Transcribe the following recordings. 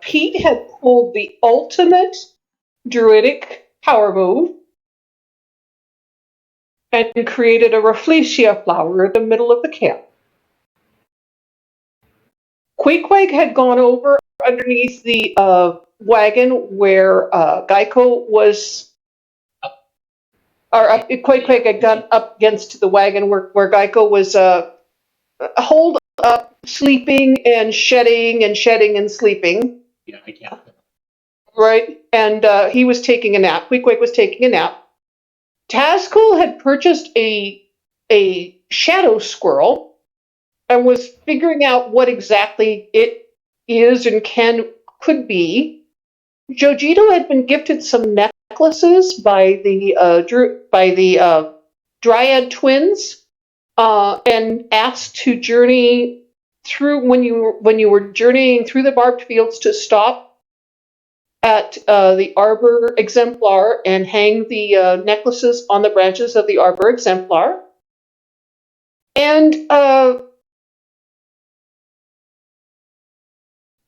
Pete had pulled the ultimate druidic power move and created a rafflesia flower in the middle of the camp. Queequeg had gone over underneath the wagon where Geico was, or Queequeg had gone up against the wagon where Geico was holed up, sleeping and shedding and sleeping. Yeah, I can't. Right, and he was taking a nap. Queequeg was taking a nap. Tazcool had purchased a shadow squirrel and was figuring out what exactly it is and could be. Jojito had been gifted some necklaces by the Dryad twins, and asked to journey through when you were journeying through the barbed fields to stop at the arbor exemplar and hang the necklaces on the branches of the arbor exemplar. And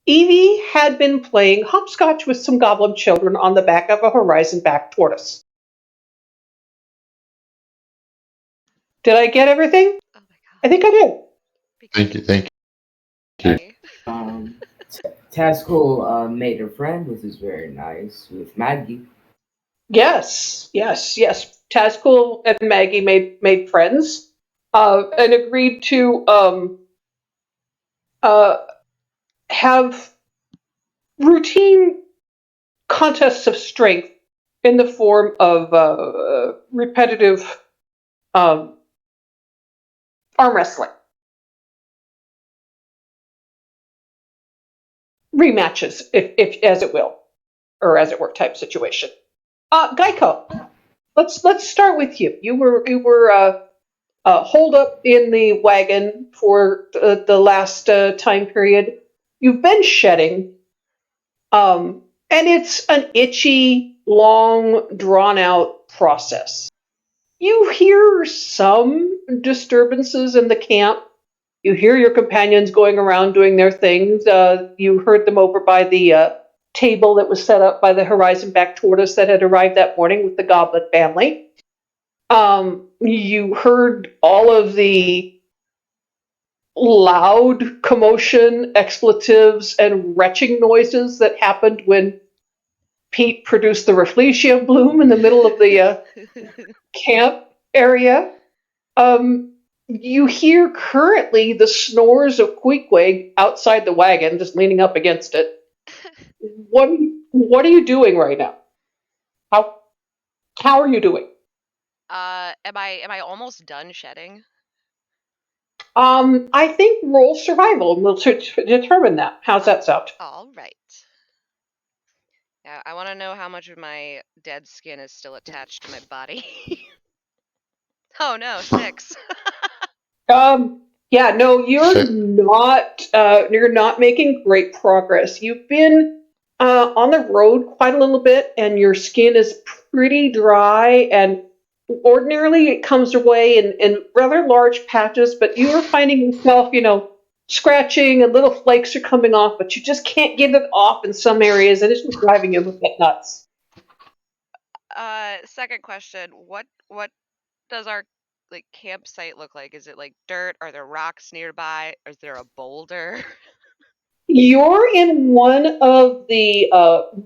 Evie had been playing hopscotch with some goblin children on the back of a horizon-back tortoise. Did I get everything? Oh my god. I think I did. Thank you. Okay. Tazcool made a friend, which is very nice, with Maggie. Yes. Tazcool and Maggie made friends, and agreed to have routine contests of strength in the form of repetitive arm wrestling. Rematches, if as it will, or as it were, type situation. Geico, let's start with you. You were holed up in the wagon for the last time period. You've been shedding, and it's an itchy, long, drawn-out process. You hear some disturbances in the camp. You hear your companions going around doing their things. You heard them over by the table that was set up by the horizon-back tortoise that had arrived that morning with the goblin family. You heard all of the loud commotion, expletives, and retching noises that happened when Pete produced the rafflesia bloom in the middle of the camp area. You hear currently the snores of Queequeg outside the wagon, just leaning up against it. What are you doing right now? How are you doing? Am I almost done shedding? I think roll survival and we'll determine that. How's that sound? All right. Yeah, I want to know how much of my dead skin is still attached to my body. Oh no, 6. Yeah, no, you're Six. not making great progress. You've been on the road quite a little bit, and your skin is pretty dry. And ordinarily, it comes away in rather large patches, but you are finding yourself, scratching, and little flakes are coming off, but you just can't get it off in some areas, and it's just driving you a bit nuts. Second question, what does our campsite look like? Is it like dirt? Are there rocks nearby? Is there a boulder? You're in one of the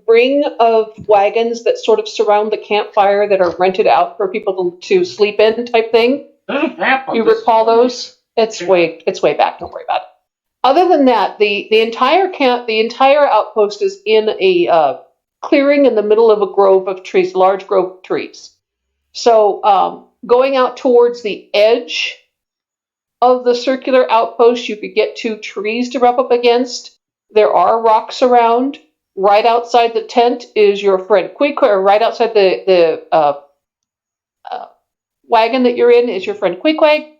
ring of wagons that sort of surround the campfire that are rented out for people to sleep in, type thing. You recall those? It's way back. Don't worry about it. Other than that, the entire camp, the entire outpost is in a clearing in the middle of a grove of trees, large grove of trees. So going out towards the edge of the circular outpost, you could get 2 trees to rub up against. There are rocks around. Right outside the tent is your friend Queequeg, or right outside the wagon that you're in is your friend Queequeg.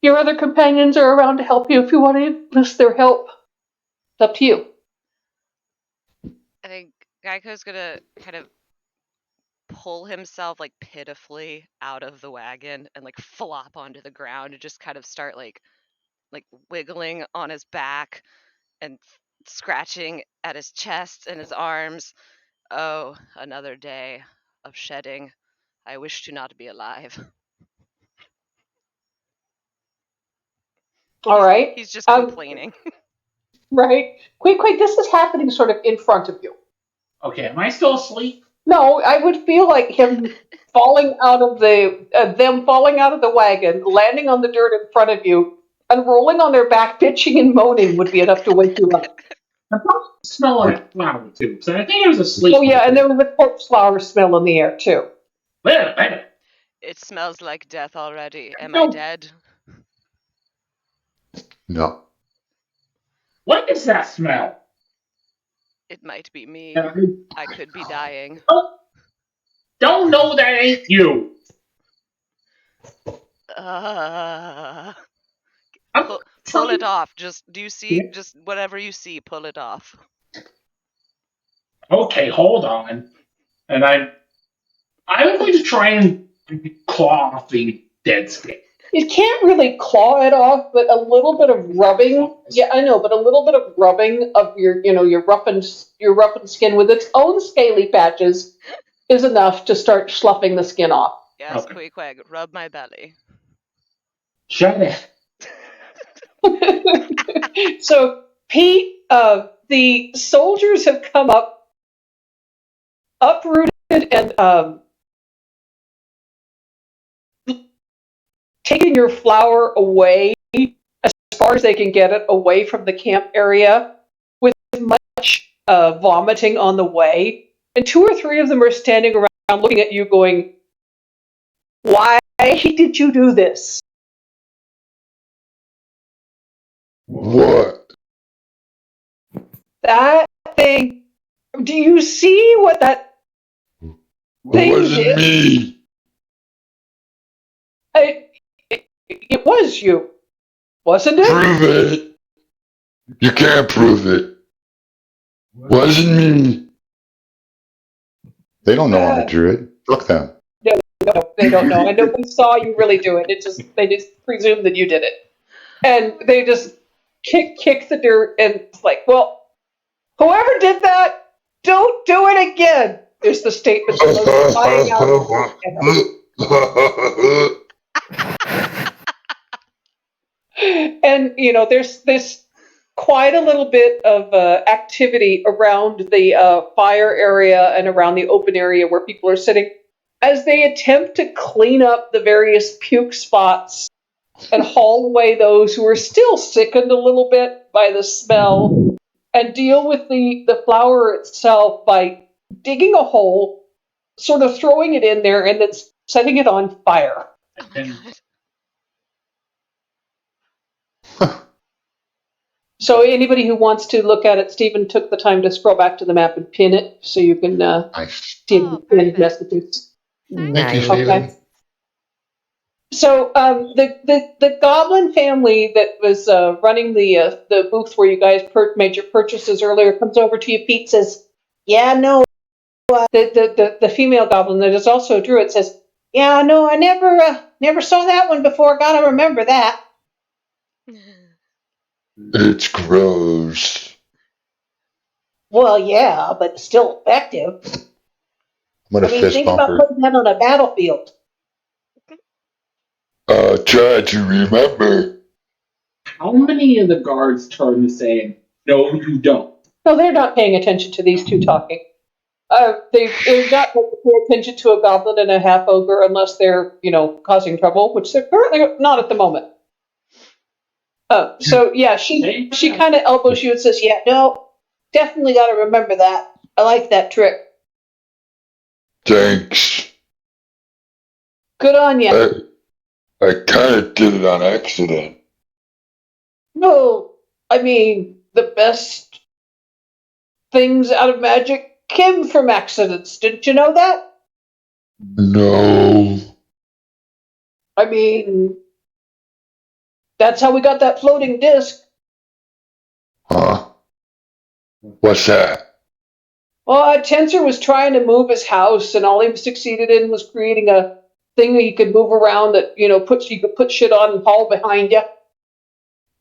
Your other companions are around to help you if you want to enlist their help. It's up to you. I think Geico's gonna kind of pull himself pitifully out of the wagon and flop onto the ground and just kind of start like wiggling on his back and scratching at his chest and his arms. Oh, another day of shedding. I wish to not be alive. All right. He's just complaining. Right. Quick, this is happening sort of in front of you. Okay, am I still asleep? No, I would feel like him falling out of them falling out of the wagon, landing on the dirt in front of you, and rolling on their back, bitching and moaning would be enough to wake you up. I probably smell like flower too, so I think I was asleep. Oh yeah, and there was a corpse flower smell in the air too. Wait a minute. It smells like death already. Am No. I dead? No. What is that smell? It might be me. Uh, I could be dying. Don't know that ain't you. Uh, I'm pull trying- it off. Just do you see? Yeah. Just whatever you see, pull it off. Okay, hold on. And I'm going to try and claw off the dead skin. You can't really claw it off, but a little bit of rubbing. Yeah, I know, but a little bit of rubbing of your roughened skin with its own scaly patches is enough to start sloughing the skin off. Yes, Okay. Queequeg, rub my belly. Shut it. So, Pete, the soldiers have come up, uprooted, and taken your flower away as far as they can get it away from the camp area, with much vomiting on the way. And 2 or 3 of them are standing around looking at you going, "Why did you do this?" What? That thing. Do you see what that It thing wasn't did? me. It was you, wasn't it? Prove it. You can't prove it. Wasn't me. They don't know I'm a druid. Fuck them. No, they don't know. I know they saw you really do it. They just presume that you did it, and they just kick the dirt, and it's like, well, whoever did that, don't do it again. There's the statement that goes flying out. And there's quite a little bit of activity around the fire area and around the open area where people are sitting as they attempt to clean up the various puke spots and haul away those who are still sickened a little bit by the smell, and deal with the flower itself by digging a hole, sort of throwing it in there, and then setting it on fire. Oh my god. So anybody who wants to look at it, Stephen took the time to scroll back to the map and pin it so you can Nice. see Oh, the pinned perfect. messages. Thank you, Nice. Stephen. Okay. So the goblin family that was running the booth where you guys made your purchases earlier comes over to you. Pete says, "Yeah, no." The female goblin that is also a druid says, "Yeah, no, I never saw that one before. Gotta remember that." It's gross. Well, yeah, but still effective. I'm gonna fist Think bump about her. putting that on a battlefield. Try to remember. How many of the guards turn to saying, no, you don't? No, they're not paying attention to these two talking. They're not going to pay attention to a goblin and a half ogre unless they're, causing trouble, which they're currently not at the moment. So yeah, she kind of elbows you and says, "Yeah, no, definitely got to remember that. I like that trick. Thanks. Good on you." I kind of did it on accident. No, I mean the best things out of magic came from accidents. Didn't you know that? No. I mean, that's how we got that floating disc. Huh? What's that? Well, Tensor was trying to move his house, and all he succeeded in was creating a thing that he could move around that, you could put shit on and haul behind you.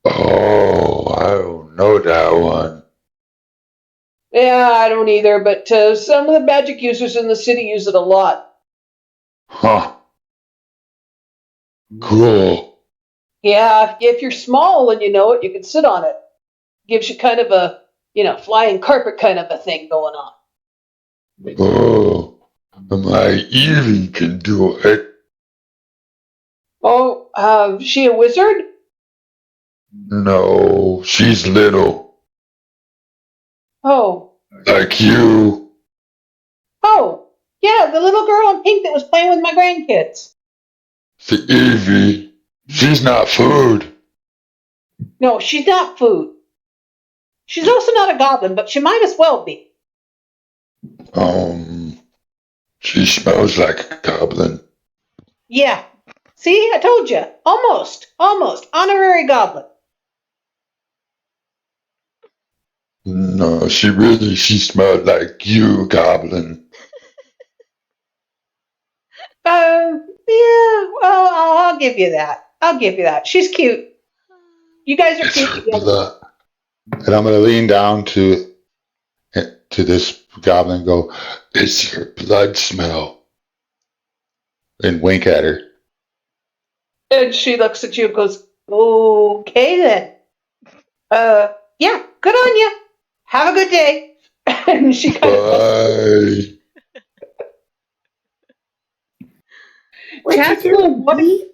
Oh, I don't know that one. Yeah, I don't either, but some of the magic users in the city use it a lot. Huh. Cool. Yeah, if you're small and you know it, you can sit on it. Gives you kind of a, flying carpet kind of a thing going on. Oh, my Evie can do it. Oh, she a wizard? No, she's little. Oh. Like you. Oh, yeah, the little girl in pink that was playing with my grandkids. The Evie. She's not food. No, she's not food. She's also not a goblin, but she might as well be. She smells like a goblin. Yeah. See, I told you. Almost. Honorary goblin. No, she smelled like you, goblin. Yeah, well, I'll give you that. She's cute. You guys are It's cute her together. blood. And I'm gonna lean down to this goblin and go, it's her blood smell. And wink at her. And she looks at you and goes, okay then. Yeah, good on you. Have a good day. And she kind of Bye. What you Jasmine, doing, what- Pete?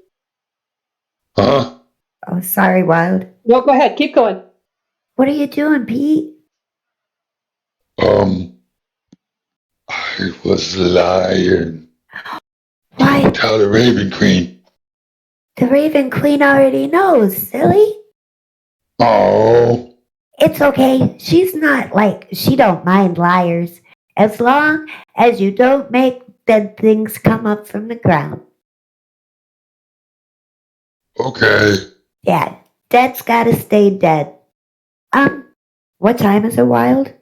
Huh? Oh, sorry, Wilde. No, go ahead, keep going. What are you doing, Pete? I was lying. Why? Don't tell the Raven Queen. The Raven Queen already knows, silly. Oh, It's okay. She's not she don't mind liars. As long as you don't make dead things come up from the ground. okay. Yeah, dead's gotta stay dead. What time is it, Wilde?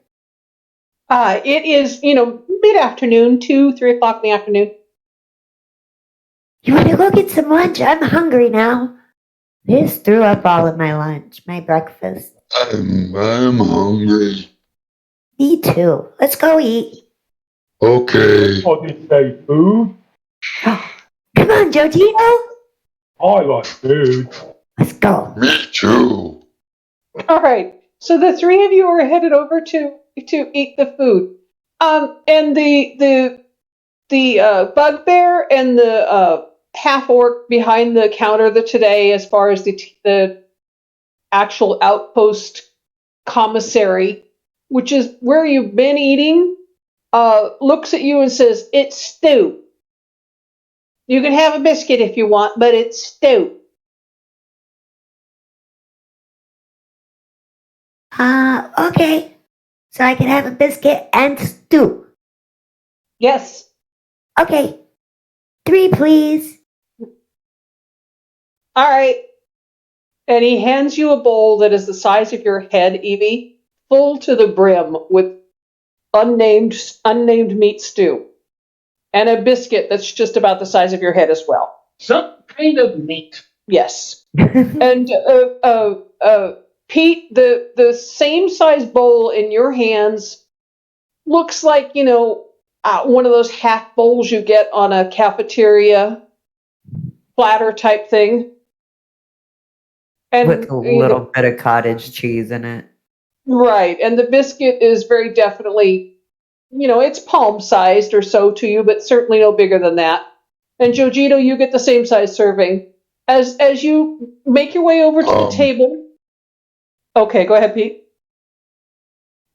It is, mid-afternoon, 2, 3 o'clock in the afternoon. You wanna go get some lunch? I'm hungry now. I just threw up all of my lunch, my breakfast. I'm hungry. Me too. Let's go eat. Okay. I did say food. Come on, Jojito. I like food. Let's go. Me too. All right. So the three of you are headed over to eat the food. And the bugbear and the half orc behind the counter today, as far as the actual outpost commissary, which is where you've been eating, looks at you and says, "It's stew. You can have a biscuit if you want, but it's stew." Okay. So I can have a biscuit and stew. Yes. Okay. 3, please. All right. And he hands you a bowl that is the size of your head, Evie, full to the brim with unnamed meat stew, and a biscuit that's just about the size of your head as well. Some kind of meat. Yes. And Pete, the same size bowl in your hands looks like, one of those half bowls you get on a cafeteria platter type thing. And With a little bit of cottage cheese in it. right, and the biscuit is very definitely, it's palm sized or so to you, but certainly no bigger than that. And Jojito, you get the same size serving. As you make your way over to the table. Okay, go ahead, Pete.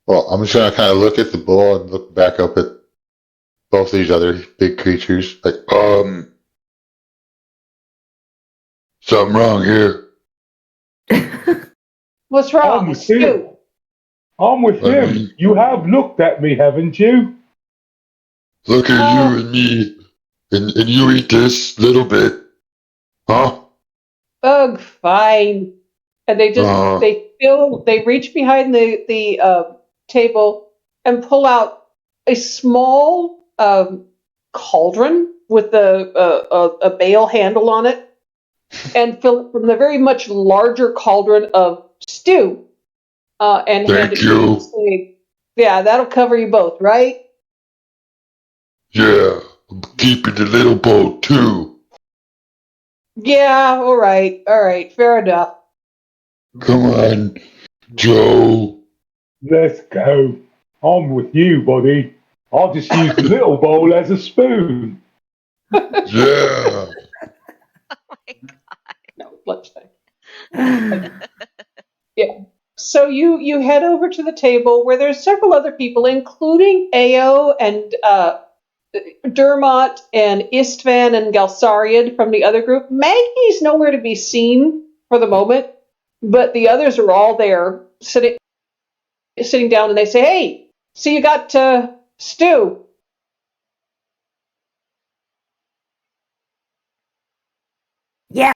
Well, I'm just gonna kind of look at the bowl and look back up at both these other big creatures. Like, something wrong here. What's I'm wrong? with him. I'm with him. You have looked at me, haven't you? Look at you and me, and you eat this little bit, huh? Ugh, fine. And they just they reach behind the table and pull out a small cauldron with a bale handle on it, and fill it from the very much larger cauldron of stew. And hand Thank it to you you. and say, Yeah, that'll cover you both, right? Yeah, I'm keeping the little boat too. Yeah, all right, fair enough. Come on, Joe. Let's go. I'm with you, buddy. I'll just use the little bowl as a spoon. Yeah. No, let's say. Yeah. So you head over to the table where there's several other people, including Ao and Dermot and Istvan and Galsariad from the other group. Maggie's nowhere to be seen for the moment, but the others are all there sitting down, and they say, "Hey, so you got stew?" Yeah.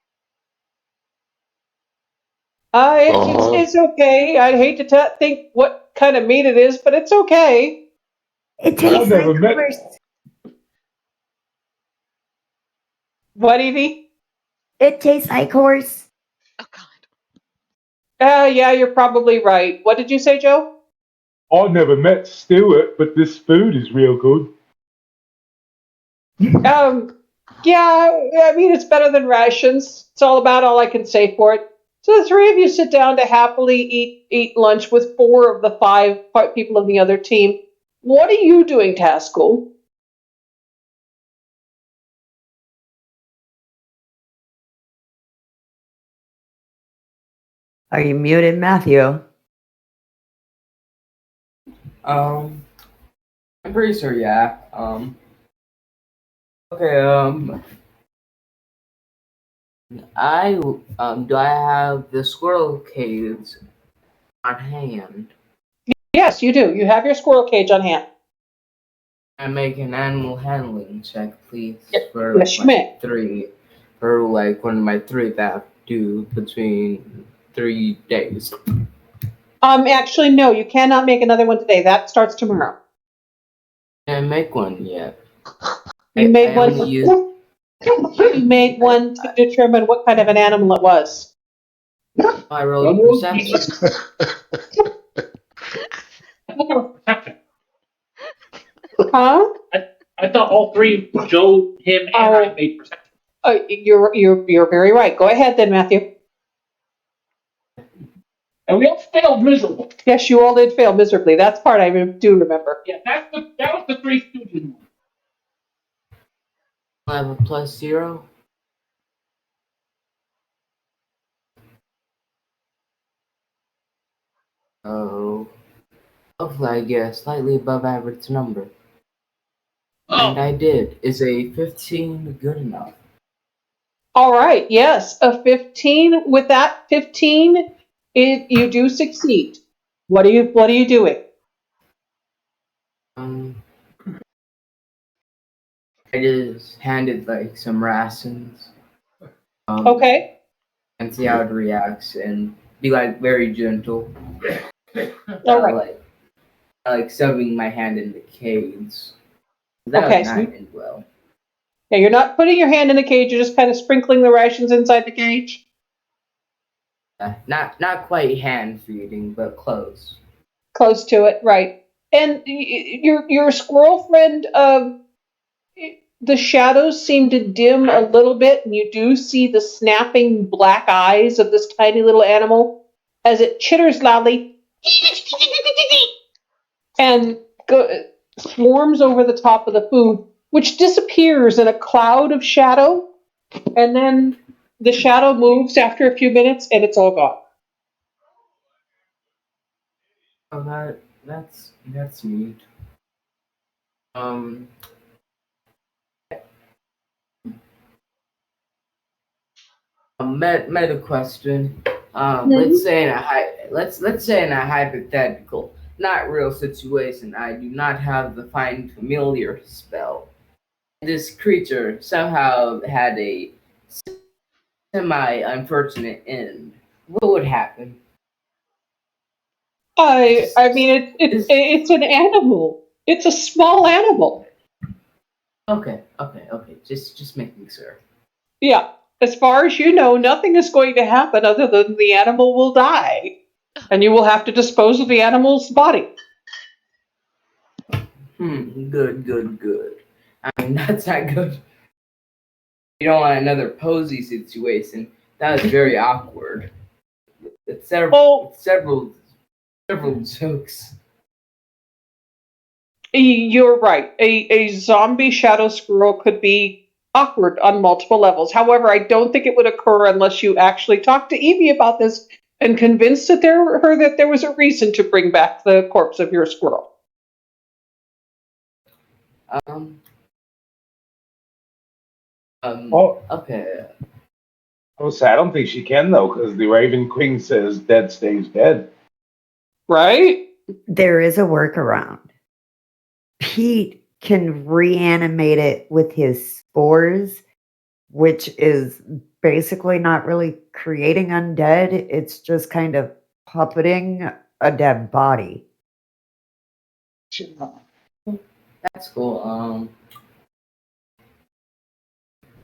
It's okay. I'd hate to think what kind of meat it is, but it's okay. It tastes never like met- horse. What, Evie? It tastes like horse. Oh God. Yeah, you're probably right. What did you say, Joe? I never met Stuart, but this food is real good. Yeah, I mean, it's better than rations. It's all I can say for it. So the three of you sit down to happily eat lunch with 4 of the 5 people of the other team. What are you doing, Taskell? Are you muted, Matthew? I'm pretty sure, yeah. Okay, do I have the squirrel cage on hand? Yes, you do. You have your squirrel cage on hand. I make an animal handling check, please. Yes, For yes, you may. 3. For like one of my 3 that I have to do between 3 days. Actually, no, you cannot make another one today. That starts tomorrow. I didn't make one yet. You made one. only used- You made one to determine what kind of an animal it was. I rolled perception. I thought that was perception. Huh? I thought all 3, Joe, him, and I made perception. You're very right. Go ahead then, Matthew. And we all failed miserably. Yes, you all did fail miserably. That's part I do remember. Yeah, that was the 3 Stooges one. I have a +0. Oh, hopefully I get a slightly above average number. And I did. Is a 15 good enough? All right. Yes, a 15. With that 15, you do succeed. What are you doing? I just handed like some rations. Okay. And see how it reacts, and be like very gentle. All right. Like shoving my hand in the cage. That Okay, would so not end well. Now you're not putting your hand in the cage. You're just kind of sprinkling the rations inside the cage. Not quite hand feeding, but close. Close to it, right? And your squirrel friend, the shadows seem to dim a little bit, and you do see the snapping black eyes of this tiny little animal as it chitters loudly and swarms over the top of the food, which disappears in a cloud of shadow, and then the shadow moves after a few minutes, and it's all gone. Oh, that's neat. Meta question. Let's say in a hypothetical, not real situation, I do not have the find familiar spell. This creature somehow had a semi-unfortunate end. What would happen? I mean, it's an animal. It's a small animal. Okay. Just making sure. Yeah. As far as you know, nothing is going to happen other than the animal will die, and you will have to dispose of the animal's body. Good. I mean, that's not good. You don't want another posy situation. That was very awkward. It's several jokes. You're right. A zombie shadow squirrel could be awkward on multiple levels. However, I don't think it would occur unless you actually talked to Evie about this and convinced her that there was a reason to bring back the corpse of your squirrel. Okay. I would say I don't think she can though, because the Raven Queen says dead stays dead. Right? There is a workaround. Pete can reanimate it with his spores, which is basically not really creating undead. It's just kind of puppeting a dead body. That's cool.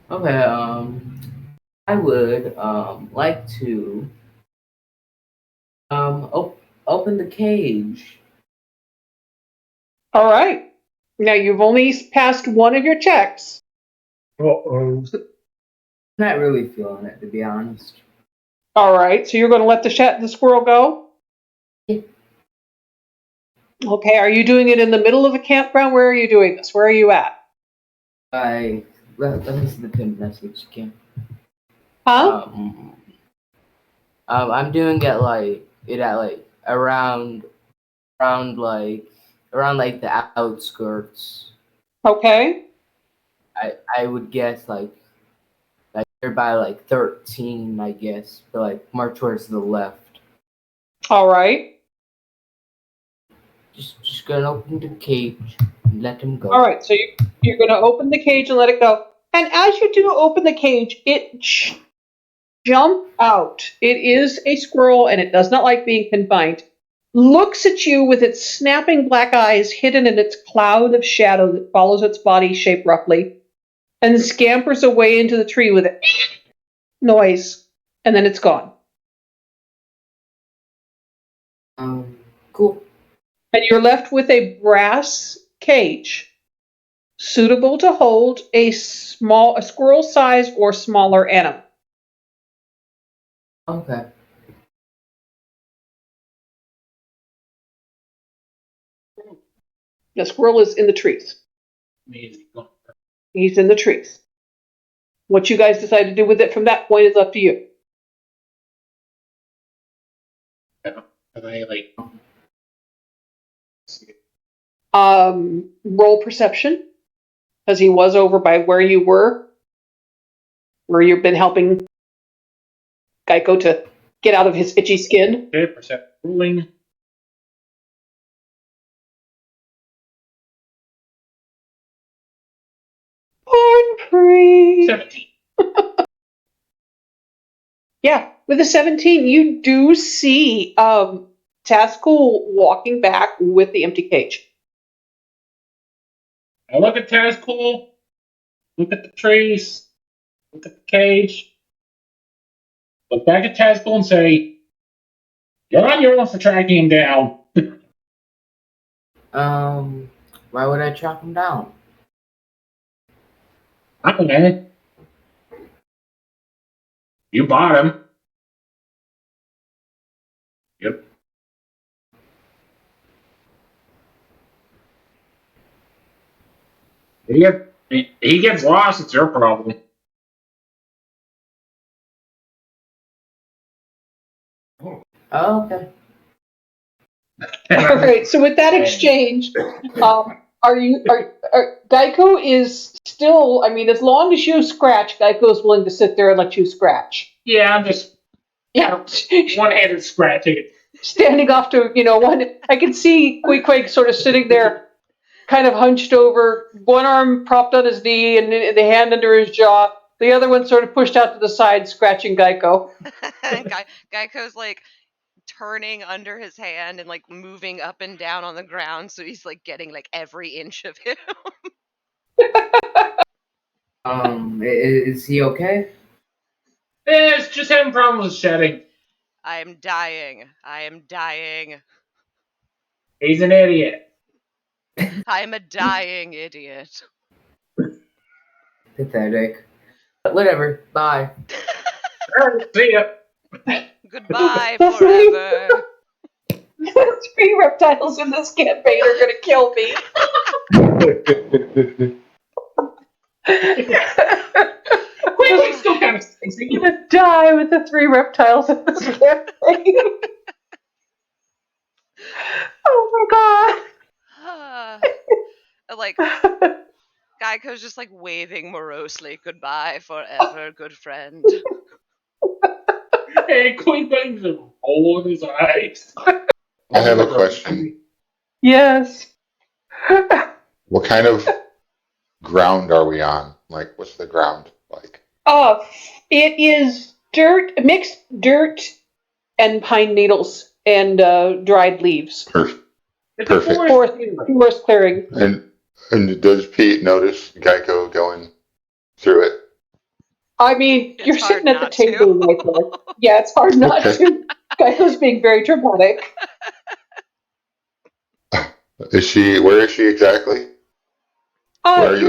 Okay, I would like to open the cage. All right. Now you've only passed one of your checks. Uh-oh. Not really feeling it, to be honest. All right. So you're going to let the squirrel go? Yeah. Okay. Are you doing it in the middle of the campground? Where are you doing this? Where are you at? Let me see the pinned message again. Huh? I'm doing it at around the outskirts. Okay. I would guess like nearby 13, I guess, but more towards the left. All right. Just gonna open the cage and let him go. All right. So you're going to open the cage and let it go. And as you do open the cage, it jump out. It is a squirrel and it does not like being confined. Looks at you with its snapping black eyes hidden in its cloud of shadow that follows its body shape roughly, and scampers away into the tree with a noise, and then it's gone. Cool. And you're left with a brass cage, suitable to hold a squirrel size or smaller animal. Okay. The squirrel is in the trees. Amazing. He's in the trees. What you guys decide to do with it from that point is up to you. Can I Roll perception, because he was over by where you were, where you've been helping Geico to get out of his itchy skin. Okay, perception ruling. Born free. 17. Yeah, with a 17, you do see Tazcool walking back with the empty cage. I look at Tazcool, look at the trees, look at the cage, look back at Tazcool and say, "You're on your own for tracking him down." Why would I track him down? I don't know. You bought him. Yep. He gets lost, it's your problem. Oh, okay. All right. So with that exchange, Geico is still. I mean, as long as you scratch, Geico is willing to sit there and let you scratch. Yeah, I'm just one-handed scratching it. Standing off to one. I can see Queequeg sort of sitting there, kind of hunched over, one arm propped on his knee and the hand under his jaw. The other one sort of pushed out to the side, scratching Geico. Geico's turning under his hand and moving up and down on the ground, so he's getting every inch of him. Is he okay? It's just having problems with shedding. I am dying. He's an idiot. I'm a dying idiot. Pathetic. But whatever. Bye. See ya. Goodbye The forever. three reptiles in this campaign are going to kill me. Quickly, still kind of stinks. I'm going to die with the three reptiles in this campaign. Oh my Like, god. Geico's just like waving morosely goodbye forever, good friend. And Queen's just rolling his eyes. I have a question. Yes. What kind of ground are we on? Like, what's the ground like? It is mixed dirt and pine needles and dried leaves. Perfect. It's a Perfect. Forest clearing. And does Pete notice Geico going through it? I mean, It's you're hard sitting at the not to. table right there. Yeah, it's hard not Okay. to. Geico's being very dramatic. Where is she exactly? Where are you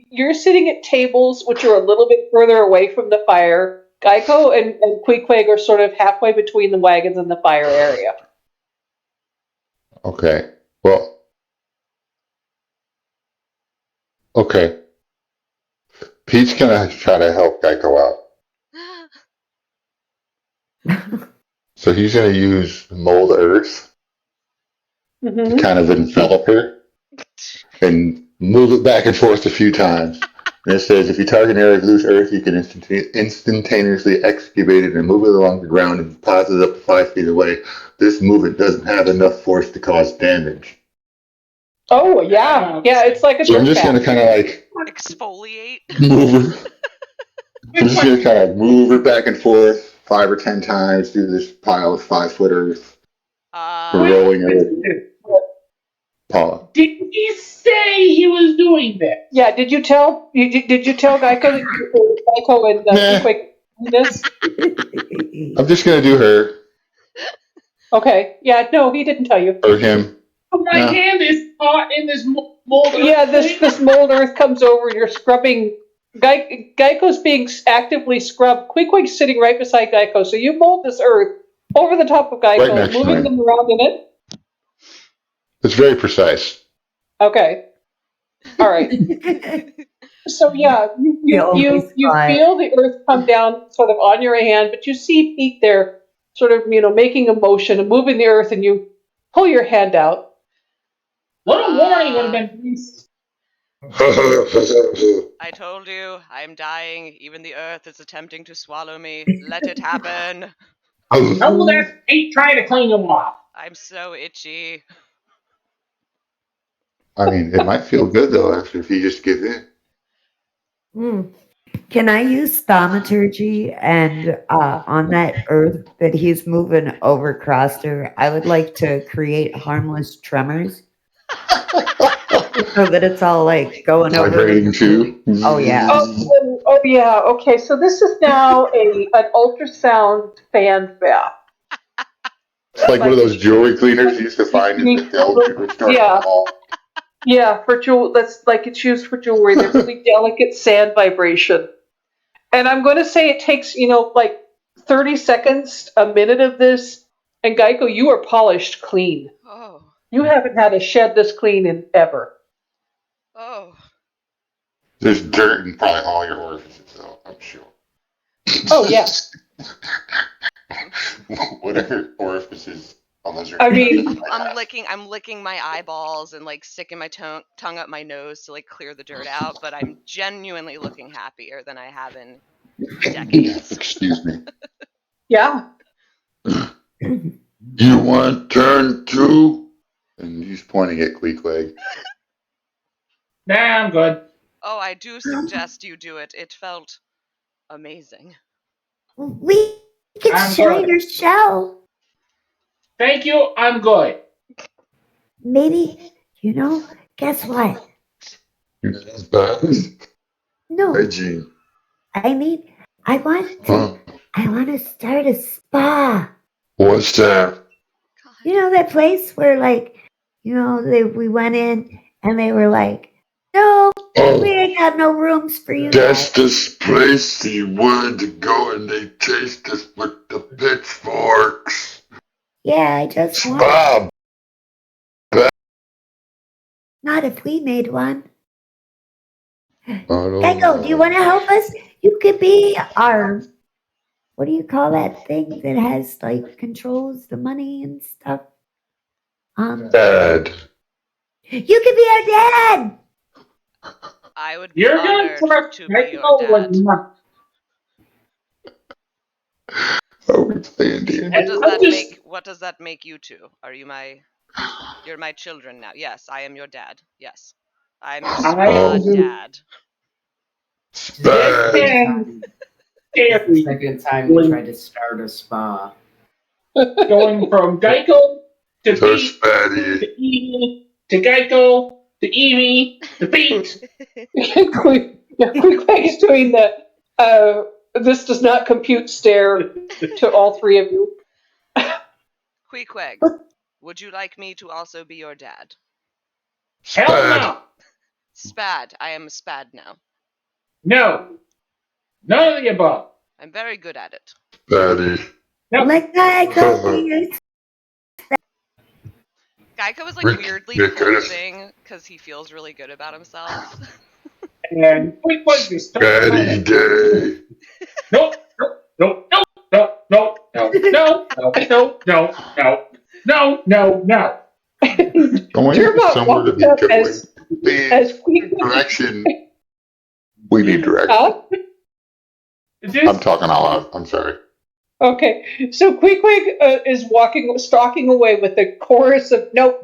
You're sitting at tables which are a little bit further away from the fire. Geico and Queequeg are sort of halfway between the wagons and the fire area. Okay. Well. Okay. Pete's gonna try to help Geico out. So he's gonna use mold earth Mm-hmm. to kind of envelop her and move it back and forth a few times. And it says, if you target an area of loose earth, you can instantaneously excavate it and move it along the ground and deposit it up to 5 feet away. This movement doesn't have enough force to cause damage. Oh, yeah. Yeah, it's like a So I'm dirt just going to bath. kind of like Exfoliate. move her. I'm just going to kind of move her back and forth 5 or 10 times through this pile of 5-foot earth. Rolling her. Paula. Did he say he was doing that? Yeah, did you tell Geico that Geico and Nah. Queequeg do this? I'm just going to do her Okay. Yeah, no, he didn't tell you. or him. My No. hand is caught in this mold. Yeah, this mold earth comes over. You're scrubbing. Geico's being actively scrubbed. Queequeg's sitting right beside Geico. So you mold this earth over the top of Geico, Right next to moving him. them around in it. It's very precise. Okay. All right. So yeah, you feel the earth come down sort of on your hand, but you see Pete there, sort of making a motion and moving the earth, and you pull your hand out. Little warning would have been nice. I told you, I'm dying. Even the earth is attempting to swallow me. Let it happen. No, that's Pete trying to clean him off. I'm so itchy. I mean, it might feel good though after if you just give in. Can I use thaumaturgy and on that earth that he's moving over Croster, I would like to create harmless tremors so that it's all like going over. Vibrating too. Oh yeah. Oh yeah. Okay, so this is now an ultrasound fan bath. It's like one of those jewelry cleaners you used to find in the Delaware store. Yeah. Yeah, for that's like it's used for jewelry. They're really delicate sand vibration. And I'm going to say it takes, like 30 seconds, a minute of this. And Geico, you are polished clean. Oh. You haven't had a shed this clean in ever. Oh. There's dirt in probably all your orifices, though, I'm sure. Oh, yeah. Whatever orifices, unless you're. I mean, I'm licking my eyeballs and like sticking my tongue up my nose to like clear the dirt out, but I'm genuinely looking happier than I have in decades. Excuse me. Yeah. You want turn 2? And he's pointing at Queequeg. Nah, I'm good. Oh, I do suggest you do it. It felt amazing. We can I'm show good. your show. Thank you, I'm good. Maybe, guess what? No, Hey, Gene. I mean, I want to start a spa. What's that? You know that place where like we went in and they were like, no, we ain't got no rooms for you That's guys. the place you wanted to go and they chased us with the pitchforks. Yeah, I just want. Bob. Not if we made one. Oh, Gecko, do you want to help us? You could be our. What do you call that thing that has controls the money and stuff? Dad. You could be our dad. I would be You're honored going to be your dad. Oh, it's Andy. What does that make you two? You're my children now. Yes, I am your dad. Yes. I'm your spa dad. Spad. Second time we tried to start a spa. Going from Geico to So Pete Spatty. to Evie to Geico to Evie to Pete. Queequeg's doing the this does not compute stare to all three of you. Queequeg, would you like me to also be your dad? Hell Spad. no. Spad. I am a spad now. No. None of the above. I'm very good at it. Spatty. Nope. Like Geico. Geico is weirdly Rick Curtis. posing because he feels really good about himself. And Queequeg just Spatty Day. Nope. No. Don't Dermot somewhere to walks be up going. as Queequeg. Direction. We need direction. Huh? I'm talking all out. I'm sorry. Okay, so Queequeg is stalking away with a chorus of nope,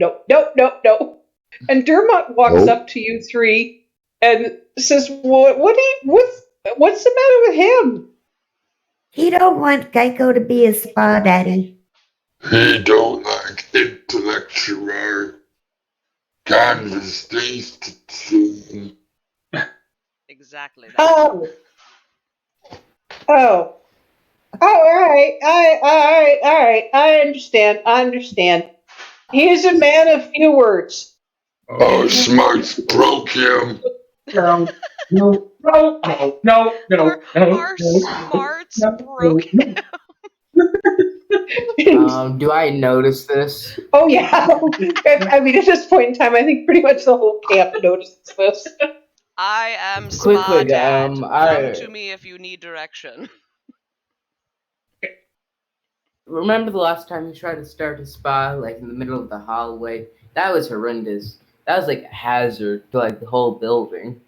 and Dermot walks Nope. up to you three and says, "What's the matter with him?" He don't want Geico to be his spa daddy. He don't like intellectual conversation. Exactly that. Oh, all right. I understand. He is a man of few words. Oh, smarts broke him. No. Our smarts broke. Do I notice this? Oh yeah. I mean, at this point in time, I think pretty much the whole camp notices this. I am spa Quick, dad. I- Come to me if you need direction. Remember the last time you tried to start a spa, in the middle of the hallway? That was horrendous. That was a hazard to the whole building.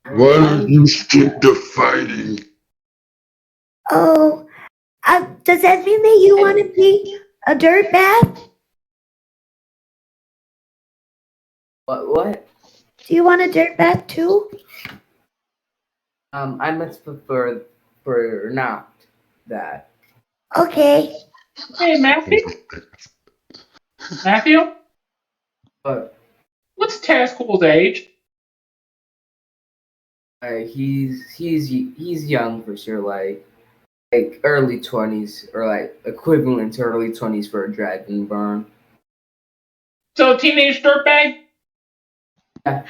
Why don't you stick to fighting? Oh, does that mean that you want to be a dirt bath? What? Do you want a dirt bath too? I much prefer for not that. Okay. Hey, Matthew? But What's Tascool's age? he's young for sure, early 20s or equivalent to early 20s for a dragonborn. So teenage dirtbag? All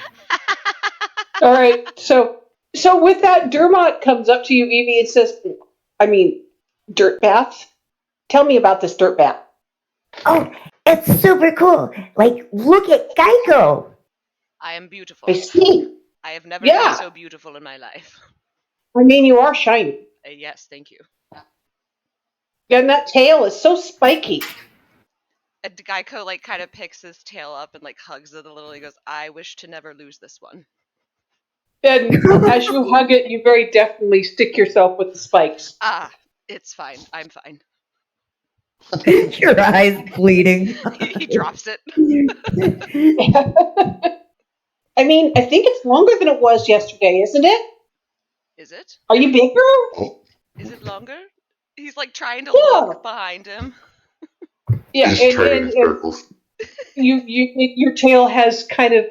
right. So with that, Dermot comes up to you, Evie, and says, dirt bath? Tell me about this dirt bath. Oh, it's super cool. Look at Geico. I am beautiful. I see. I have never Yeah. been so beautiful in my life. You are shiny. Yes, thank you. And that tail is so spiky. And Geico kind of picks his tail up and hugs it a little. He goes, "I wish to never lose this one." And as you hug it, you very definitely stick yourself with the spikes. Ah, it's fine. I'm fine. Your eyes bleeding. He drops it. I think it's longer than it was yesterday, isn't it? Is it? Are you bigger? Is it longer? He's trying to Yeah. look behind him. Yeah, Just turning in and circles. your tail has kind of,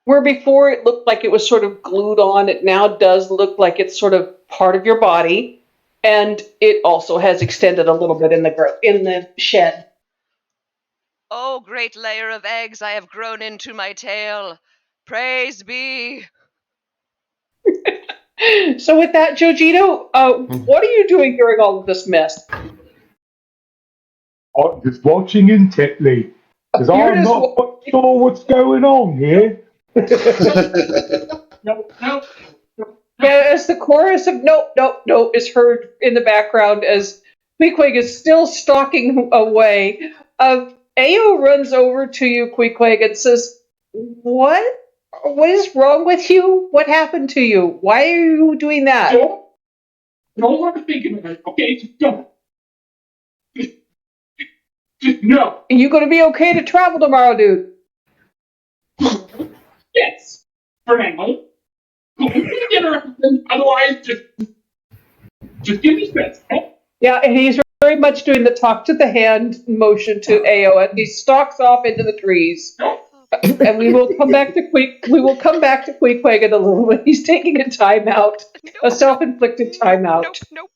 where before it looked like it was sort of glued on, it now does look like it's sort of part of your body, and it also has extended a little bit in the shed. Oh, great layer of eggs I have grown into my tail. Praise be. So with that, Jojito, what are you doing during all of this mess? I'm just watching intently. Because You're I'm just not quite sure what's going on here. No. Yeah, as the chorus of "nope, nope, nope" is heard in the background as Queequeg is still stalking away. Ao runs over to you, Queequeg, and says, "What? What is wrong with you? What happened to you? Why are you doing that?" Don't want to think about it, okay? Just don't. Just no. Are you going to be okay to travel tomorrow, dude? Yes. For now. Otherwise, just give me space, okay? Yeah, and he's very much doing the talk to the hand motion to Ao, and he stalks off into the trees. And we will come back to Queequeg in a little bit. He's taking a timeout, a self-inflicted timeout. Nope.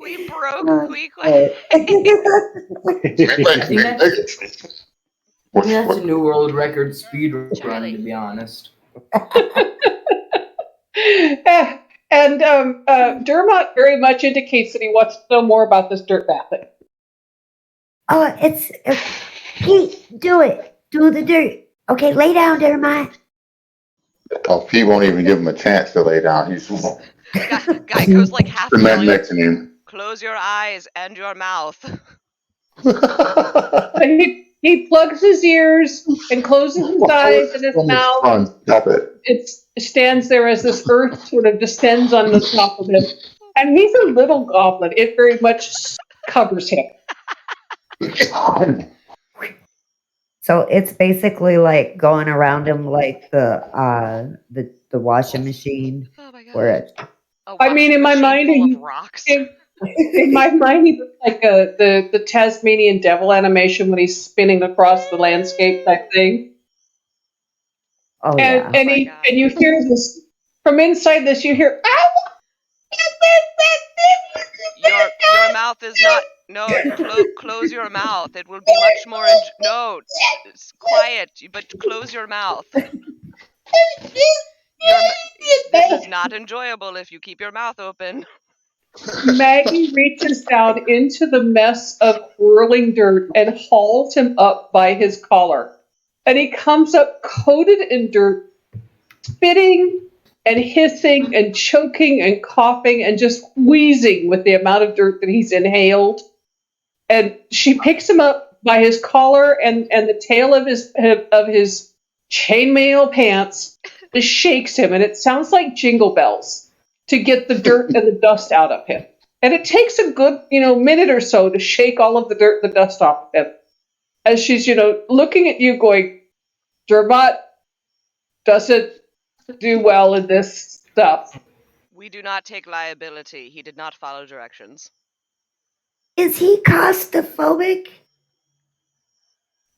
We broke Queequeg. That's a new world record speed run, Charlie. to be honest. And Dermot very much indicates that he wants to know more about this dirt bathing. Oh, it's Pete. Do it. Do the dirt. Okay, lay down, Dermot. Oh, Pete won't even give him a chance to lay down. He's Geico's like half the man yelling, next to him. close your eyes and your mouth. He plugs his ears and closes his eyes and his mouth. Fun. Stop it. It stands there as this earth sort of descends on the top of him. And he's a little goblin. It very much covers him. So it's basically like going around him like the washing machine Oh my god. where it I mean, in my mind, full he- of rocks. In my mind, he looks like the Tasmanian devil animation when he's spinning across the landscape type thing. oh And yeah. and my he God. and you hear this from inside this. You hear, Your mouth is not. No, close your mouth. It will be much more. No, it's quiet. But close your mouth. This is not enjoyable if you keep your mouth open. Maggie reaches down into the mess of whirling dirt and hauls him up by his collar. And he comes up coated in dirt, spitting and hissing and choking and coughing and just wheezing with the amount of dirt that he's inhaled. And she picks him up by his collar and the tail of his chainmail pants, just shakes him, and it sounds like jingle bells to get the dirt and the dust out of him. And it takes a good, minute or so to shake all of the dirt and the dust off of him. As she's, looking at you going, Dermot doesn't do well in this stuff. We do not take liability. He did not follow directions. Is he claustrophobic?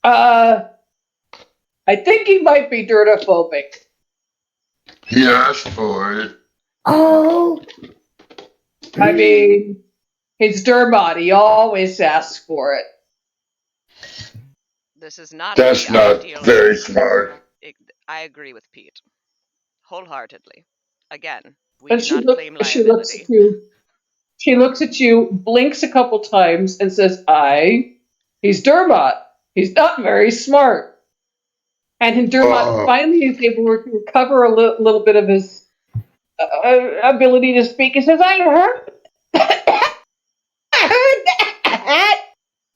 I think he might be dirtophobic. He asked for it. Oh, I mean, he's Dermot. He always asks for it. This is not. That's the not ideal. very smart. I agree with Pete, wholeheartedly. Again, we And do she not looks claim at liability. you. She looks at you, blinks a couple times, and says, he's Dermot. He's not very smart. And Dermot finally is able to recover a little bit of his ability to speak. He says, I heard that.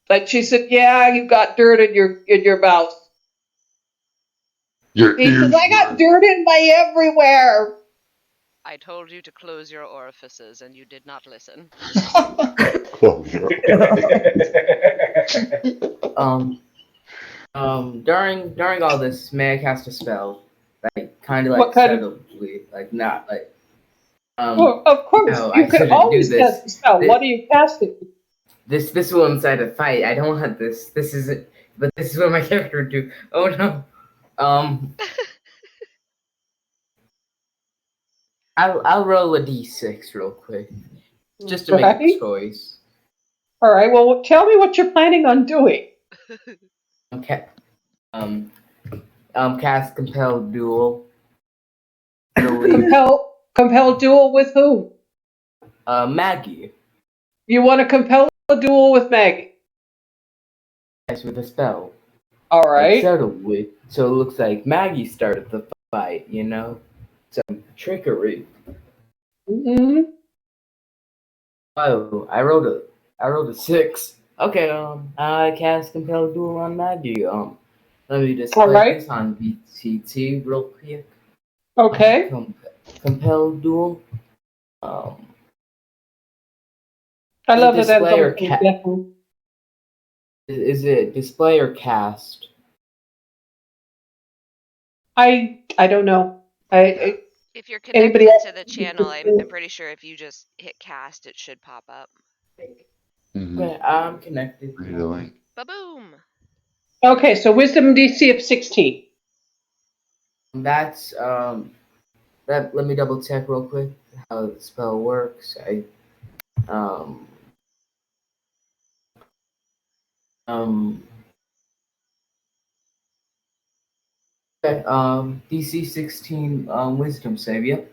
But she said, yeah, you got dirt in your mouth. Your He says, I got dirt in my everywhere. I told you to close your orifices, and you did not listen. During all this, may I cast a spell? Like, kind of like What kind of- subtly, like not like. Well, of course, no, you I could shouldn't always do this. cast a spell. What do you cast it? This will incite a fight. I don't want this. This isn't. But this is what my character would do. Oh no. I'll roll a d6 real quick, just to make a Right. choice. All right. Well, tell me what you're planning on doing. Okay. Cast Compel Duel. Compel duel with who? Maggie. You want to compel a duel with Maggie? Yes, with a spell. All Like right. subtly. So it looks like Maggie started the fight, you know? Some trickery. Hmm. Oh, I rolled a 6. Okay, I cast Compel Duel on Maggie. Let me just All play right. this on BTT real quick. Okay. Compel Duel. I Is love it that that's display or almost definitely. is it display or cast? I don't know. If you're Anybody connected else? to the channel, I'm pretty sure if you just hit cast, it should pop up. Mm-hmm. Okay, I'm connected. Read the link. Ba-boom! Okay, so wisdom DC of 16. That's let me double check real quick how the spell works. Um um okay, DC 16 wisdom save, yep.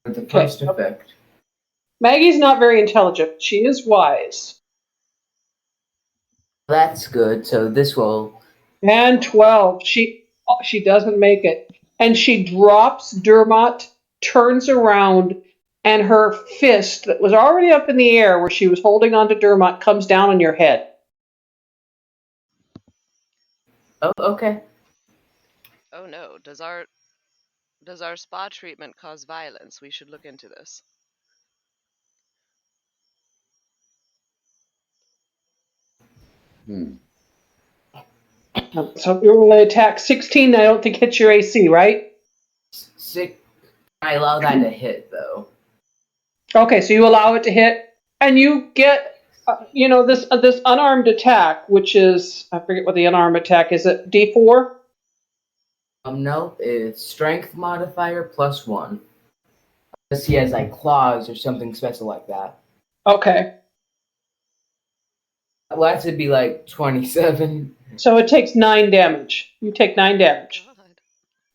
With the first effect. Maggie's not very intelligent. She is wise. That's good. So this will And 12. She doesn't make it. And she drops Dermot, turns around, and her fist that was already up in the air where she was holding onto Dermot comes down on your head. Oh, okay. Oh no, does our spa treatment cause violence? We should look into this. So you're going to attack 16. I don't think hits your AC, right? 6. I allow that to hit though. Okay, so you allow it to hit, and you get, this unarmed attack, which is, I forget what the unarmed attack is. It D4? No, it's strength modifier +1. Unless he has like claws or something special like that. Okay, Well, that should be like 27. so it takes 9 damage. You take 9 damage. God.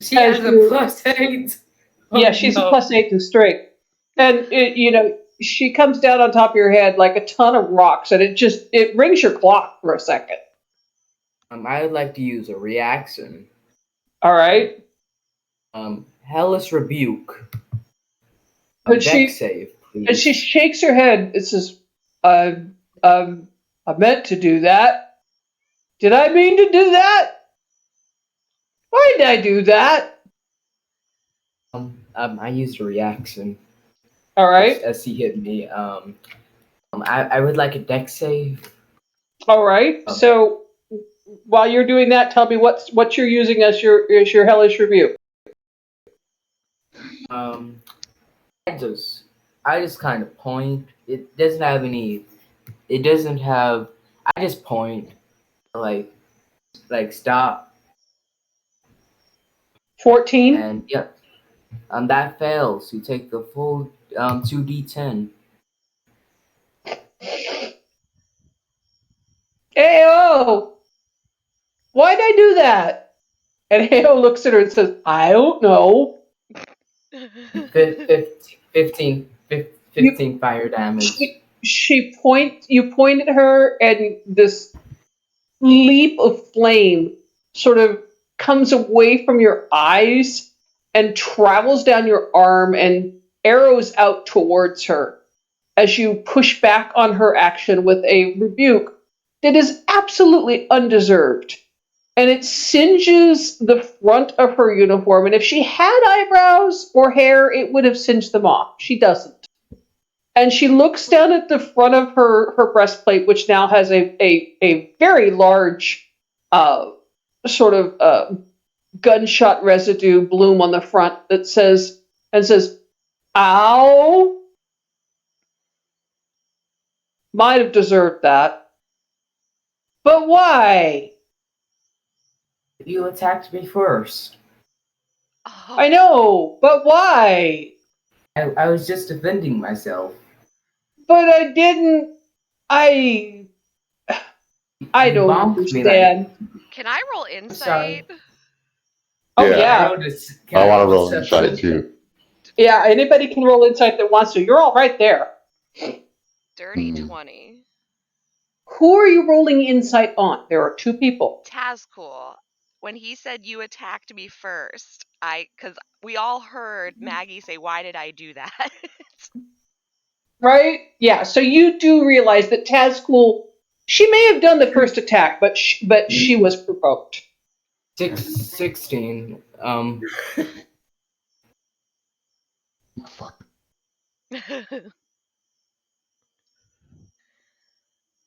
She has a +8. Yeah, she's a no. +8 to strength, and she comes down on top of your head like a ton of rocks, and it rings your clock for a second. I would like to use a reaction. All right. Hellish Rebuke. But Dex save, please. and she shakes her head. It says, I meant to do that. Did I mean to do that? Why did I do that? I used a reaction. All right. As he hit me. I would like a Dex save. All right. So while you're doing that, tell me what you're using as your hellish rebuke. I just kind of point. It doesn't have any. It doesn't have. I just point, like stop. 14. And yep. That fails. You take the full 2d10. Ayo! Why'd I do that? And Ayo looks at her and says, I don't know. 15 fire damage. You point at her, and this leap of flame sort of comes away from your eyes and travels down your arm and arrows out towards her as you push back on her action with a rebuke that is absolutely undeserved. And it singes the front of her uniform, and if she had eyebrows or hair, it would have singed them off. She doesn't. And she looks down at the front of her breastplate, which now has a very large sort of gunshot residue bloom on the front that says, ow. Might have deserved that. But why? You attacked me first. Oh. I know, but why? I was just defending myself. But I didn't. I don't Bonked me like. understand. Can I roll I'm sorry. insight? Oh Yeah. yeah. I want to roll insight too. Yeah, anybody can roll insight that wants to. You're all right there. Dirty 20. Who are you rolling insight on? There are two people. Tazcool. When he said you attacked me first, because we all heard Maggie say, "Why did I do that?" Right? Yeah, so you do realize that Tazcool, she may have done the first attack, but she was provoked. 16. Fuck.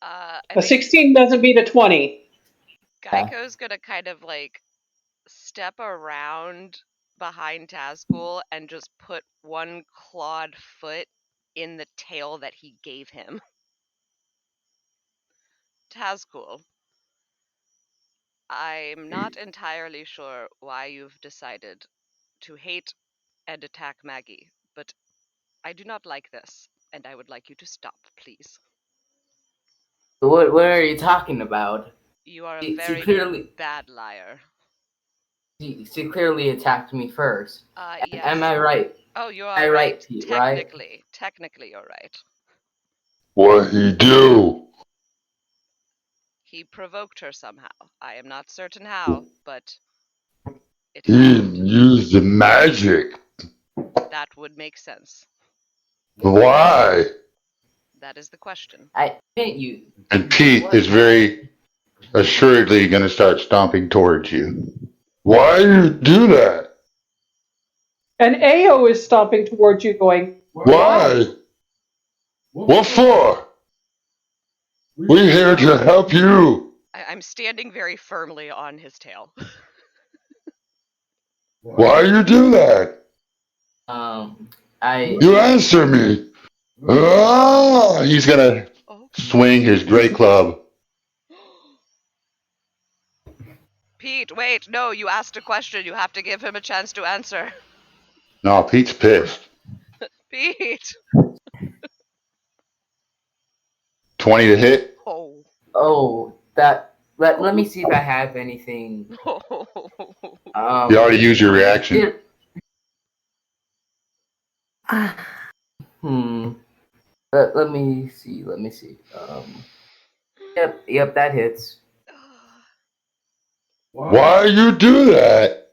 I A think 16 doesn't beat a 20. Geico's gonna kind of like step around behind Tazcool and just put one clawed foot in the tail that he gave him. Tazcool, I'm not entirely sure why you've decided to hate and attack Maggie, but I do not like this, and I would like you to stop, please. What are you talking about? You are a She very clearly bad liar. she clearly attacked me first. Yes. Am I right? Oh, you I are right, right. Pete, right? Technically, you're right. What he do? He provoked her somehow. I am not certain how, but it He happened. used the magic. That would make sense. Why? That is the question. I didn't you. And Pete is very assuredly going to start stomping towards you. Why you do that? And Ao is stomping towards you going, Why? What for? We're here to help you. I'm standing very firmly on his tail. Why you do that? You answer me. Ah, he's gonna swing his great club. Pete, wait, no, you asked a question. You have to give him a chance to answer. No, Pete's pissed. Pete! 20 to hit. Oh, that. Let me see if I have anything. You already used your reaction. Let me see. Yep, that hits. Why you do that?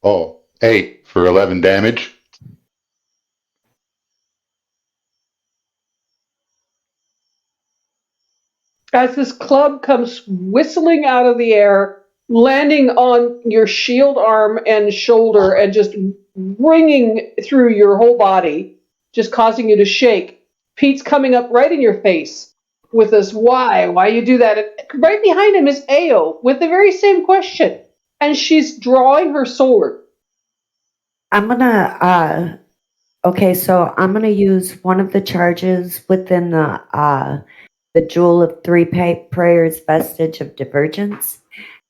Oh, 8 for 11 damage. as this club comes whistling out of the air, landing on your shield arm and shoulder and just ringing through your whole body, just causing you to shake. Pete's coming up right in your face with this why you do that. And right behind him is Ao with the very same question. And she's drawing her sword. I'm gonna okay, so I'm gonna use one of the charges within the Jewel of Three Prayers vestige of divergence,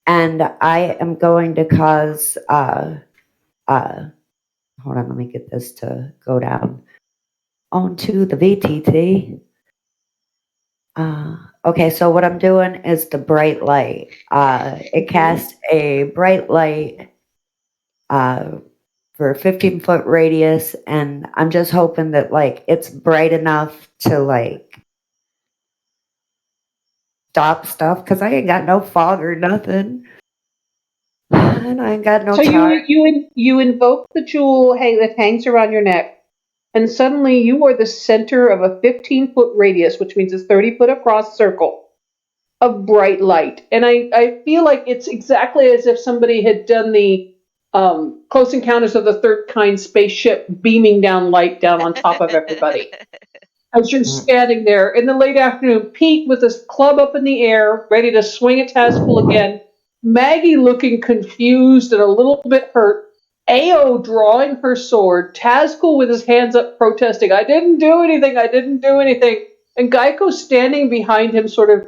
and I am going to cause hold on, let me get this to go down onto the VTT. Okay, so what I'm doing is the bright light. It casts a bright light for a 15-foot radius, and I'm just hoping that like it's bright enough to like stop stuff because I ain't got no fog or nothing, and I ain't got no So charge. you invoke the jewel that hangs around your neck, and suddenly you are the center of a 15-foot radius, which means it's 30-foot across circle of bright light. And I feel like it's exactly as if somebody had done the Close Encounters of the Third Kind spaceship beaming down light down on top of everybody. As you're standing there in the late afternoon, Pete with his club up in the air, ready to swing at Tazcool again, Maggie looking confused and a little bit hurt, Ao drawing her sword, Tazcool with his hands up protesting, I didn't do anything, and Geico standing behind him, sort of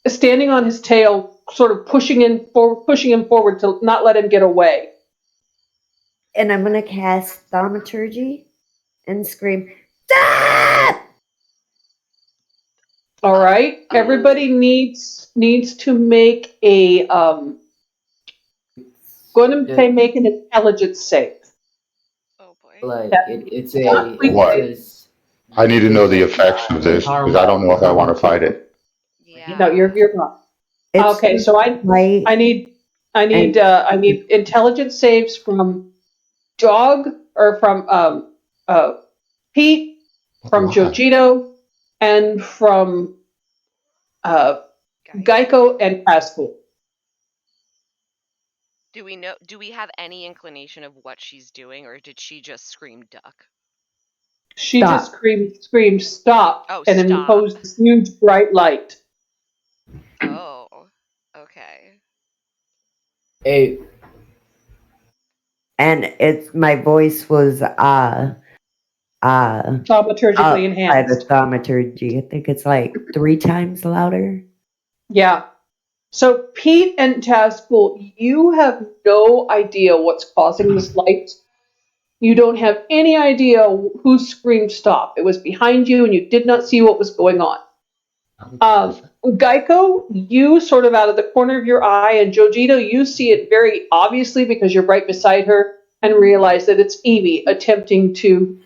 standing on his tail, sort of pushing him forward to not let him get away. And I'm gonna cast Thaumaturgy and scream, "Stop!" All right. Everybody needs to make a going to say make an intelligence save. Oh boy. Like That- it's What? it's I need to know the it's effects of this because I don't know if I want to fight it. Yeah. No, you're not. It's Okay, so I like need intelligence saves from Dog or from Pete, from Why? Jojito, and from Geico and Pascal. Do we have any inclination of what she's doing, or did she just scream duck? She Stop. just screamed stop, Oh, and then stop. imposed this huge bright light. Oh. Okay. a and it's my voice was Thaumaturgically by the enhanced. thaumaturgy. I think it's like 3 times louder. Yeah. So Pete and Pascal, you have no idea what's causing this light. You don't have any idea who screamed stop. It was behind you, and you did not see what was going on. Geico, you sort of out of the corner of your eye, and Jojito, you see it very obviously because you're right beside her and realize that it's Evie attempting to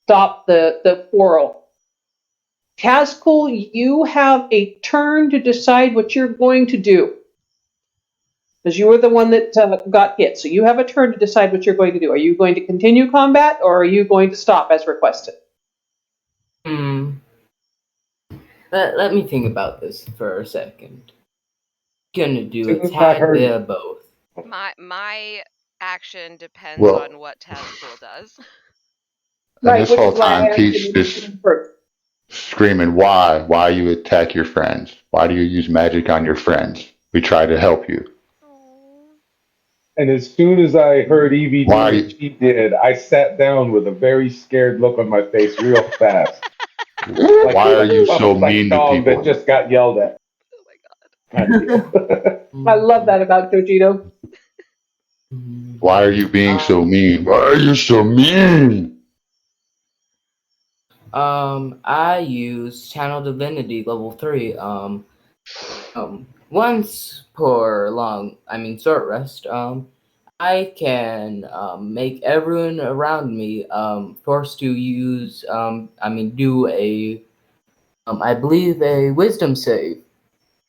stop the quarrel. Pascal, you have a turn to decide what you're going to do. Because you were the one that got hit. So you have a turn to decide what you're going to do. Are you going to continue combat, or are you going to stop as requested? Let me think about this for a second. Gonna do a Soon as I tad heard- bit of both. My action depends Well- on what Tazcool does. And this which whole is why I time, asked Pete's you just first. screaming, "Why? Why you attack your friends? Why do you use magic on your friends? We try to help you." And as soon as I heard Evie do Why- what she did, I sat down with a very scared look on my face real fast. Like Why are you a so like mean to dog that people? just got yelled at. Oh my god. Kind of I love that about Jojito. Why are you being so mean? Why are you so mean? I use Channel Divinity level 3. Once per short rest, I can make everyone around me forced to use do a I believe a wisdom save.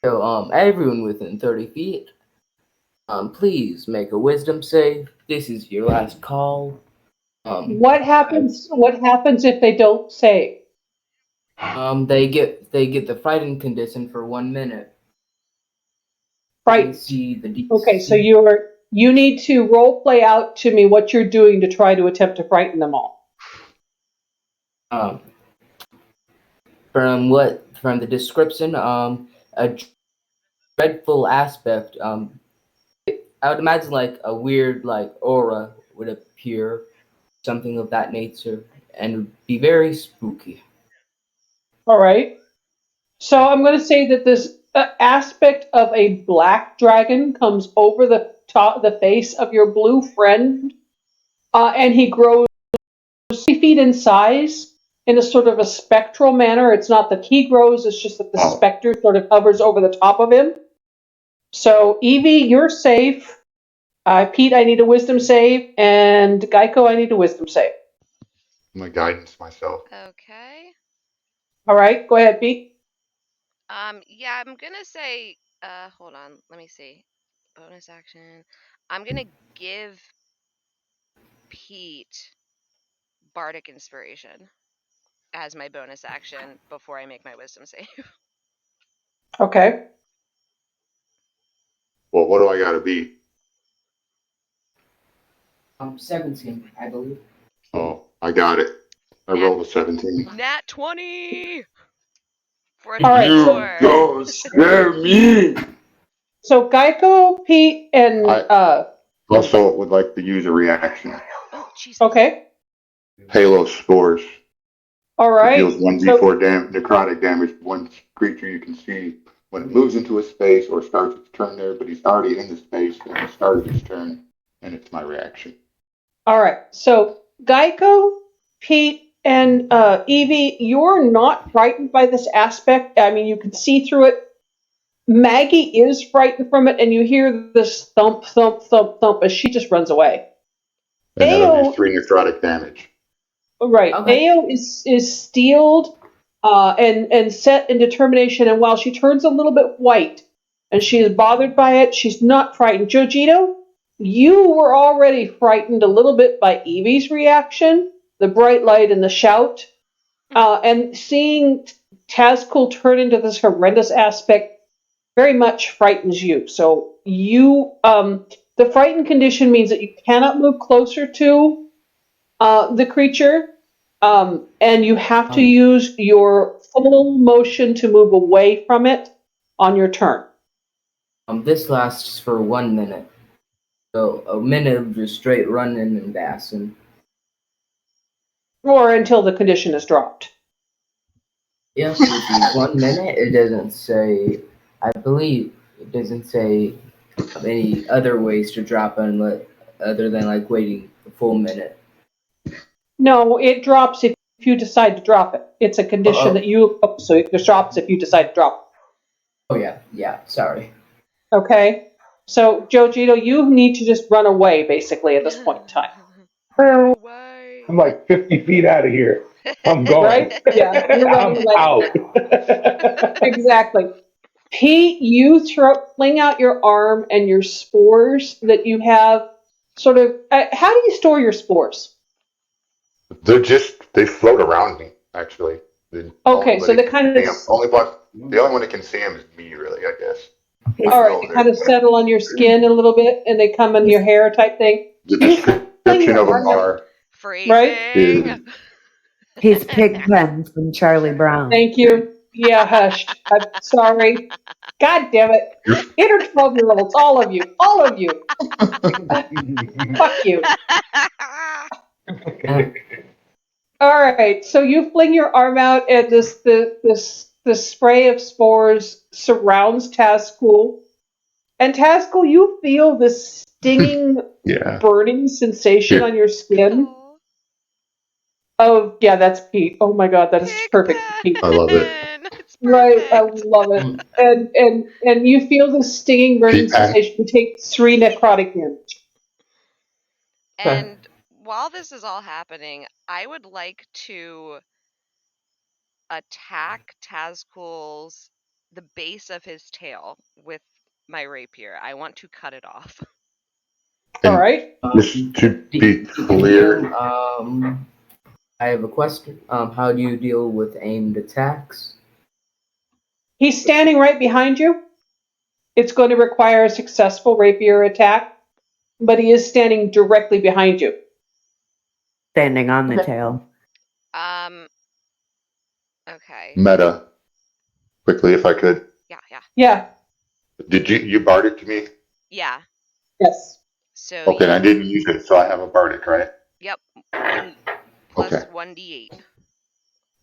So everyone within 30 feet, please make a wisdom save. This is your last call. What happens if they don't save? They get the frightened condition for 1 minute. Right. See the DC. Okay, so you need to role play out to me what you're doing to try to attempt to frighten them all. From the description, a dreadful aspect. I would imagine like a weird like aura would appear, something of that nature, and would be very spooky. All right. So I'm going to say that this aspect of a black dragon comes over the face of your blue friend, and he grows 3 feet in size in a sort of a spectral manner. It's not that he grows; it's just that the specter sort of hovers over the top of him. So Evie, you're safe. Pete, I need a wisdom save, and Geico, I need a wisdom save. My guidance myself. Okay. All right, go ahead, Pete. Yeah, I'm gonna say, hold on, let me see. Bonus action. I'm gonna give Pete Bardic Inspiration as my bonus action before I make my wisdom save. Okay. Well, what do I gotta be? 17, I believe. Oh, I got it. I rolled a 17. Nat 20! For a All right, so- 24. Don't scare me! So Geico, Pete, and Also, would like to use a reaction. Oh, Jesus. okay. Halo Spores. All It right. deals 1d4 necrotic damage to one creature you can see when it moves into a space or starts its turn there, but he's already in the space and it started his turn, and it's my reaction. All right. So Geico, Pete, And Evie, you're not frightened by this aspect. I mean, you can see through it. Maggie is frightened from it, and you hear this thump, thump, thump, thump as she just runs away. And that'll Ao, do 3 necrotic damage. right? Okay. Ao is steeled and set in determination, and while she turns a little bit white and she is bothered by it, she's not frightened. Jojito, you were already frightened a little bit by Evie's reaction, the bright light and the shout, and seeing Tazkul turn into this horrendous aspect very much frightens you. So you, the frightened condition means that you cannot move closer to the creature, and you have to use your full motion to move away from it on your turn. This lasts for 1 minute. So a minute of just straight running and bashing. Or until the condition is dropped. Yes, which is 1 minute. It doesn't say. I believe it doesn't say any other ways to drop it other than like waiting a full minute. No, it drops if you decide to drop it. It's a condition that you. Oh, so it drops if you decide to drop it. Oh yeah. Sorry. Okay? So, Jojito, you need to just run away, basically, at this point in time. Why? I'm like 50 feet out of here. I'm going. Right? Yeah, you're I'm running away. out. Exactly. Pete, you fling out your arm and your spores that you have sort of. How do you store your spores? They float around me, actually. Okay, so they kind of. The only one that can see them is me, really, I guess. All right, they kind of settle on your skin a little bit and they come in your hair type thing. The description of them are. Freezing. He's Pigpen from Charlie Brown. Thank you. Yeah, hush. I'm sorry. God damn it. Inner 12-year-olds, all of you. All of you. Fuck you. All right, so you fling your arm out, and the spray of spores surrounds Tazkul. And Tazkul, you feel this stinging, burning sensation on your skin. Oh, yeah, that's Pete. Oh my God, that is perfect for Pete. I love it. Right, I love it. And you feel this stinging, burning sensation. You take 3 necrotic damage. And while this is all happening, I would like to attack Tazkul's the base of his tail with my rapier. I want to cut it off. All right. Just to be clear, I have a question. How do you deal with aimed attacks? He's standing right behind you. It's going to require a successful rapier attack, but he is standing directly behind you. Standing on the tail. Okay. meta, quickly, if I could. Yeah. Did you bardic to me? Yeah. Yes. So. Okay, I didn't use it, so I have a bardic, right? Yep. Plus 1d8.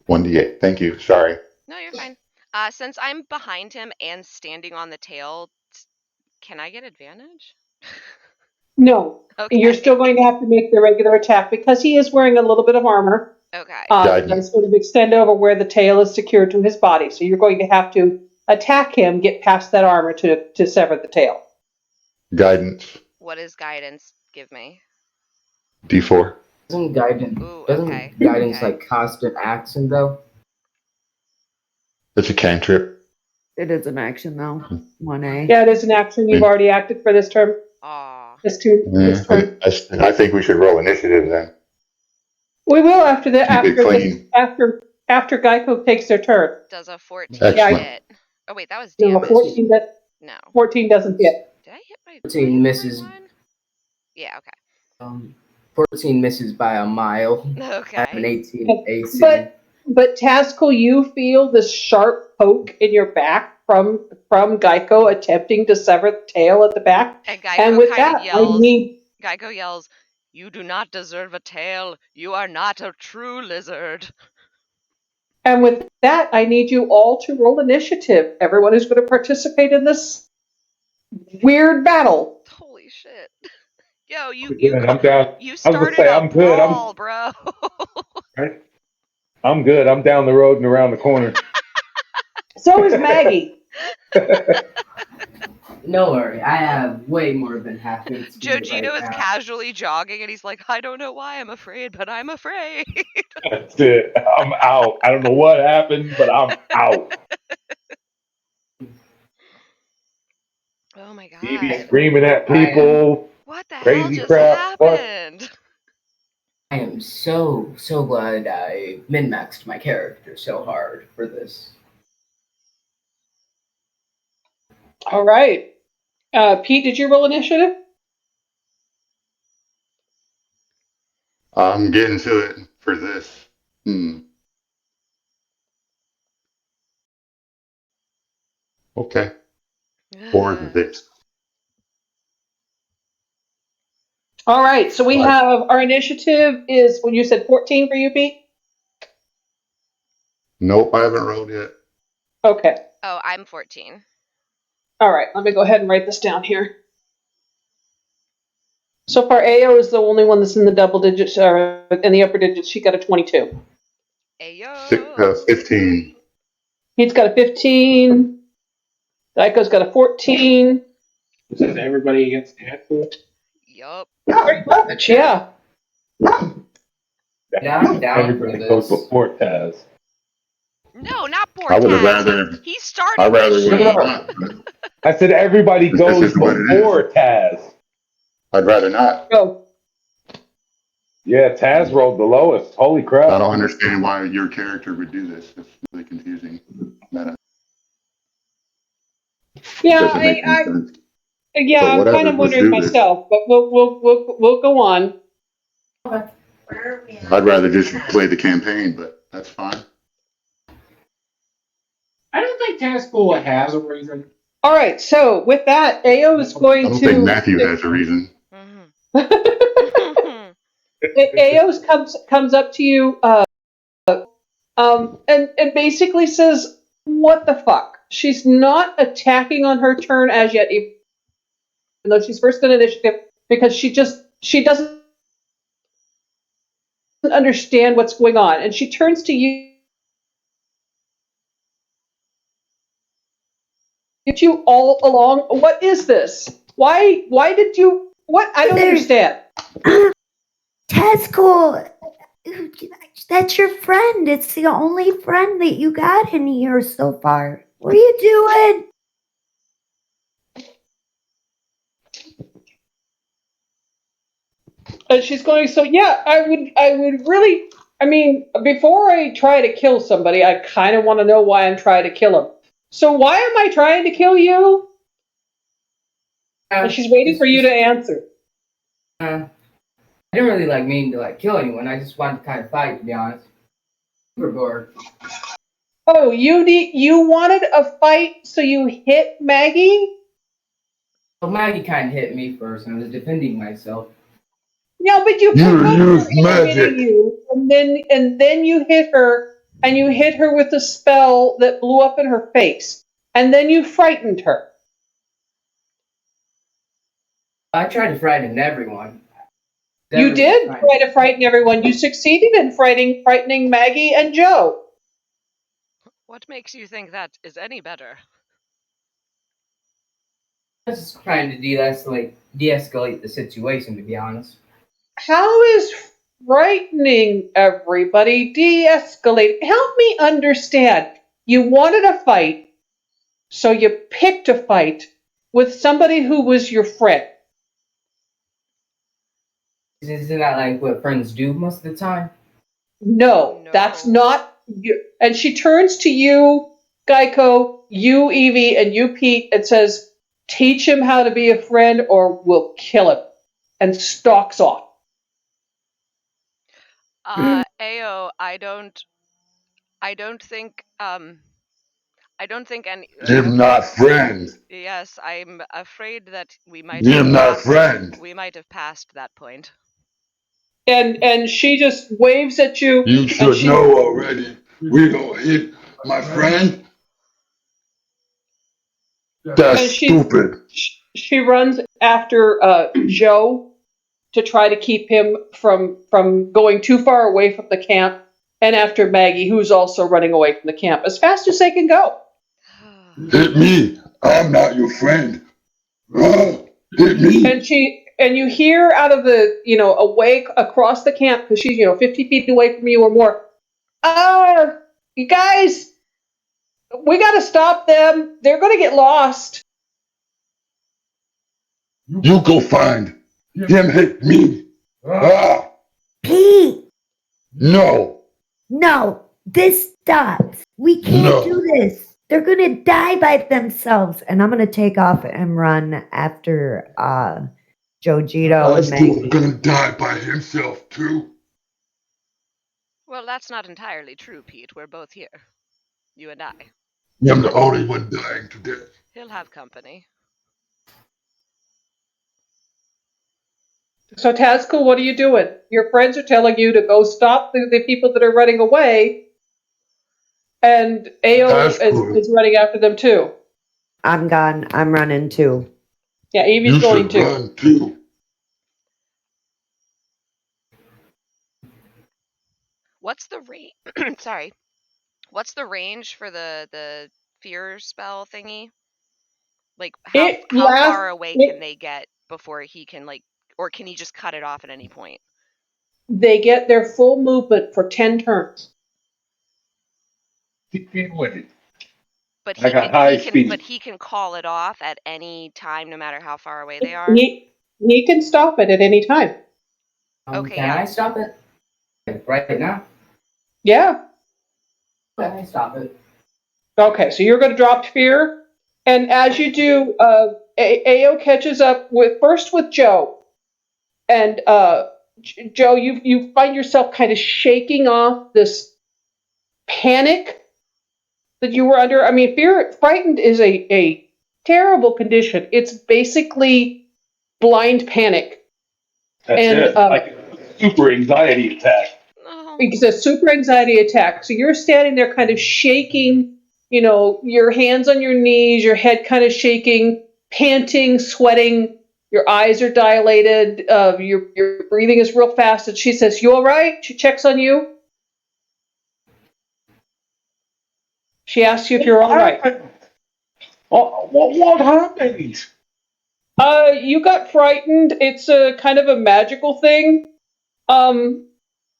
1d8. Thank you. Sorry. No, you're fine. Since I'm behind him and standing on the tail, can I get advantage? No. Okay. You're still going to have to make the regular attack because he is wearing a little bit of armor. Okay. That's going to extend over where the tail is secured to his body. So you're going to have to attack him, get past that armor to sever the tail. Guidance. What does guidance give me? D4. Doesn't guidance like constant action though? It's a cantrip. It is an action though. 1A. Yeah, it is an action. You've already acted for this term. Aw. This turn. I think we should roll initiative then. We will after Geico takes their turn. Does a 14 Excellent. hit? Oh wait, that was No, damage. 14 doesn't hit. Did I hit my 14 misses. one? Yeah, okay. 14 misses by a mile. Okay. I have an 18 AC. But Tazkul, you feel this sharp poke in your back from Geico attempting to sever the tail at the back. And Geico and with that, yells, I need... Geico yells, "You do not deserve a tail. You are not a true lizard." And with that, I need you all to roll initiative. Everyone who's going to participate in this weird battle. Holy shit. Yo, you I'm down. You I was gonna started say, a I'm good. brawl, bro. Right? I'm good. I'm down the road and around the corner. So is Maggie. No worry, I have way more than half its speed Jojito right is now. casually jogging, and he's like, I don't know why I'm afraid, but I'm afraid. That's it. I'm out. I don't know what happened, but I'm out. Oh my Evie god. screaming at people. What the hell Crazy just crap. What? happened? I am so glad I min-maxed my character so hard for this. All right. Pete, did you roll initiative? I'm getting to it for this. Okay. For this. All right. So we have our initiative is when you said 14 for you, Pete? Nope, I haven't rolled yet. Okay. Oh, I'm 14. All right. Let me go ahead and write this down here. So far, AO is the only one that's in the double digits, or in the upper digits. She got a 22. Ayo. 15. Pete's got a 15. Daiko's got a 14. This is everybody against Tadpole. Yup. Pretty much, yeah. Yeah, I'm down for Everybody goes this. before Taz. No, not poor I would have Taz. rather. He started I rather this would shit. have not. But I said everybody This goes is what it is. before Taz. I'd rather not. Go. Yeah, Taz rolled the lowest. Holy crap. I don't understand why your character would do this. It's really confusing. That Yeah, doesn't make any sense. yeah, But I'm whatever, kind of let's wondering do this. myself, but we'll go on. I'd rather just play the campaign, but that's fine. I don't think Tadpole has a reason. All right. So with that, AO is I going don't to. think Matthew has a reason. Mhm. AO comes up to you, and basically says, "What the fuck?" She's not attacking on her turn as yet, even though she's first in initiative, because she doesn't understand what's going on, and she turns to you. Get you all along. What is this? Why did you? What? I don't understand. Tazcool, that's your friend. It's the only friend that you got in here so far. What are you doing? And she's going, so yeah, I would really, I mean, before I try to kill somebody, I kind of want to know why I'm trying to kill him. So why am I trying to kill you? And she's waiting for you to answer. I didn't really mean to kill anyone. I just wanted to kind of fight, to be honest. Super bored. Oh, you wanted a fight, so you hit Maggie? Well, Maggie kind of hit me first, and I was defending myself. Yeah, but you used magic, you, and then you hit her, and you hit her with a spell that blew up in her face, and then you frightened her. I tried to frighten everyone. You did try to frighten everyone. You succeeded in frightening Maggie and Joe. What makes you think that is any better? I was just trying to de-escalate the situation, to be honest. How is frightening everybody de-escalate? Help me understand. You wanted a fight, so you picked a fight with somebody who was your friend. Isn't that what friends do most of the time? No, that's not. And she turns to you, Geico, you, Evie, and you, Pete, and says, teach him how to be a friend or we'll kill him. And stalks off. Ao, I don't think any. You're not friend. Yes, I'm afraid that we might. You're not friend. We might have passed that point. And she just waves at you. You should know already. We don't hit my friend. That's stupid. She runs after Joe to try to keep him from going too far away from the camp. and after Maggie, who's also running away from the camp as fast as they can go. Hit me! I'm not your friend. Hit me! And you hear out of the, away across the camp, because she's, 50 feet away from you or more. You guys, we got to stop them. They're going to get lost. You go find him. Hit me. Pete! No. No, this stops. We can't do this. They're gonna die by themselves. And I'm gonna take off and run after Jojito and Maggie. He's gonna die by himself too. Well, that's not entirely true, Pete. We're both here. You and I. I'm the only one dying today. He'll have company. So, Tazkul, what are you doing? Your friends are telling you to go stop the people that are running away, and Ao is running after them too. I'm gone. I'm running too. Yeah, Evie's going too. Run too. What's the range? Sorry. What's the range for the fear spell thingy? Like, how far away can they get before he can, or can he just cut it off at any point? They get their full movement for 10 turns. Keep feet with it. But he can call it off at any time, no matter how far away they are. He can stop it at any time. Okay, can I stop it right now? Yeah. Can I stop it? Okay, so you're going to drop fear, and as you do, Ao catches up first with Joe, and Joe, you find yourself kind of shaking off this panic that you were under. I mean, frightened is a terrible condition. It's basically blind panic. That's it. Like a super anxiety attack. It's a super anxiety attack. So you're standing there kind of shaking, your hands on your knees, your head kind of shaking, panting, sweating, your eyes are dilated, your breathing is real fast. And she says, "You all right?" She checks on you. She asks you if you're all right. What happened? You got frightened. It's a kind of a magical thing.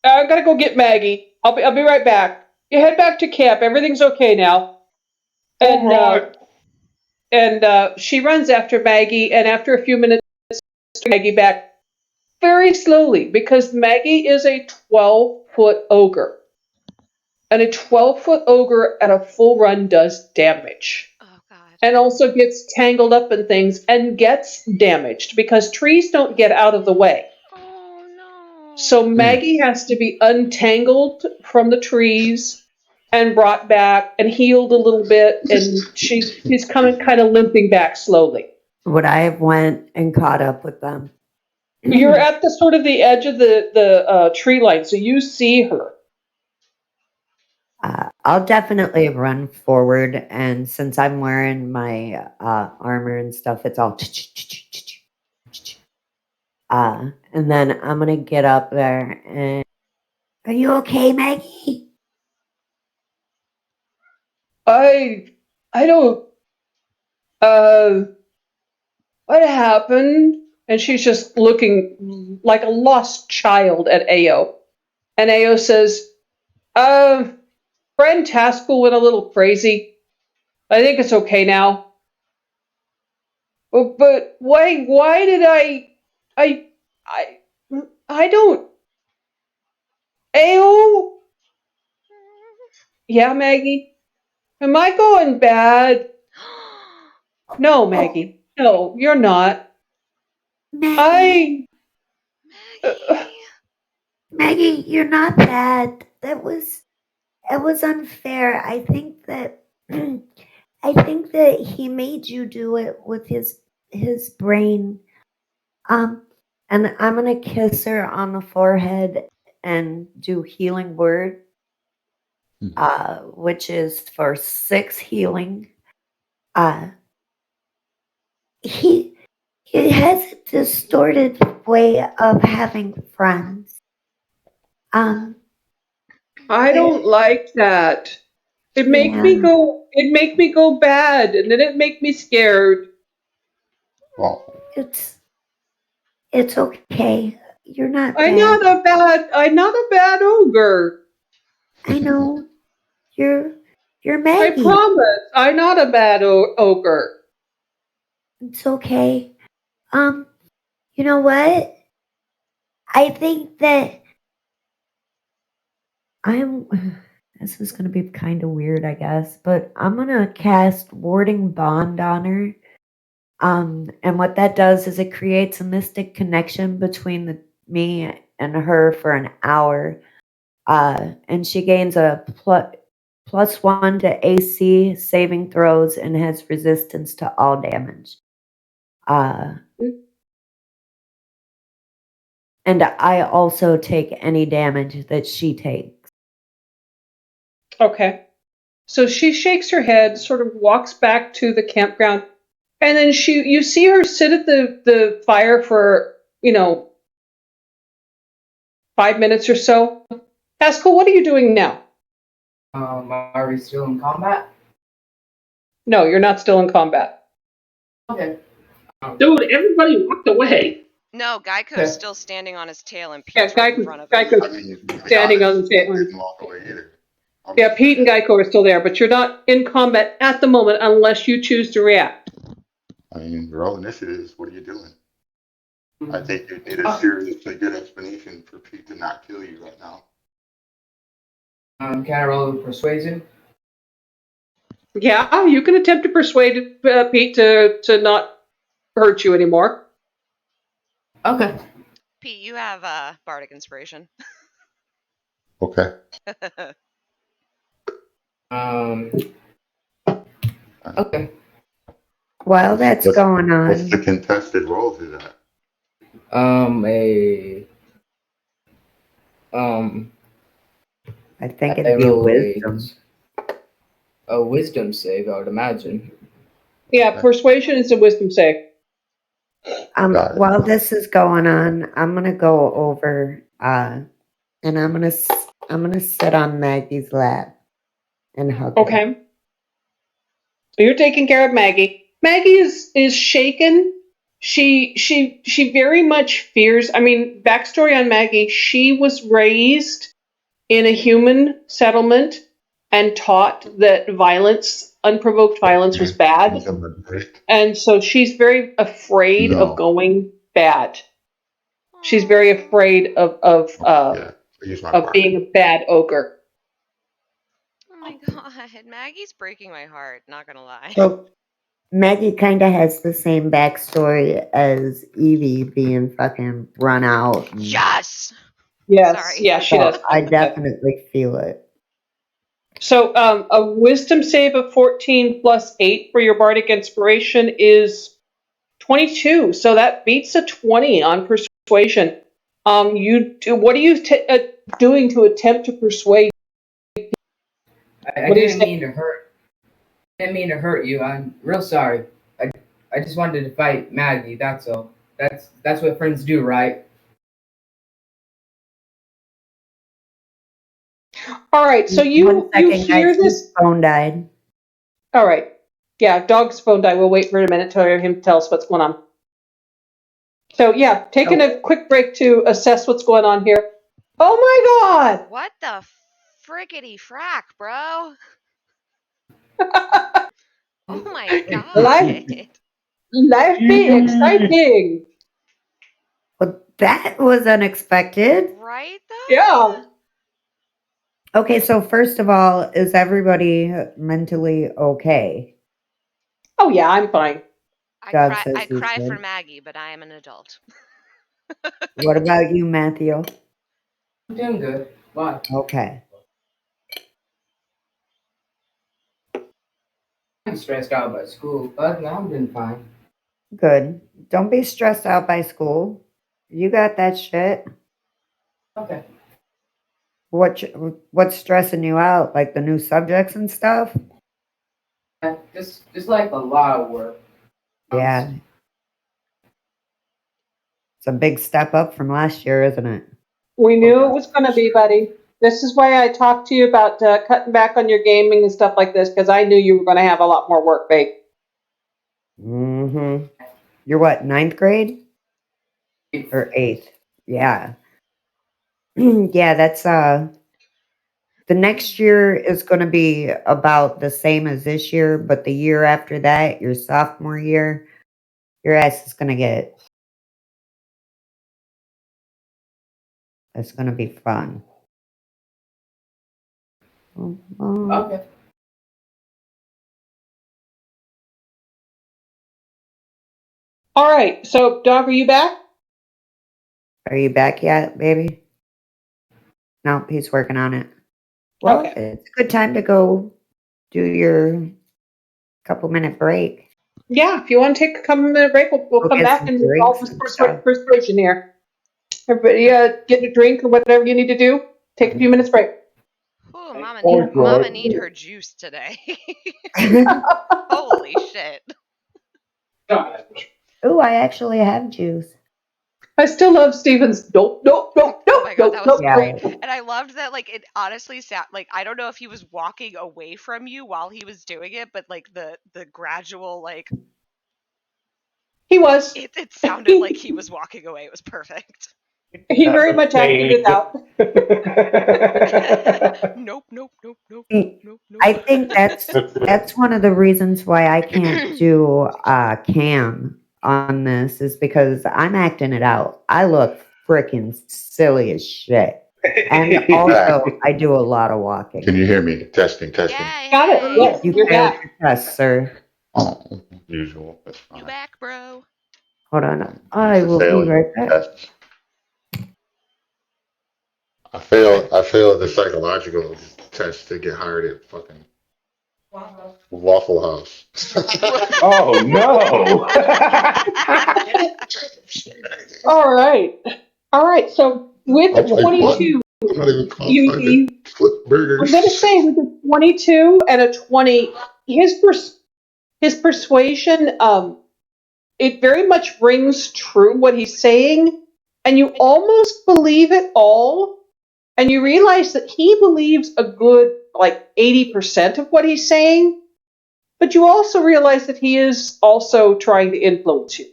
I gotta go get Maggie. I'll be right back. You head back to camp. Everything's okay now. And she runs after Maggie, and after a few minutes, Maggie back very slowly, because Maggie is a 12-foot ogre. And a 12-foot ogre at a full run does damage. Oh, God. And also gets tangled up in things and gets damaged, because trees don't get out of the way. Oh, no. So Maggie has to be untangled from the trees and brought back and healed a little bit, and she's coming kind of limping back slowly. Would I have went and caught up with them? You're at the sort of the edge of the tree line, so you see her. I'll definitely run forward, and since I'm wearing my armor and stuff, it's all and then I'm gonna get up there and... Are you okay, Maggie? I don't... what happened? And she's just looking like a lost child at Ao. And Ao says, friend Tazkul went a little crazy. I think it's okay now. But why did I don't... Ao? Yeah, Maggie? Am I going bad? No, Maggie. No, you're not. Maggie, Maggie, you're not bad. It was unfair. I think that he made you do it with his brain. And I'm gonna kiss her on the forehead and do healing word, which is for 6 healing. He has a distorted way of having friends. I don't like that. It make me Yeah. go. It make me go bad, and then it make me scared. Well, It's okay. You're not I'm bad. not a bad. I'm not a bad ogre. I know. You're I Maggie. promise. I'm not a bad ogre. It's okay. You know what? I think that This is going to be kind of weird, I guess, but I'm going to cast Warding Bond on her. And what that does is it creates a mystic connection between me and her for an hour. And she gains a +1 to AC saving throws and has resistance to all damage. And I also take any damage that she takes. Okay. So she shakes her head, sort of walks back to the campground, and then you see her sit at the fire for 5 minutes or so. Haskell, what are you doing now? Are we still in combat? No, you're not still in combat. Okay. Dude, everybody walked away. No, Geico's Okay. still standing on his tail and Yeah, Pete's right in front of him. Geico's I mean, to be standing on honest, the table. didn't walk away either. Yeah, Pete and Geico are still there, but you're not in combat at the moment unless you choose to react. I mean, roll initiatives. What are you doing? I think you need a Oh. seriously good explanation for Pete to not kill you right now. Can I roll with persuasion? Yeah, you can attempt to persuade Pete to not hurt you anymore. Okay. Pete, you have bardic inspiration. Okay. Okay. While that's What's- going What's the on, contested roll to that? I think I it'd be roll wisdom. a wisdom save, I would imagine. Yeah, persuasion is a wisdom save. Got it. While this is going on, I'm gonna go over and I'm gonna sit on Maggie's lap and hug her. Okay. You're taking care of Maggie. Maggie is shaken. She very much fears. I mean, backstory on Maggie, she was raised in a human settlement and taught that unprovoked violence was bad. And so she's very afraid No. of going bad. She's very afraid of Yeah, use my part. being a bad ogre. Oh my god, Maggie's breaking my heart, not gonna lie. So Maggie kind of has the same backstory as Evie being fucking run out. and- Yes! Yes, Sorry. yeah, she So does. I definitely feel it. So a wisdom save of 14 plus 8 for your bardic inspiration is 22. So that beats a 20 on persuasion. What are you doing to attempt to persuade? I What do you didn't say? mean to hurt. I didn't mean to hurt you. I'm real sorry. I just wanted to fight Maggie. That's all. That's what friends do, right? All right, so One you second, hear guys, this. his phone died. All right. Yeah, dog's phone died. We'll wait for a minute to hear him tell us what's going on. So yeah, taking a quick break to assess what's going on here. Oh my god! What the frickety frack, bro? Oh my god. Life be exciting. Well, that was unexpected. Right though? Yeah. Okay, so first of all, is everybody mentally okay? Oh yeah, I'm fine. Doug says I he's cry for good. Maggie, but I am an adult. What about you, Matthew? I'm doing good. Why? Okay. I'm stressed out by school, but I'm doing fine. Good. Don't be stressed out by school. You got that shit. Okay. What's stressing you out? Like the new subjects and stuff? Just like a lot of work. Yeah. It's a big step up from last year, isn't it? We knew it was going to be, buddy. This is why I talked to you about cutting back on your gaming and stuff like this, because I knew you were going to have a lot more work, babe. Mm-hmm. You're what, 9th grade? Or 8th? Yeah. Yeah, that's the next year is going to be about the same as this year, but the year after that, your sophomore year, your ass is going to get. It's going to be fun. Okay. All right. So, Dog, are you back? Are you back yet, baby? No, he's working on it. Well, Okay. it's a good time to go do your couple-minute break. Yeah, if you want to take a couple minute break, we'll Go come get back some and resolve drinks this and stuff. persuasion here. Everybody get a drink or whatever you need to do. Take a few minutes break. Ooh, Or Mama drugs. need her juice today. Holy shit. God. Oh, I actually have juice. I still love Steven's nope, nope, nope, Oh nope, my god, nope, that was nope. great. Yeah. And I loved that, like, it honestly sound like, I don't know if he was walking away from you while he was doing it, but like the gradual, like, He was. it sounded like he was walking away. It was perfect. He very much acted it out. Nope, nope, nope, nope, Mm, nope, I nope. think that's one of the reasons why I can't do cam on this is because I'm acting it out. I look freaking silly as shit. And also, I do a lot of walking. Can you hear me? Testing, testing. Yay! Got it. Yes, You you're failed back. your test, sir. Oh, usual. That's fine. You back, bro? Hold on. I will be right back. Tests. I failed the psychological test to get hired at fucking Waffle House. Oh no! All right. All right. So with I'm like, 22, I'm not even qualified you to flip burgers. I'm going to say with a 22 and a 20, his persuasion, it very much rings true what he's saying, and you almost believe it all, and you realize that he believes a good, like, 80% of what he's saying, but you also realize that he is also trying to influence you.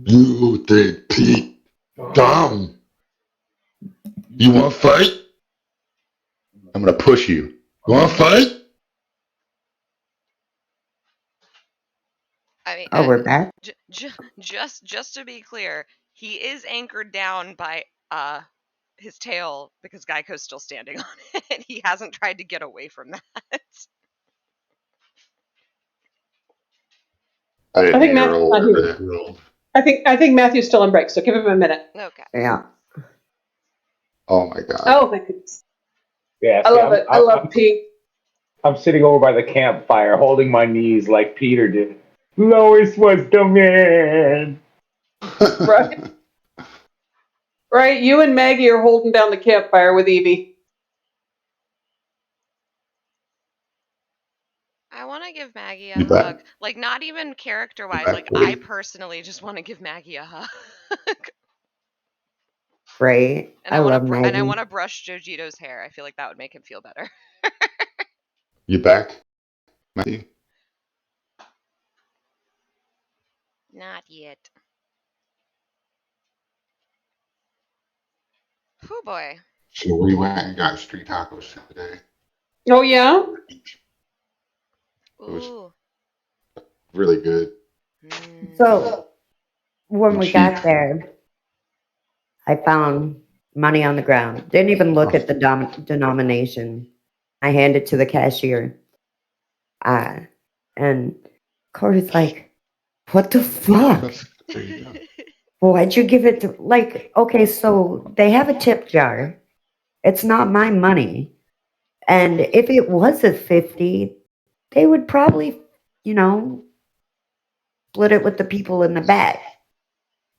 You think Pete dumb? You want to fight? I'm gonna push you. You want to fight? I mean, Oh, we're back? just to be clear, he is anchored down by his tail because Geico's still standing on it. He hasn't tried to get away from that. I I didn't think hear Matthew's roll not whatever here. that rolled. I think Matthew's still on break, so give him a minute. Okay. Yeah. Oh my god. Oh, my goodness. Yeah, I see, love it. I love Pete. I'm sitting over by the campfire, holding my knees like Peter did. Lois was the man. Right. Right, you and Maggie are holding down the campfire with Evie. I want to give Maggie a You bet. hug. Like, not even character-wise. bet, Like, boy. I personally just want to give Maggie a hug. Right. And I I want love to and I Maggie. want to brush Jojito's hair. I feel like that would make him feel better. You back, Matthew? Not yet. Oh boy. So we went and got street tacos today. Oh, yeah? It was Ooh. really good. So when And we cheap. got there, I found money on the ground. Didn't even look at the denomination. I handed it to the cashier. And Corey's like, what the fuck? There you go. Why'd you give it to, like, okay, so they have a tip jar. It's not my money. And if it was a 50, they would probably, split it with the people in the back.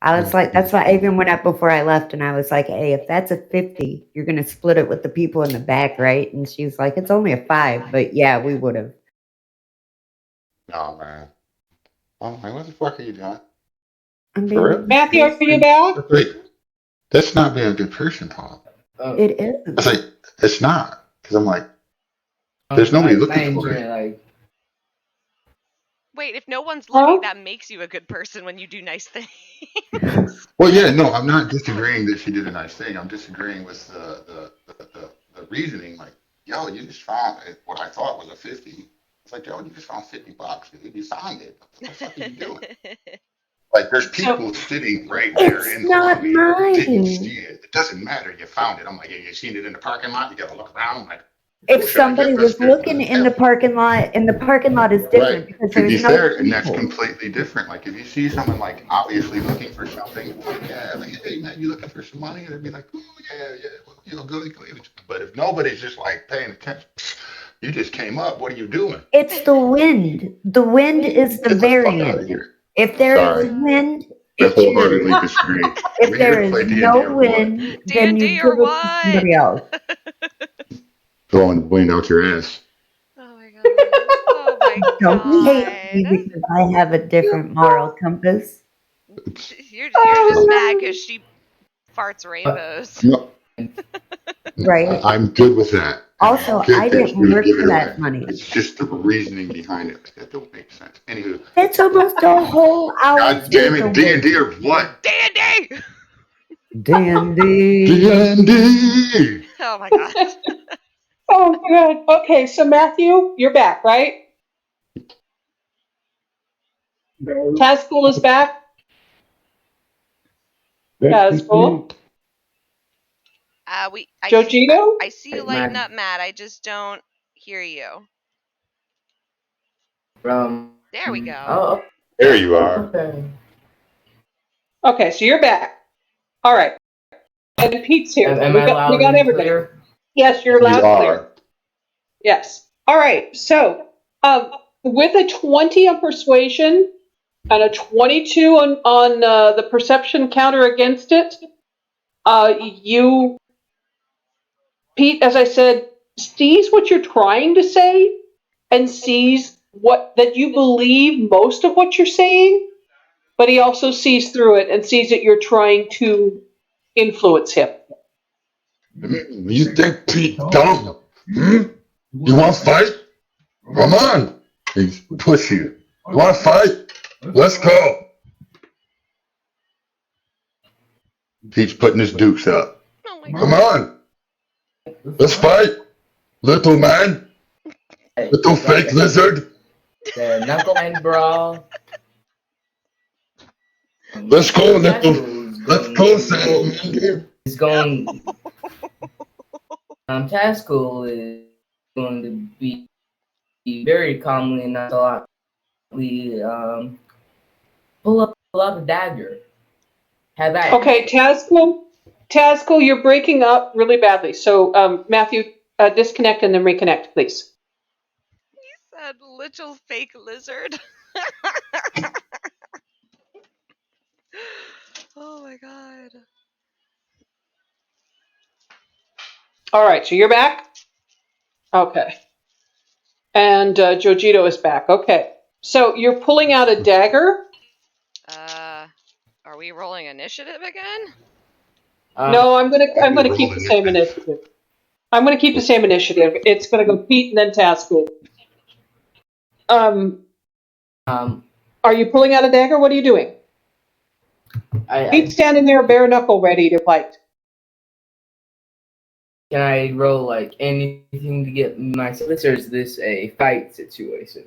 I was like, that's why I even went up before I left and I was like, hey, if that's a 50, you're going to split it with the people in the back, right? And she's like, it's only a 5, but yeah, we would have. Oh man. I'm like, what the fuck are you doing? I'm For real? being Matthew, are you back? Wait, that's not being a good person, Paul. It I is. was like, it's not. Because I'm like, there's nobody my looking for internet, it. like, Wait, if no one's Huh? looking, that makes you a good person when you do nice things. Well, yeah, no, I'm not disagreeing that she did a nice thing. I'm disagreeing with the reasoning. Like, yo, you just found what I thought was a 50. It's like, yo, you just found $50, dude. You found it. What the fuck are you doing? Like, there's people sitting right there It's in the not lobby that didn't mine. see it. It doesn't matter. You found it. I'm like, yeah, you seen it in the parking lot. You got to look around. Like, If who should I somebody get was this gift looking to? in the parking lot, and the parking lot is different Right. because To be there's no fair, and that's people. completely different. Like if you see someone like obviously looking for something, yeah, like, hey man, you looking for some money? And they'd be like, oh yeah, well, you know, go. But if nobody's just like paying attention, you just came up. What are you doing? It's the wind. The wind is the Get the fuck out of variant. here. If there is Sorry, wind, I it's yours. wholeheartedly disagree. If We there here to is play D&D no or what? wind, then you D&D give or it to what? somebody else. Blowing wind out your ass. Oh my god. Oh my Don't hate me god. because I have a different moral compass. It's, You're just mad because she farts rainbows. no, Right. I'm good with that. And Also, good I things didn't do to work give for it that away. money. It's just the reasoning behind it that don't make sense. Anywho, That's almost a whole hour's God damn worth it, of D&D work. or what? D&D! D&D. D&D. Oh my god. Oh, good. Okay, so Matthew, you're back, right? No. Tazgul is back. That's Tazgul. Jojito? I see you lighting up, Matt. I just don't hear you. from. There we go. Oh, There you are. okay. Okay, so you're back. All right. And Pete's here. Am we I got, loud we got and everybody. clear? Yes, you're You loud and clear. are. Yes. All right. So, with a 20 on persuasion and a 22 on the perception counter against it, you, Pete, as I said, sees what you're trying to say and sees that you believe most of what you're saying, but he also sees through it and sees that you're trying to influence him. You think Pete dumb? Hmm? You want to fight? Come on. He's push you. You want to fight? Let's go. Pete's putting his dukes up. Oh my Come god. on. Let's fight. Little man. Little fake lizard. The knuckle and brawl. Let's go, little. Taskul Let's go, Sam. is going. Taskul is going to be very calmly and nonchalantly pull up a dagger. Have that. Okay, Tazgul, you're breaking up really badly. So, Matthew, disconnect and then reconnect, please. That little fake lizard. Oh my god. All right, so you're back? Okay. And Jojito is back. Okay. So you're pulling out a dagger? Are we rolling initiative again? No, I'm gonna keep Roll the same initiative. initiative. I'm gonna keep the same initiative. It's gonna go Pete and then Tazgul. Are you pulling out a dagger? What are you doing? Pete's standing there, bare knuckle, ready to fight. Can I roll like anything to get my service, or is this a fight situation?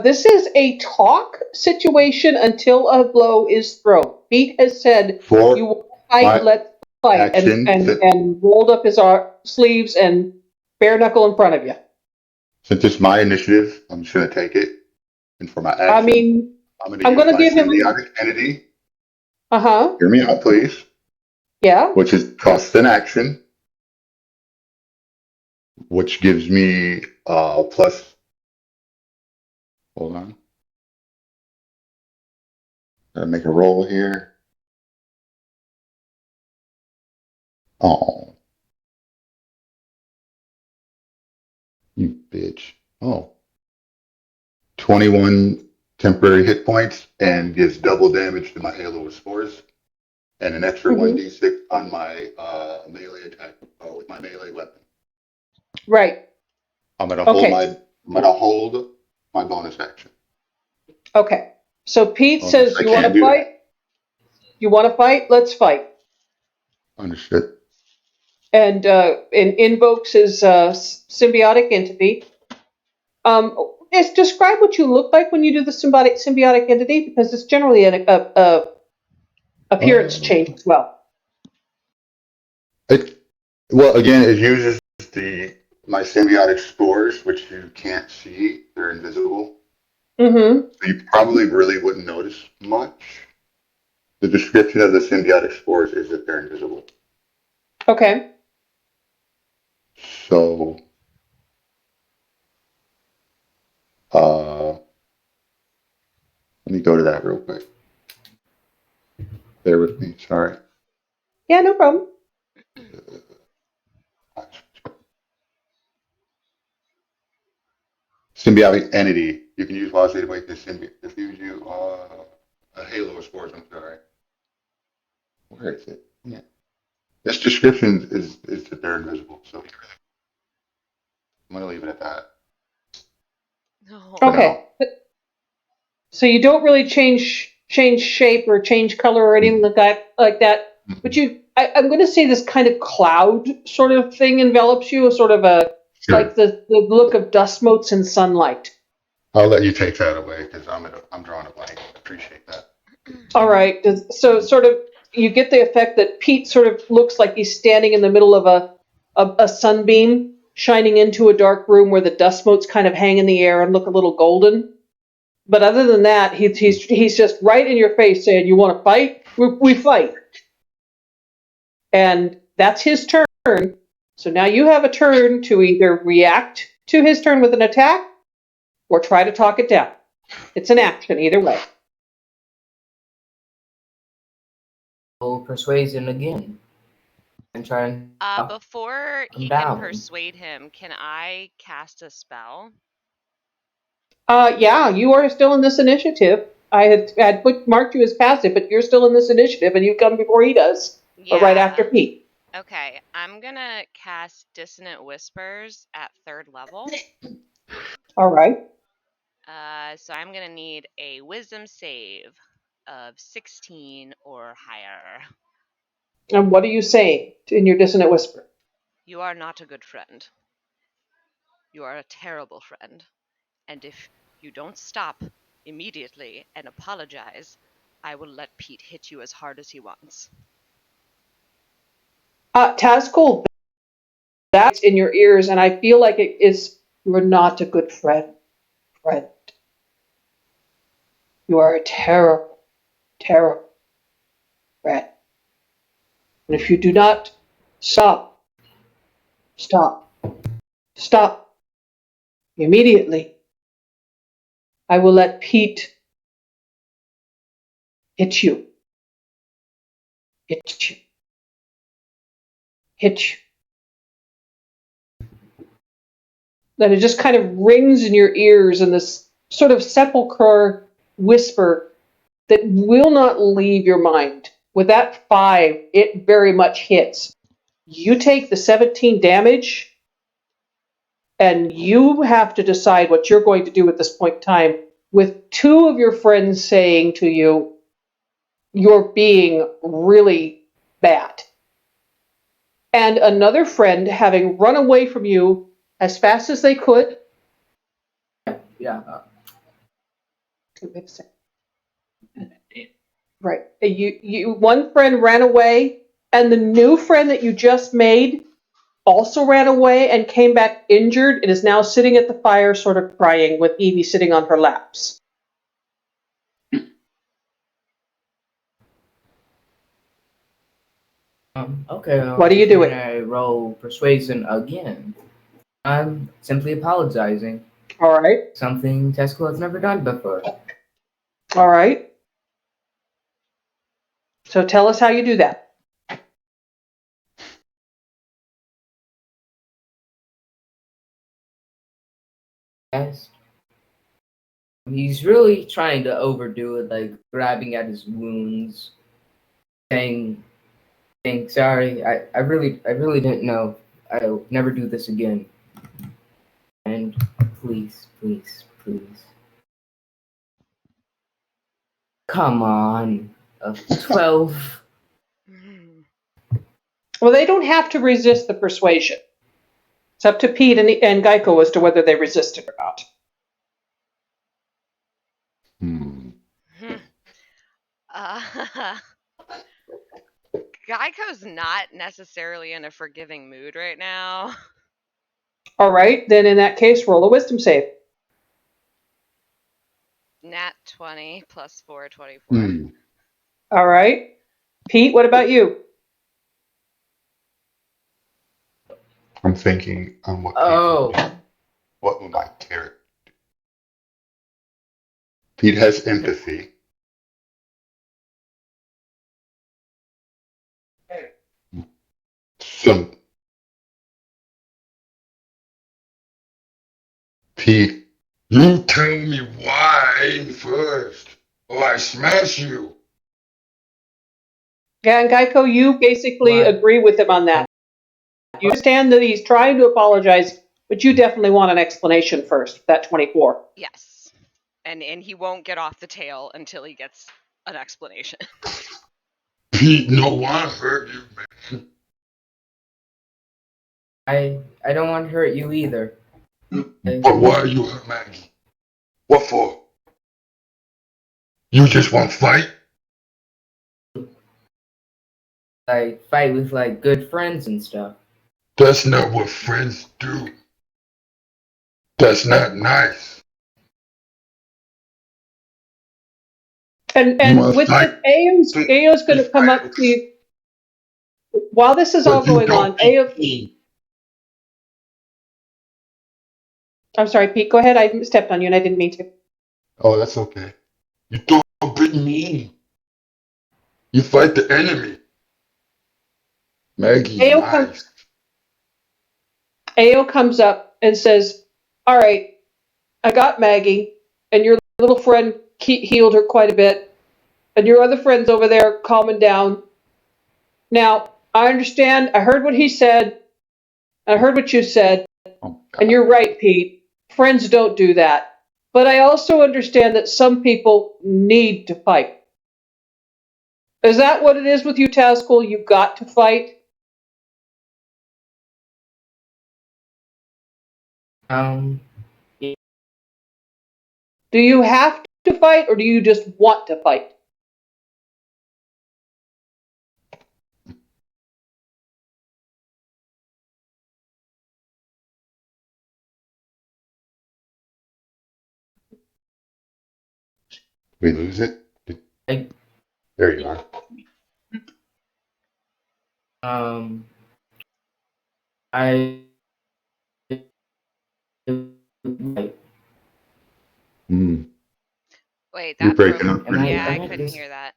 This is a talk situation until a blow is thrown. Pete has said, For "You want to fight? my Let's fight," action, and rolled up his sleeves and bare knuckle in front of you. since it's my initiative, I'm just going to take it. And for my action, I mean, I'm I'm going to gonna use give my him. symbiotic entity. Hear me out, please. Yeah. Which is cost an action, which gives me plus. Hold on. Gotta make a roll here. Oh, you bitch. Oh. 21 temporary hit points and gives double damage to my Halo of Spores, and an extra Mhm. 1d6 on my melee attack with my melee weapon. Right. I'm gonna Okay. hold my bonus action. Okay. So Pete Unless says, I "You want can to do fight? You want to fight? Let's fight." Understood. And invokes his symbiotic entity. Describe what you look like when you do the symbiotic entity, because it's generally an appearance change as well. Well, again, it uses my symbiotic spores, which you can't see; they're invisible. Mm-hmm. So you probably really wouldn't notice much. The description of the symbiotic spores is that they're invisible. Okay. So, let me go to that real quick. Bear with me. Sorry. Yeah, no problem. Symbiotic entity. You can use positive weight to diffuse you a halo of spores. I'm sorry. Where is it? Yeah. This description is that they're invisible. So I'm gonna leave it at that. No. Okay. So you don't really change shape or change color or anything like that. But I'm going to say this kind of cloud sort of thing envelops you, sort of Sure. like the look of dust motes in sunlight. I'll let you take that away because I'm drawing a blank. Appreciate that. All right. So sort of you get the effect that Pete sort of looks like he's standing in the middle of a sunbeam shining into a dark room where the dust motes kind of hang in the air and look a little golden. But other than that, he's just right in your face saying, "You want to fight? We fight." And that's his turn. So now you have a turn to either react to his turn with an attack or try to talk it down. It's an action either way. Roll persuasion again and try and Before he down. can persuade him, can I cast a spell? Yeah, you are still in this initiative. I had marked you as passive, but you're still in this initiative, and you come before he does, Yeah. or right after Pete. Okay, I'm gonna cast Dissonant Whispers at 3rd level. All right. So I'm gonna need a Wisdom save of 16 or higher. And what are you saying in your dissonant whisper? You are not a good friend. You are a terrible friend. And if you don't stop immediately and apologize, I will let Pete hit you as hard as he wants. Tazkul, that's in your ears, and I feel like it is. You are not a good friend. You are a terrible, terrible friend. And if you do not stop immediately, I will let Pete hit you. Then it just kind of rings in your ears in this sort of sepulchral whisper that will not leave your mind. With that 5, it very much hits. You take the 17 damage, and you have to decide what you're going to do at this point in time, with 2 of your friends saying to you, "You're being really bad." And another friend having run away from you as fast as they could. Yeah. Wait a second. Right. One friend ran away, and the new friend that you just made also ran away and came back injured and is now sitting at the fire, sort of crying, with Evie sitting on her laps. Okay. What are you doing? I roll persuasion again. I'm simply apologizing. All right. Something Tesco has never done before. All right. So tell us how you do that. Yes. He's really trying to overdo it, like grabbing at his wounds, saying sorry, I really didn't know. I'll never do this again. And please. Come on. 12. Well, they don't have to resist the persuasion. It's up to Pete and Geico as to whether they resist it or not. Geico's not necessarily in a forgiving mood right now. All right, then in that case, roll a wisdom save. Nat 20 plus 4, 24. All right. Pete, what about you? I'm thinking on what. What would my character do? Pete has empathy. So, Pete, you tell me why first, or I smash you. Yeah, and Geico, you basically agree with him on that. You understand that he's trying to apologize, but you definitely want an explanation first, that 24. Yes. And he won't get off the tail until he gets an explanation. Pete, no one hurt you, man. I don't want to hurt you either. But why you hurt Maggie? What for? You just want to fight? I fight with like good friends and stuff. That's not what friends do. That's not nice. And with this, Ao's going to come up to you. While this is all going on, Ao... I'm sorry, Pete, go ahead. I stepped on you and I didn't mean to. Oh, that's okay. You don't bit me. You fight the enemy. Maggie, Ao comes up and says, all right, I got Maggie, and your little friend healed her quite a bit, and your other friend's over there calming down. Now, I understand, I heard what he said, I heard what you said, and you're right, Pete. Friends don't do that. But I also understand that some people need to fight. Is that what it is with you, Tazgul? You've got to fight? Yeah. Do you have to fight, or do you just want to fight? We lose it? There you are. Wait, You're that breaking up. Yeah, I couldn't hear that.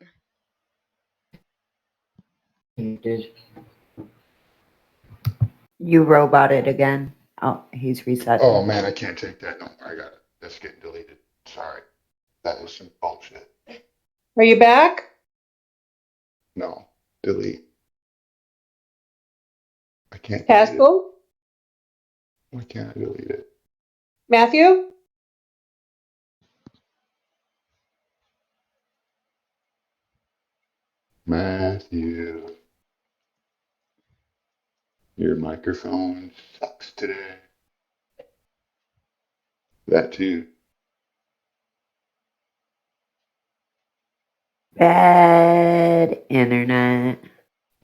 You roboted again. Oh, he's reset. Oh man, I can't take that. No, I got it. That's getting deleted. Sorry. That was some bullshit. Are you back? No. Delete. I can't. Tazgul? Why can't I delete it? Matthew? Matthew. Your microphone sucks today. That too. Bad internet.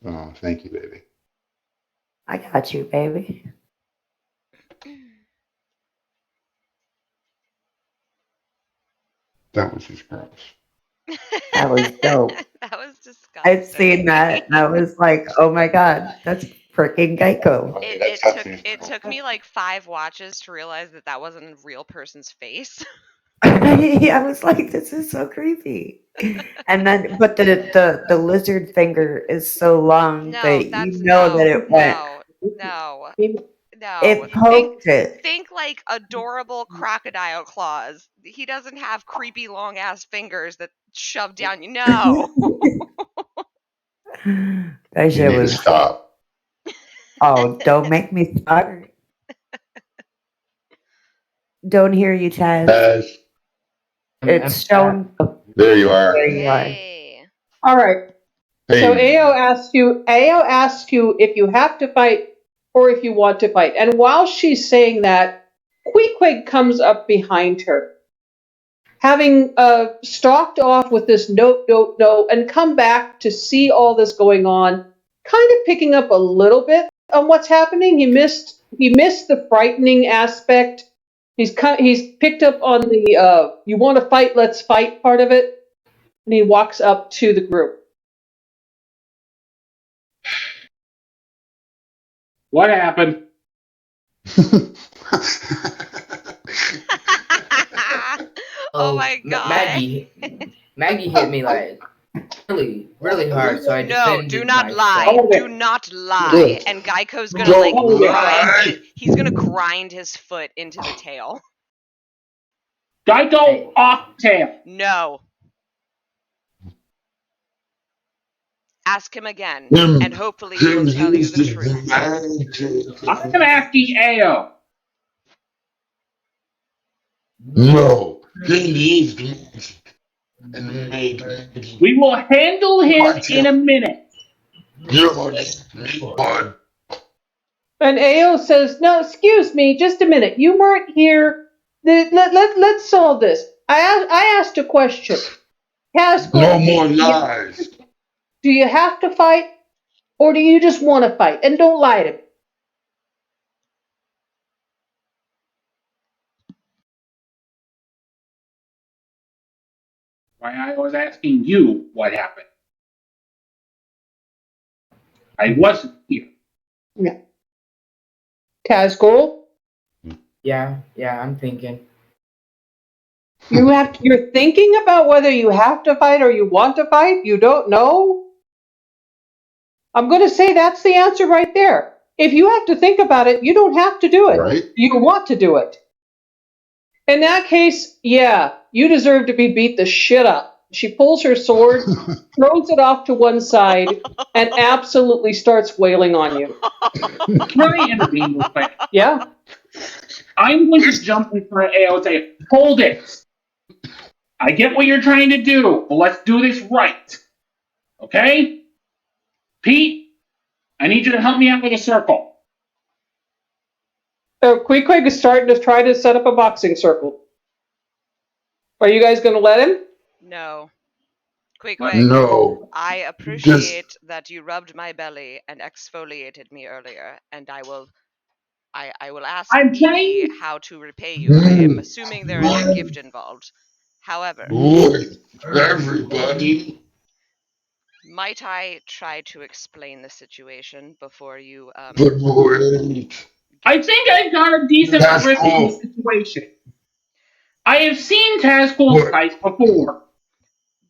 Oh, thank you, baby. I got you, baby. That was just gross. That was dope. That was disgusting. I'd seen that and I was like, oh my god, that's freaking Geico. It took me like 5 watches to realize that wasn't a real person's face. I was like, this is so creepy. And then, but the lizard finger is so long that you know that it went. No. No. It poked it. Think like adorable crocodile claws. He doesn't have creepy long ass fingers that shove down you. No. That You shit need to was. stop. Oh, don't make me start. Don't hear you, Taz. Taz, It's shown. there you are. There you are. Hey. All right. So Hey, Ao asks you if you have to fight or if you want to fight. And while she's saying that, Queequeg comes up behind her, having stalked off with this note, and come back to see all this going on, kind of picking up a little bit on what's happening. He missed the frightening aspect. He's picked up on the you want to fight, let's fight part of it, and he walks up to the group. What happened? Oh my god. Maggie hit me like really hard, so I No, defended do not myself. lie. Oh, Do not lie. And Geico's gonna Don't like lie. he's gonna grind his foot into the tail. Geico off tail. No. Ask him again, Him- and hopefully he will tell you the truth. I'm gonna ask the AO. No, he needs the magic. And the magic. We will handle him in a minute. You're me, bud. And Ao says, "No, excuse me, just a minute. You weren't here. Let's solve this. I asked a question. Haskell, No more lies. do you have to fight, or do you just want to fight? And don't lie to me." Why I was asking you what happened. I wasn't here. Tazgul, Yeah, I'm thinking. you're thinking about whether you have to fight or you want to fight. You don't know. I'm going to say that's the answer right there. If you have to think about it, you don't have to do it. Right? You want to do it. In that case, yeah, you deserve to be beat the shit up. She pulls her sword, throws it off to one side, and absolutely starts wailing on you. Can I intervene real quick? Yeah. I'm going to jump in front of AO and say, hold it. I get what you're trying to do, but let's do this right. Okay? Pete, I need you to help me out with a circle. Queequeg is starting to try to set up a boxing circle. Are you guys going to let him? No. Quick, No. I appreciate that you rubbed my belly and exfoliated me earlier, and I will ask I'm P trying. how to repay you. I am assuming there is a gift involved. However, Wait, everybody. might I try to explain the situation before you But wait. I think I've got a decent That's grip in cool. the situation. I have seen Tazgul's What? fights before.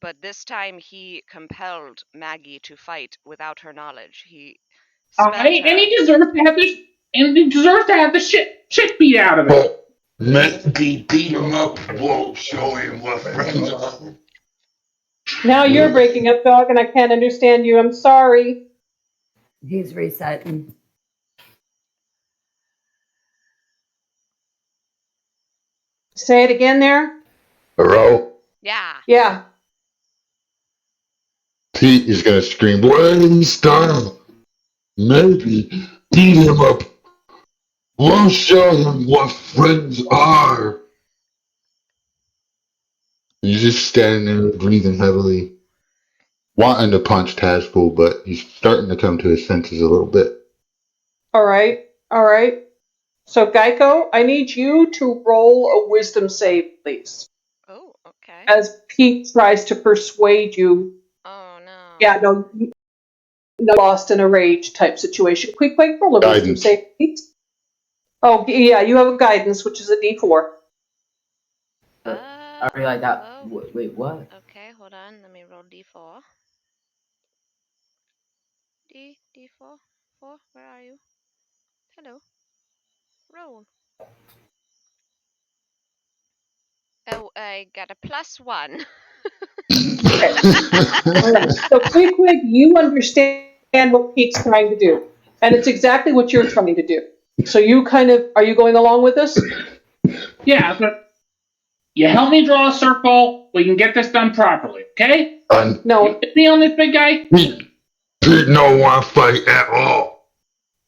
but this time he compelled Maggie to fight without her knowledge. He spent And her. he deserves to have this. And he deserves to have the shit beat out of him. But maybe beat him up won't show him what friends are. Now you're breaking up, dog, and I can't understand you. I'm sorry. He's resetting. Say it again there. Hello? Yeah. Yeah. Pete is gonna scream, wait, stop. Maybe beat him up. We'll show him what friends are. He's just standing there breathing heavily, wanting to punch Tazpool, but he's starting to come to his senses a little bit. All right. So, Geico, I need you to roll a wisdom save, please. Oh, okay. As Pete tries to persuade you. Oh no. Yeah, no, lost in a rage type situation. Quick, roll a wisdom Guidance. save, Pete. Oh, yeah, you have a guidance, which is a D4. I really like that. Hello? Wait, what? Okay, hold on. Let me roll D4. D4? 4? Where are you? Hello. Roll. Oh, I got a +1. All right. So, Queequeg, you understand what Pete's trying to do, and it's exactly what you're trying to do. So, you are you going along with this? Yeah, but you help me draw a circle. We can get this done properly, okay? No. You with me on this, big guy? Pete don't want to fight at all.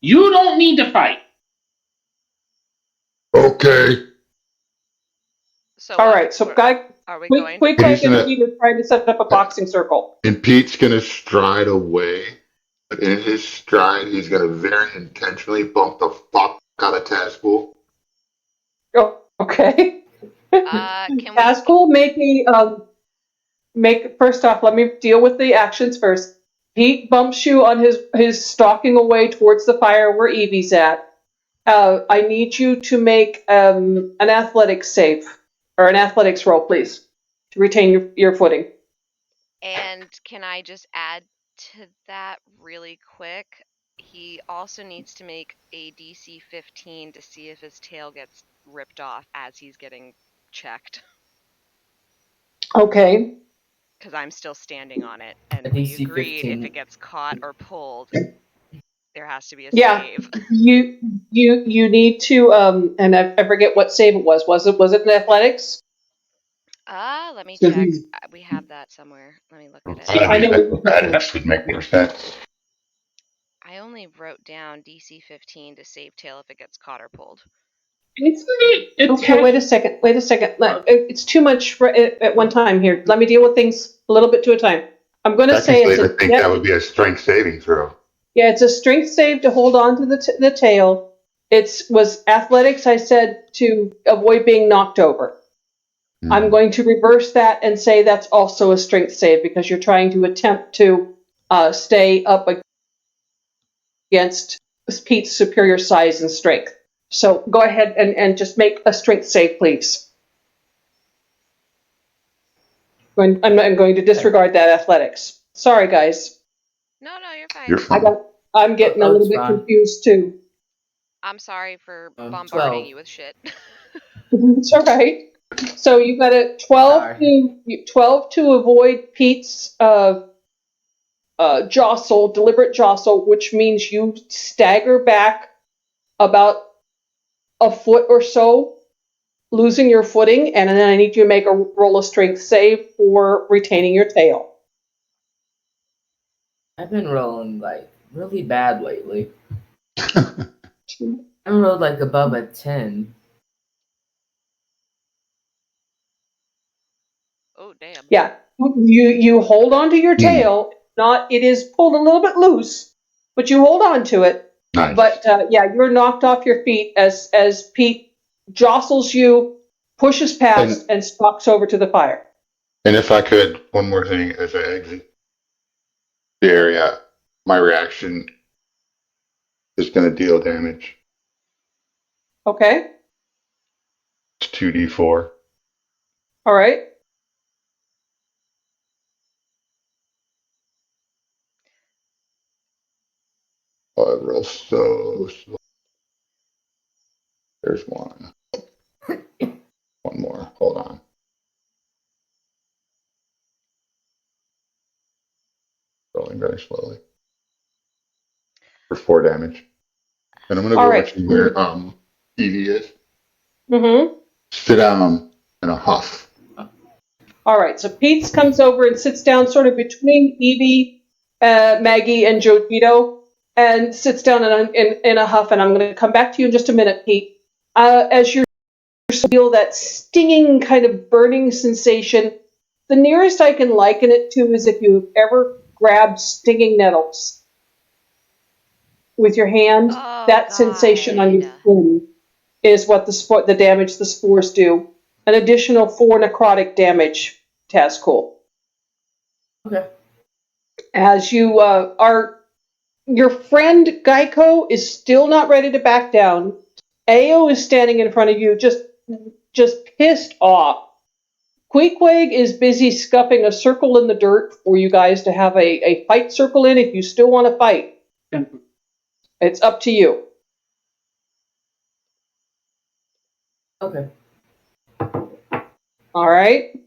You don't need to fight. Okay. So All right. So, are we going? Queequeg and Pete are trying to set up a boxing circle. And Pete's going to stride away. But in his stride, he's going to very intentionally bump the fuck out of Tazpool. Oh, okay. Can we? Tazpool, first off, let me deal with the actions first. Pete bumps you on his stalking away towards the fire where Evie's at. I need you to make an athletics save, or an athletics roll, please, to retain your footing. And can I just add to that really quick? He also needs to make a DC 15 to see if his tail gets ripped off as he's getting checked. Okay. Because I'm still standing on it, and A we DC agreed 15. if it gets caught or pulled, there has to be a Yeah. save. You need to and I forget what save it was. Was it in athletics? Let me check. We have that somewhere. Let me look at it. I know. Athletics would make more sense. I only wrote down DC 15 to save tail if it gets caught or pulled. Okay, wait a second. It's too much at one time here. Let me deal with things a little bit to a time. I'm going to say I think that would be a strength saving throw. Yeah, it's a strength save to hold on to the tail. It was athletics, I said, to avoid being knocked over. I'm going to reverse that and say that's also a strength save because you're trying to attempt to stay up against Pete's superior size and strength. So go ahead and just make a strength save, please. I'm going to disregard that athletics. Sorry, guys. No, you're fine. You're fine. I'm getting a little bit confused, too. I'm sorry for bombarding 12. you with shit. It's all right. So you got a 12 to avoid Pete's deliberate jostle, which means you stagger back about a foot or so, losing your footing, and then I need you to make a roll of strength save for retaining your tail. I've been rolling like really bad lately. I rolled like above a 10. Oh, damn. Yeah, you hold on to your tail. It is pulled a little bit loose, but you hold on to it. Nice. But you're knocked off your feet as Pete jostles you, pushes past, and stalks over to the fire. And if I could, one more thing as I exit the area, my reaction is going to deal damage. Okay. It's 2d4. All right. Oh, I roll so slow. There's one. One more. Hold on. Rolling very slowly. For 4 damage. And I'm going to go over to where Evie is. Mm-hmm. Sit down in a huff. All right. So Pete comes over and sits down sort of between Evie, Maggie, and Jojito, and sits down in a huff. And I'm going to come back to you in just a minute, Pete. As you feel that stinging kind of burning sensation, the nearest I can liken it to is if you've ever grabbed stinging nettles with your hand. That sensation on your skin is what the damage the spores do. An additional 4 necrotic damage, Tazcool. Okay. As you your friend Geico is still not ready to back down. Ao is standing in front of you, just pissed off. Queequeg is busy scuffing a circle in the dirt for you guys to have a fight circle in if you still want to fight. It's up to you. Okay. All right.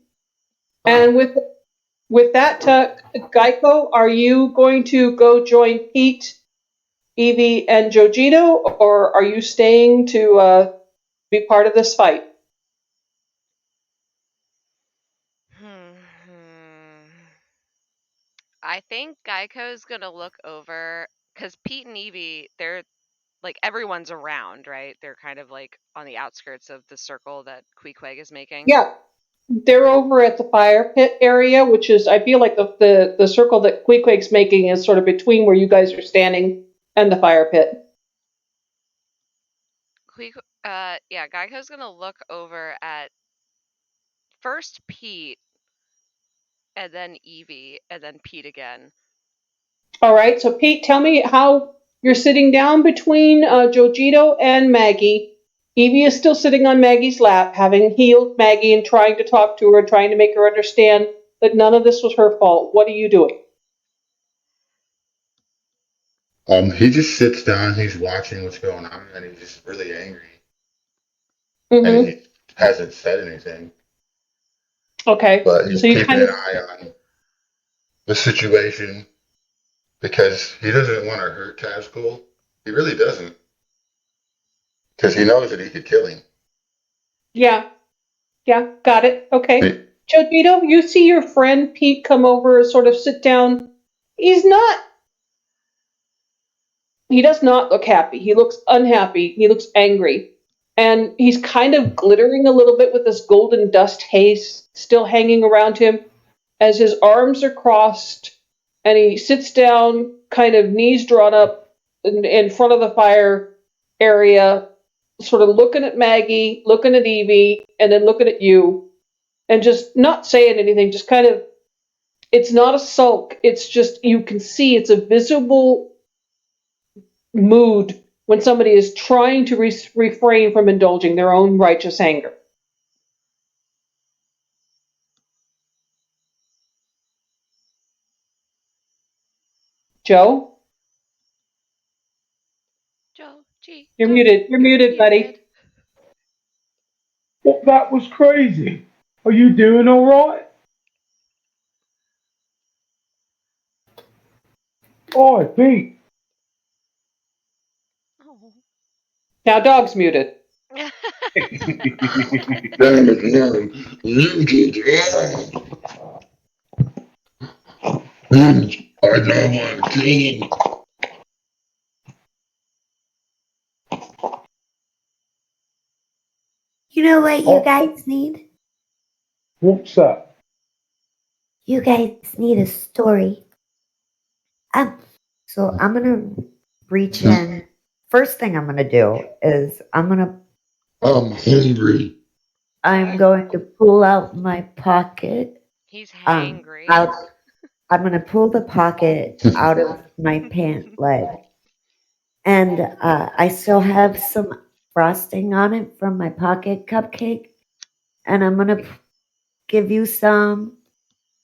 And with that, Geico, are you going to go join Pete, Evie, and Jojito, or are you staying to be part of this fight? I think Geico's gonna look over because Pete and Evie, they're like everyone's around, right? They're kind of like on the outskirts of the circle that Queequeg is making. Yeah, they're over at the fire pit area, which is, I feel like the circle that Queequeg's making is sort of between where you guys are standing and the fire pit. Yeah, Geico's gonna look over at first Pete, and then Evie, and then Pete again. All right, so Pete, tell me how you're sitting down between Jojito and Maggie. Evie is still sitting on Maggie's lap, having healed Maggie and trying to talk to her, trying to make her understand that none of this was her fault. What are you doing? He just sits down, he's watching what's going on, and he's just really angry. Mm-hmm. And he hasn't said anything. Okay. But he's So you keeping kind an of eye on the situation because he doesn't want to hurt Tazcool. He really doesn't. Because he knows that he could kill him. Yeah, got it. Okay. He- Jojito, you see your friend Pete come over, sort of sit down. He does not look happy. He looks unhappy. He looks angry. And he's kind of glittering a little bit with this golden dust haze still hanging around him as his arms are crossed and he sits down, kind of knees drawn up in front of the fire area, sort of looking at Maggie, looking at Evie, and then looking at you, and just not saying anything, just kind of, it's not a sulk, it's just, you can see it's a visible mood when somebody is trying to refrain from indulging their own righteous anger. Joe? Joe, G. You're muted. You're muted, buddy. Well, that was crazy. Are you doing all right? Oh, Pete. Oh. Now dog's muted. No, you did wrong. I don't want to kill him. You know what you Oh. guys need? What's that? You guys need a story. So I'm gonna reach in. First thing I'm gonna do is I'm hungry. going to pull out my pocket. He's I'm hangry. gonna pull the pocket out of my pant leg, and I still have some frosting on it from my pocket cupcake, and I'm gonna give you some,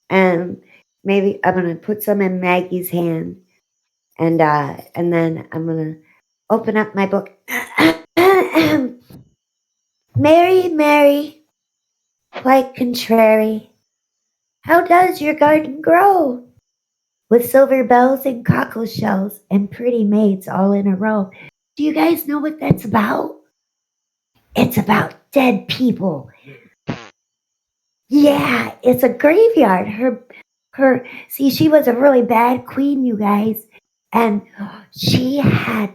and maybe I'm gonna put some in Maggie's hand, and then I'm gonna open up my book. Mary, Mary, quite contrary. How does your garden grow? With silver bells and cockle shells and pretty maids all in a row. Do you guys know what that's about? It's about dead people. Yeah, it's a graveyard. See, she was a really bad queen, you guys. And she had,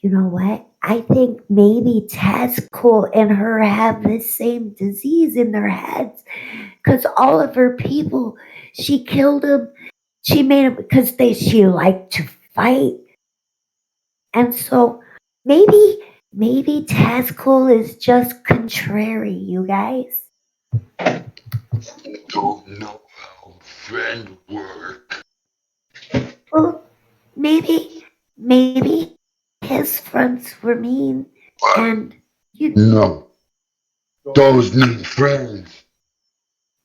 you know what? I think maybe Tazcool and her have the same disease in their heads. Because all of her people, she killed them. She made them because she liked to fight. And so maybe Tazcool is just contrary, you guys. Don't know how friend work. Well, maybe his friends were mean, and you No. Those new friends.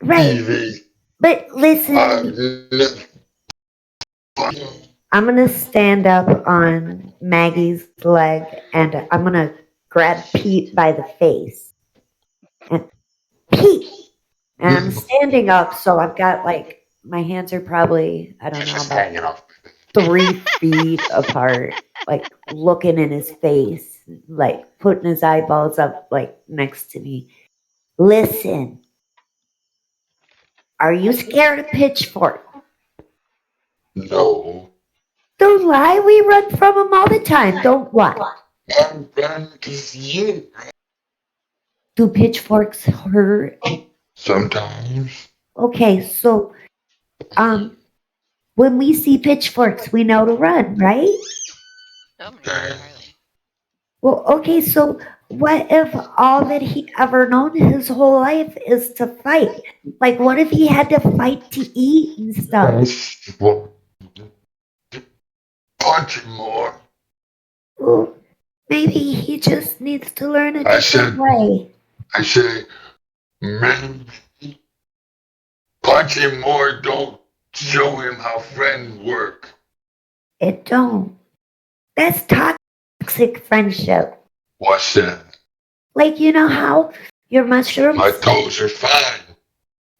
right. Evie. But listen to me. I'm gonna stand up on Maggie's leg, and I'm gonna grab Pete by the face, And Pete, and I'm standing up, so I've got like my hands are probably, I don't know, Just about hanging off. 3 feet apart, like looking in his face, like putting his eyeballs up like next to me. Listen, are you scared of Pitchfork? No. Don't lie, we run from him all the time, don't what? I'm running because you. Do pitchforks hurt? Sometimes. Okay, so when we see pitchforks, we know to run, right? Oh my god, Riley. Well, okay, so what if all that he ever known his whole life is to fight? Like, what if he had to fight to eat and stuff? Punch him more. Well, maybe he just needs to learn a I different said- way. I say, man, punch him more. Don't show him how friends work. It don't. That's toxic friendship. What's that? Like, you know how your mushrooms... My toes are fine.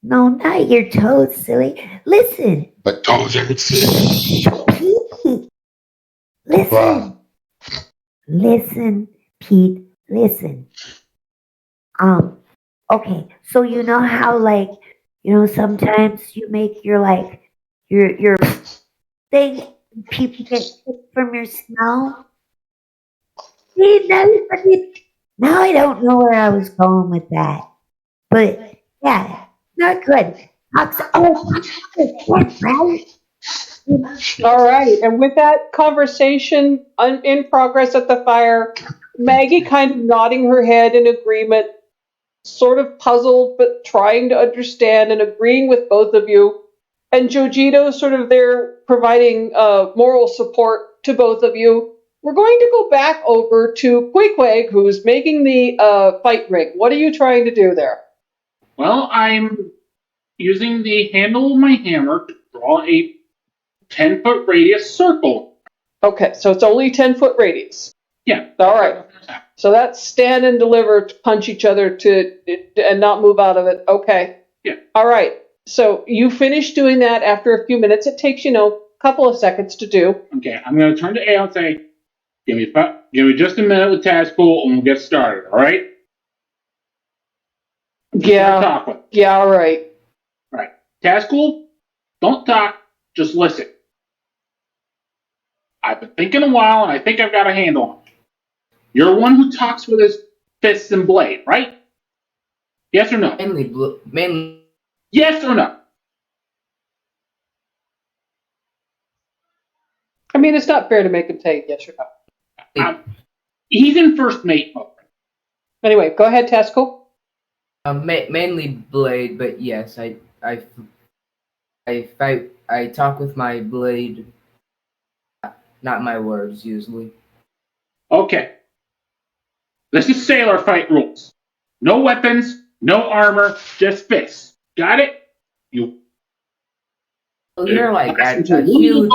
No, not your toes, silly. Listen. My toes are sick. Shh, Pete. Listen. Wow. Listen, Pete. Listen. Okay, so you know how, like, you know, sometimes you make your, like, your thing, people get sick from your smell? See, now I don't know where I was going with that. But, yeah, not good. Toxic, right? All right, and with that conversation in progress at the fire, Maggie kind of nodding her head in agreement, sort of puzzled but trying to understand and agreeing with both of you, and Jojito sort of there providing moral support to both of you. We're going to go back over to Queequeg, who's making the fight ring. What are you trying to do there? Well, I'm using the handle of my hammer to draw a 10-foot radius circle. Okay, so it's only 10-foot radius. Yeah. All right. So that's stand and deliver to punch each other and not move out of it. Okay. Yeah. All right. So you finish doing that after a few minutes. It takes, a couple of seconds to do. Okay, I'm going to turn to Ale and say, give me just a minute with Tazpool and we'll get started, all right? Yeah. Yeah, all right. All right. Tazpool, don't talk, just listen. I've been thinking a while and I think I've got a handle on it. You're one who talks with his fists and blade, right? Yes or no? Mainly. Yes or no? I mean, it's not fair to make him say yes or no. He's in first mate mode. Anyway, go ahead, Tasco. Mainly blade, but yes, I fight. I talk with my blade, not my words usually. Okay. This is sailor fight rules. No weapons, no armor, just fists. Got it? You're like a huge.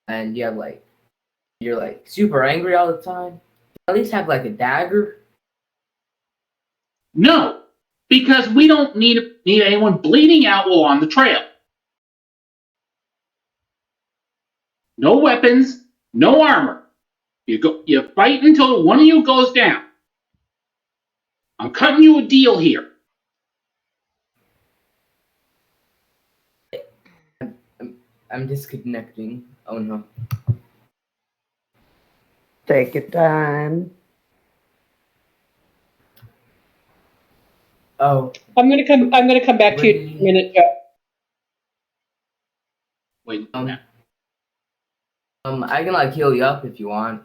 And you're like super angry all the time. At least have like a dagger. No, because we don't need anyone bleeding out while on the trail. No weapons, no armor. You fight until one of you goes down. I'm cutting you a deal here. I'm disconnecting. Oh no. Take your time. Oh. I'm gonna come back to you in a minute, Joe. Wait. I can like heal you up if you want.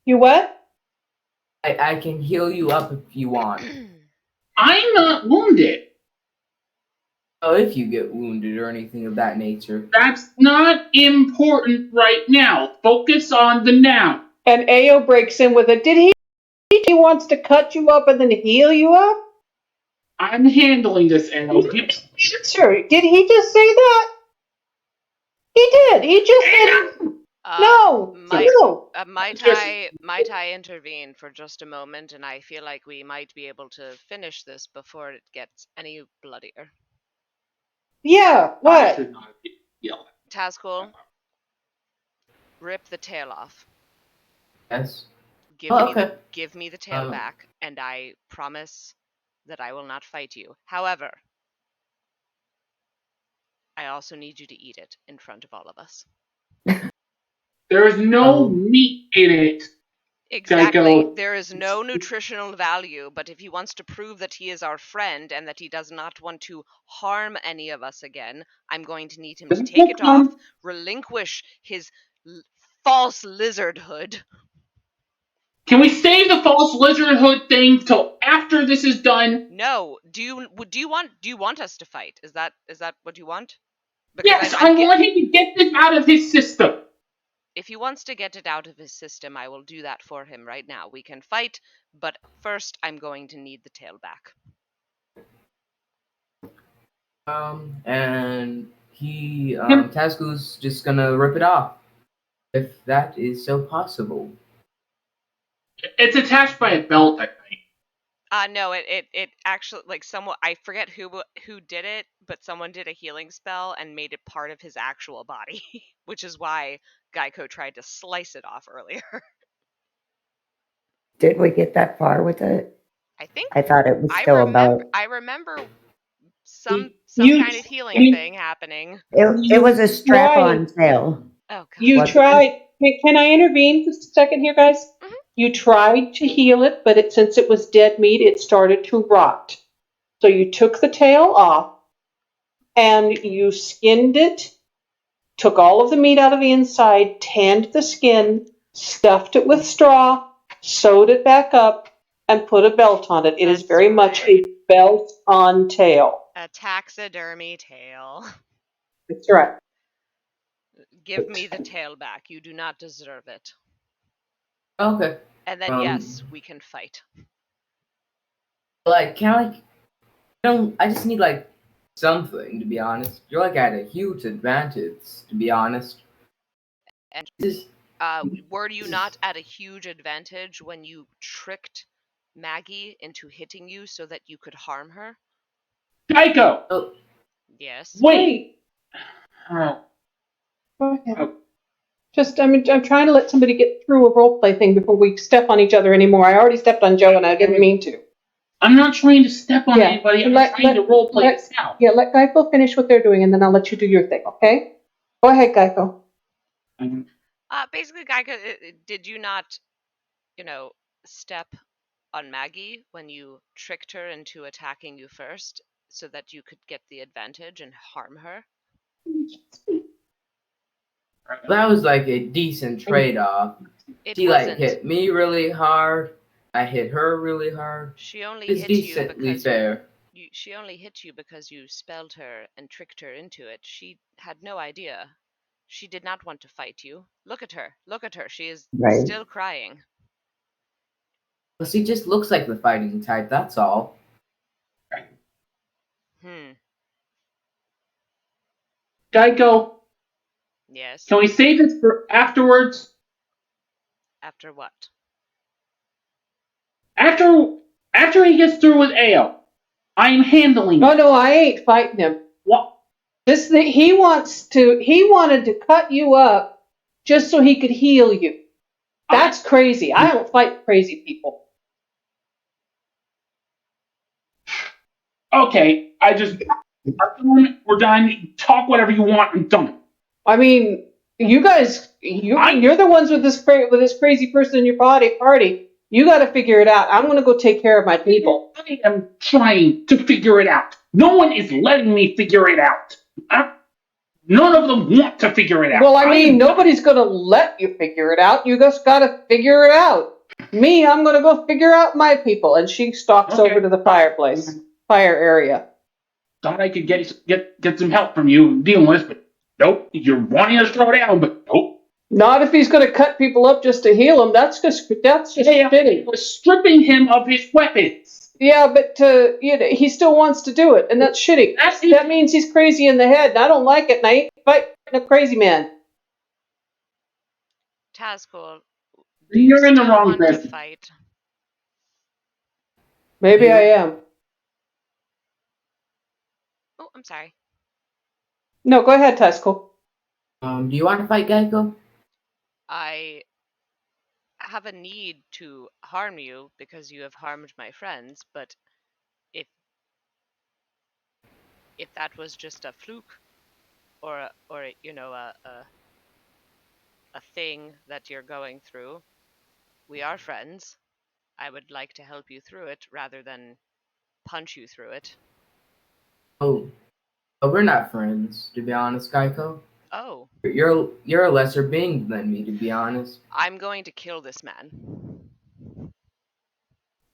You what? I can heal you up if you want. I'm not wounded. Oh, if you get wounded or anything of that nature. That's not important right now. Focus on the now. And Ao breaks in with a, he wants to cut you up and then heal you up? I'm handling this, Ao. Sure. Did he just say that? He did. He just said No, Mai no. Tai intervene for just a moment, and I feel like we might be able to finish this before it gets any bloodier. Yeah, I what? should not yell. Tazcool, rip the tail off. Yes. Give me the tail back, and I promise that I will not fight you. However, I also need you to eat it in front of all of us. There's no meat in it. Exactly. Geico. There is no nutritional value, but if he wants to prove that he is our friend and that he does not want to harm any of us again, I'm going to need him to take it off, relinquish his false lizardhood. Can we save the false lizardhood thing till after this is done? No. Do you want us to fight? Is that what you want? Because yes, I want him to get this out of his system. If he wants to get it out of his system, I will do that for him right now. We can fight, but first I'm going to need the tail back. And he, Tazcool's just gonna rip it off. If that is so possible. It's attached by a belt, I think. No, it actually, like, someone, I forget who did it, but someone did a healing spell and made it part of his actual body, which is why Geico tried to slice it off earlier. Did we get that far with it? I thought it was still about. I remember some kind of healing thing happening. It was a strap-on tail. Oh, God. You tried. Can I intervene just a second here, guys? Mm-hmm. You tried to heal it, but since it was dead meat, it started to rot. So you took the tail off, and you skinned it, took all of the meat out of the inside, tanned the skin, stuffed it with straw, sewed it back up, and put a belt on it. It is very much a belt-on tail. A taxidermy tail. That's right. Give me the tail back. You do not deserve it. Okay. And then yes, we can fight. Like, I just need like something, to be honest. You're like at a huge advantage, to be honest. And were you not at a huge advantage when you tricked Maggie into hitting you so that you could harm her? Geico! Oh. Yes. Wait! I'm trying to let somebody get through a roleplay thing before we step on each other anymore. I already stepped on Joe, and I didn't mean to. I'm not trying to step on anybody. I'm trying to roleplay this out. Yeah, let Geico finish what they're doing, and then I'll let you do your thing, okay? Go ahead, Geico. Basically, Geico, did you not, step on Maggie when you tricked her into attacking you first so that you could get the advantage and harm her? That was like a decent trade-off. She like hit me really hard. I hit her really hard. She only it's hit decently you because fair. She only hit you because you spelled her and tricked her into it. She had no idea. She did not want to fight you. Look at her. Look at her. She is still crying. Well, she just looks like the fighting type, that's all. Geico. Yes. Can we save this for afterwards? After what? After he gets through with Ao, I'm handling it. No, I ain't fighting him. What? He wanted to cut you up just so he could heal you. That's crazy. I don't fight crazy people. Okay, we're done. Talk whatever you want. I'm done. I mean, you guys, you're the ones with this crazy person in your party. You got to figure it out. I'm going to go take care of my people. I am trying to figure it out. No one is letting me figure it out. None of them want to figure it out. Well, I mean, nobody's going to let you figure it out. You just got to figure it out. Me, I'm going to go figure out my people. And she stalks over to the fire area. Thought I could get some help from you dealing with this, but nope. You're wanting us to throw down, but nope. Not if he's going to cut people up just to heal them. That's just shitty. We're stripping him of his weapons. Yeah, but he still wants to do it, and that's shitty. That means he's crazy in the head, and I don't like it, and I ain't fighting a crazy man. Tazcool, do You're you in the still wrong want to business. fight? Maybe I am. Oh, I'm sorry. No, go ahead, Tesco. Do you want to fight Geico? I have a need to harm you because you have harmed my friends, but if that was just a fluke or you know a thing that you're going through, we are friends. I would like to help you through it rather than punch you through it. Oh, we're not friends, to be honest, Geico. Oh, You're a lesser being than me, to be honest. I'm going to kill this man.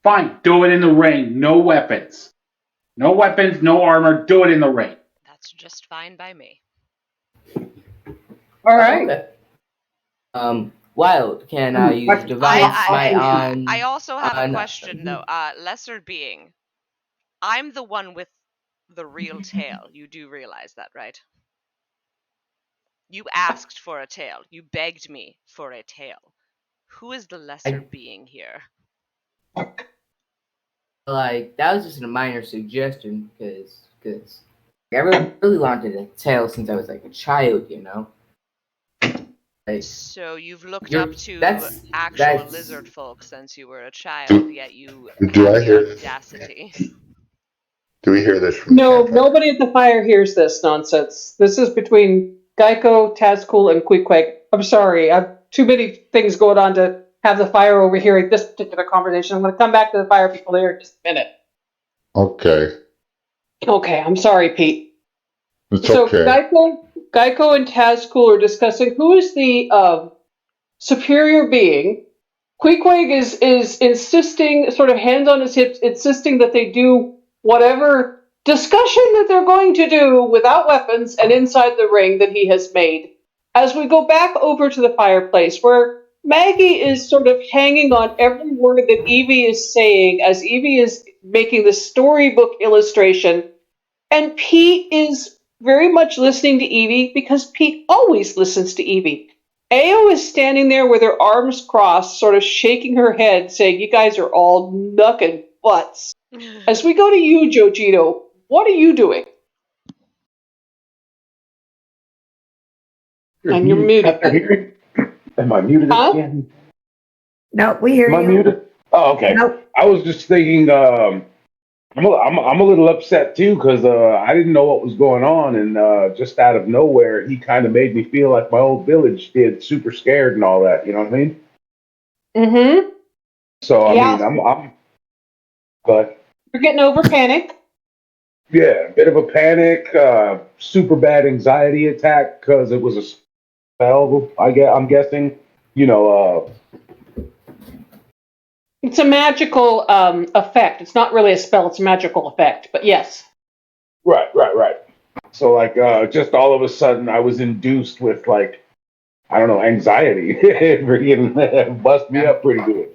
Fine, do it in the ring. No weapons. No weapons, no armor. Do it in the ring. That's just fine by me. All right. Okay. Wilde, can I use divine smite on? I also have a on- question though. Lesser being, I'm the one with the real tail. You do realize that, right? You asked for a tail. You begged me for a tail. Who is the lesser being here? Like, that was just a minor suggestion, because I really wanted a tail since I was like a child, you know. Like, So you've looked up to actual that's- lizard folk since you were a child, yet you Do have I the hear this? audacity. Do we hear this from No, the campfire? nobody at the fire hears this nonsense. This is between Geico, Tazcool, and Queequeg. I'm sorry, I've too many things going on to have the fire overhearing this particular conversation. I'm going to come back to the fire people here in just a minute. Okay. Okay, I'm sorry, Pete. It's So okay. Geico and Tazcool are discussing who is the superior being. Queequeg is insisting, sort of hands on his hips, insisting that they do whatever discussion that they're going to do without weapons and inside the ring that he has made. As we go back over to the fireplace, where Maggie is sort of hanging on every word that Evie is saying as Evie is making the storybook illustration, and Pete is very much listening to Evie because Pete always listens to Evie. Ao is standing there with her arms crossed, sort of shaking her head, saying, "You guys are all knuckin' butts." As we go to you, Jojito, what are you doing? And you're muted. Am I muted Huh? again? No, we hear Am I you. muted? Oh, okay. Nope. I was just thinking. I'm a little upset too because I didn't know what was going on, and just out of nowhere, he kind of made me feel like my old village did, super scared and all that. You know what I mean? Mm-hmm. So I Yeah. mean, but You're getting over panic. yeah, a bit of a panic, super bad anxiety attack because it was a spell. I'm guessing. You know, It's a magical effect. It's not really a spell, it's a magical effect, but yes. right. So like, just all of a sudden, I was induced with like, I don't know, anxiety. It freaking bust me up pretty good.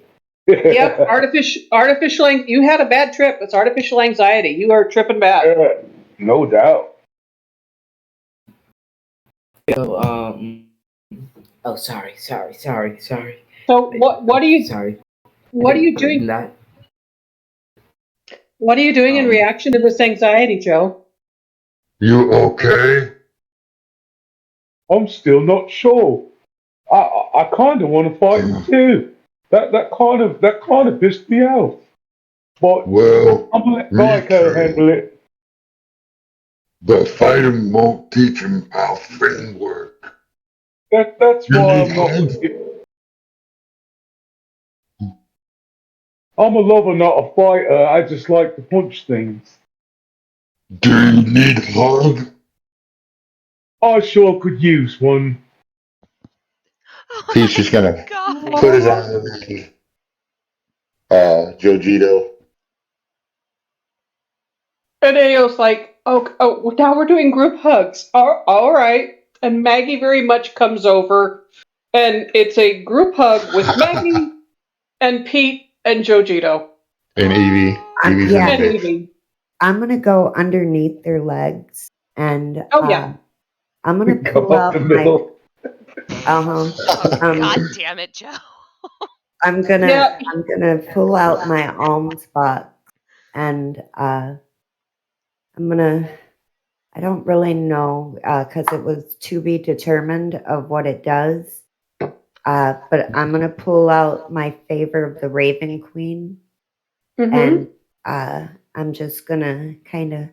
Yep, artificial. You had a bad trip. It's artificial anxiety. You are tripping bad. Yeah, no doubt. So, oh, sorry. So what are you Sorry. what are you doing? That. What are you doing in reaction to this anxiety, Joe? You okay? I'm still not sure. I kind of want to fight him too. That kind of pissed me off. But Well, I'm gonna let me Geico too. handle it. But fighting won't teach him how things work. That's You why need I'm not. help? I'm a lover, not a fighter. I just like to punch things. Do you need a hug? I sure could use one. Oh Pete's just my gonna God. put his arm around Jojito. And Ao's like, oh, now we're doing group hugs. All right. And Maggie very much comes over, and it's a group hug with Maggie and Pete and Jojito And Evie. Evie's yeah. and in the Evie. I'm gonna go underneath their legs and Oh, yeah. I'm gonna pull Up out the my middle. Uh-huh. Oh, God damn it, Joe. I'm gonna Yeah. pull out my alms box and I'm gonna, I don't really know because it was to be determined of what it does. But I'm gonna pull out my favor of the Raven Queen, Mm-hmm. and I'm just gonna kind of,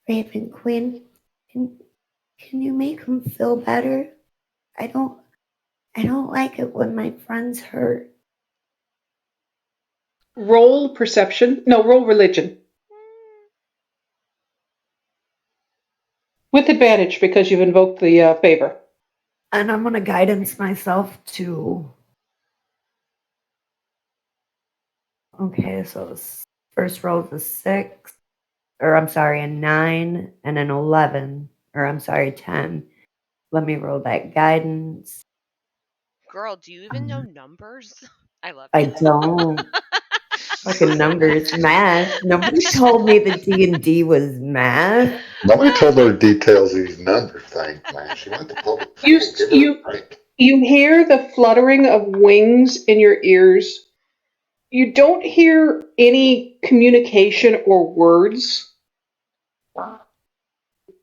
Raven Queen, can you make him feel better? I don't like it when my friends hurt. Roll perception. No, roll religion. With advantage because you've invoked the favor. And I'm gonna guidance myself to. Okay, so first roll is a 6, or I'm sorry, a 9 and an 11, or I'm sorry, 10. Let me roll that guidance. Girl, do you even know numbers? I love I you. don't. Fucking numbers, math. Nobody told me that D&D was math. Nobody told her the details of these number things, man. She went to public You, school. Give her a break. you hear the fluttering of wings in your ears. You don't hear any communication or words,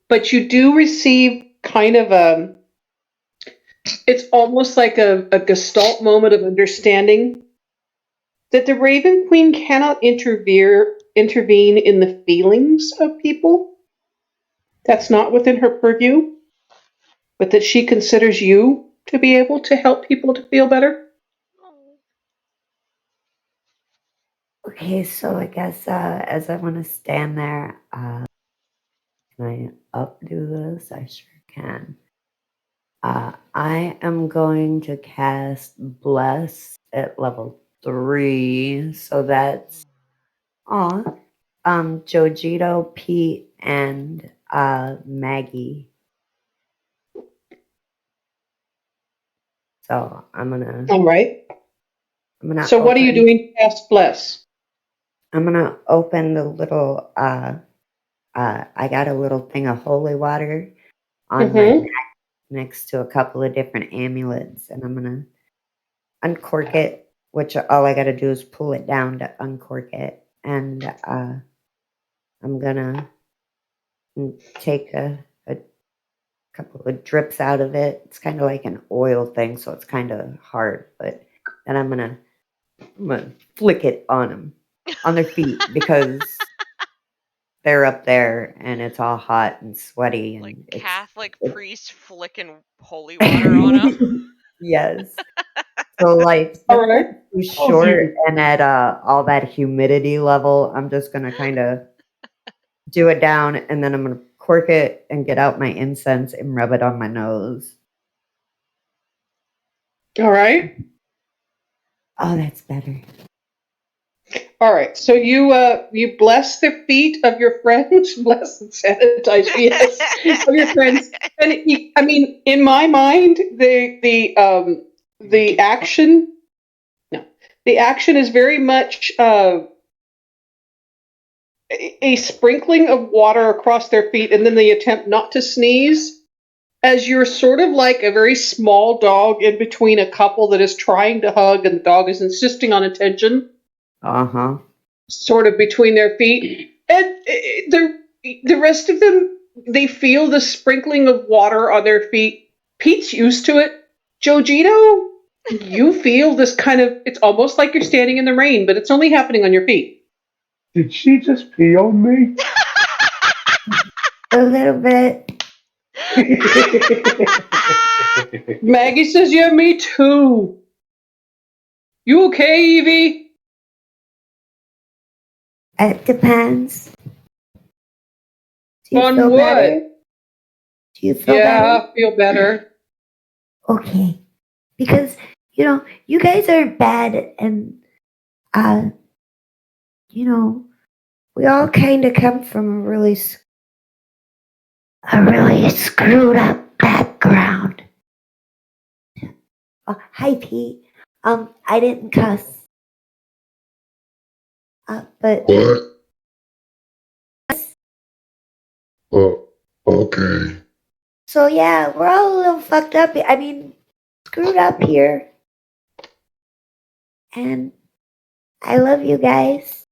but you do receive kind of it's almost like a gestalt moment of understanding that the Raven Queen cannot intervene in the feelings of people. That's not within her purview, but that she considers you to be able to help people to feel better. Okay, so I guess as I want to stand there, can I updo this? I sure can. I am going to cast Bless at level 3, so that's Jojito, Pete, and Maggie. So I'm All right. gonna. So what are you doing to cast Bless? I'm gonna open the little. I got a little thing of holy water on my neck next to a couple of different amulets, and I'm gonna uncork it. Which all I gotta do is pull it down to uncork it, and I'm gonna take a couple of drips out of it. It's kind of like an oil thing, so it's kind of hard. But then I'm gonna flick it on them, on their feet, because they're up there and it's all hot and sweaty. And Like it's, Catholic priest flicking holy water on them. yes. So like, All since right. I'm too short and at all that humidity level, I'm just gonna kind of do it down, and then I'm gonna cork it and get out my incense and rub it on my nose. All right. Oh, that's better. All right. So you bless the feet of your friends, bless and sanitize, yes, of your friends. And I mean, in my mind, the action, no, the action is very much a sprinkling of water across their feet, and then the attempt not to sneeze, as you're sort of like a very small dog in between a couple that is trying to hug, and the dog is insisting on attention. Uh-huh. Sort of between their feet, and the rest of them, they feel the sprinkling of water on their feet. Pete's used to it. Jojito, you feel this kind of, it's almost like you're standing in the rain, but it's only happening on your feet. Did she just pee on me? A little bit. Maggie says, yeah, me too. You okay, Evie? It depends. Do you On feel what? better? Do you feel Yeah, better? I feel better. Okay. Because, you guys aren't bad, and, we all kind of come from a really screwed up background. Oh, hi, Pete. I didn't cuss. But What? Oh, okay. So yeah, we're all a little fucked up. I mean, screwed up here. And I love you guys.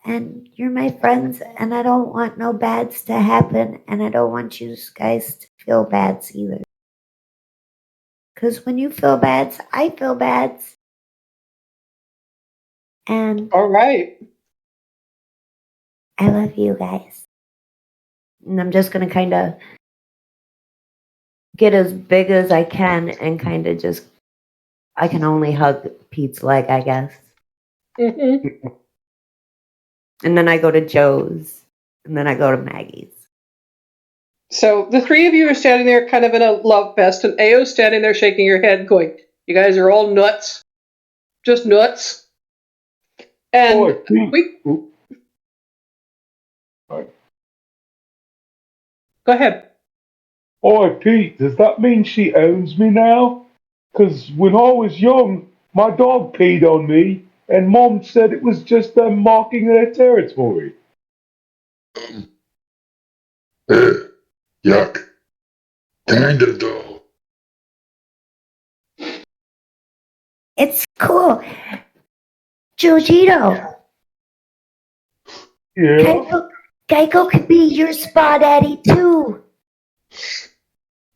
And you're my friends, and I don't want no bads to happen, and I don't want you guys to feel bads either. Because when you feel bads, I feel bads. And All right. I love you guys. And I'm just going to kind of get as big as I can and kind of just, I can only hug Pete's leg, I guess. Mm-hmm. And then I go to Joe's. And then I go to Maggie's. So the three of you are standing there kind of in a love fest, and Ao's standing there shaking her head going, you guys are all nuts. Just nuts. And Oi, Pete. we... Go ahead. Oi, Pete, does that mean she owns me now? 'Cause when I was young, my dog peed on me, and Mom said it was just them marking their territory. Yuck. Kind of though. It's cool. Jojito, Yeah? Geico could be your spa daddy too.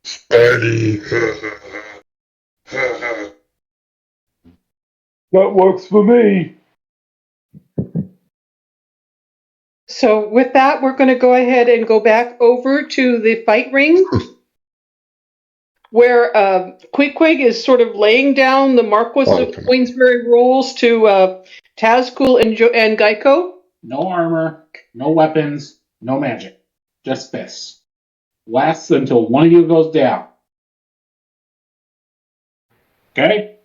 Spidey. That works for me. So with that, we're going to go ahead and go back over to the fight ring, where Queequeg is sort of laying down the Marquis of Queensberry rules to Tazcool and Geico. No armor, no weapons, no magic. Just fists. Lasts until one of you goes down. Okay?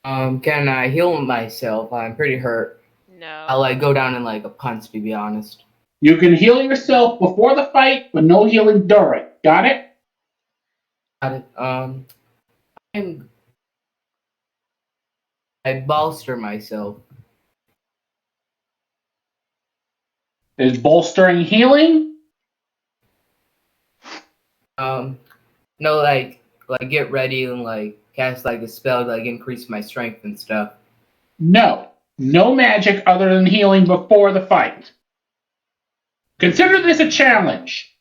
Can I heal myself? I'm pretty hurt. No. I'll go down in a punch, to be honest. You can heal yourself before the fight, but no healing during. Got it? Got it. I bolster myself. Is bolstering healing? No, get ready and cast a spell to increase my strength and stuff. No. No magic other than healing before the fight. Consider this a challenge.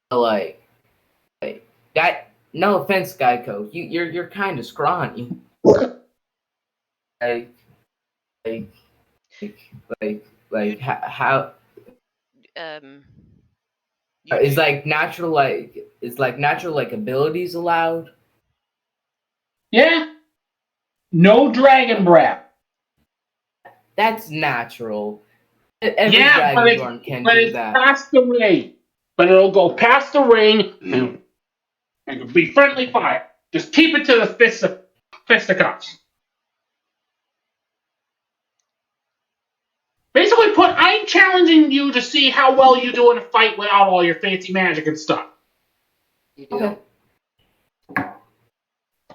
No offense, Geico. You're kind of scrawny. How is natural abilities allowed? Yeah. No dragon breath. That's natural. Every Yeah, dragonborn can but do it's that. past the ring. But it'll go past the ring and it'll be friendly fire. Just keep it to the fisticuffs. Basically, I'm challenging you to see how well you do in a fight without all your fancy magic and stuff. Okay.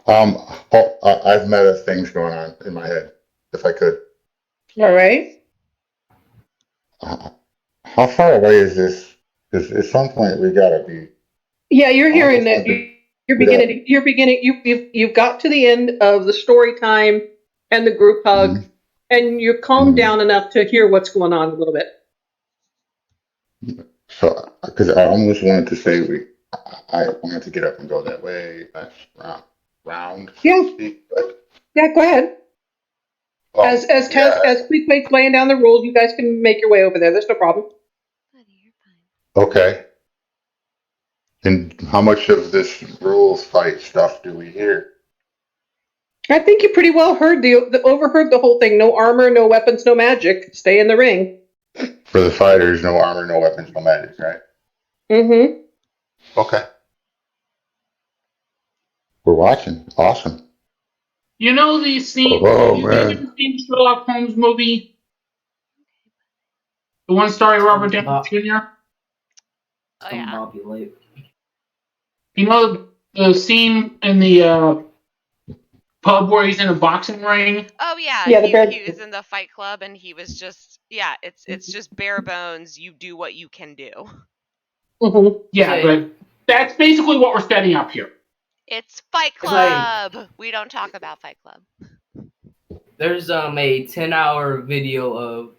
I've meta things going on in my head, if I could. All right. How far away is this? Because at some point we gotta be. Yeah, you're hearing that. You're beginning. You've got to the end of the story time and the group hug, and you're calmed down enough to hear what's going on a little bit. So, because I almost wanted to say I wanted to get up and go that way, round. Yeah. But, Yeah, go ahead. As Queequeg's laying down the rules, you guys can make your way over there. There's no problem. Okay. And how much of this rules fight stuff do we hear? I think you pretty well heard overheard the whole thing. No armor, no weapons, no magic. Stay in the ring. For the fighters, no armor, no weapons, no magic, right? Mm-hmm. Okay. We're watching. Awesome. You know the scene? Oh, you man. ever seen the Sherlock Holmes movie? The one starring Robert Downey Jr.? Oh, yeah. You know the scene in the pub where he's in a boxing ring? Oh, yeah. Yeah, he was in the fight club and he was just, it's just bare bones. You do what you can do. Mm-hmm. Yeah, Okay. but that's basically what we're setting up here. It's Fight It's like- Club. We don't talk about Fight Club. There's a 10-hour video of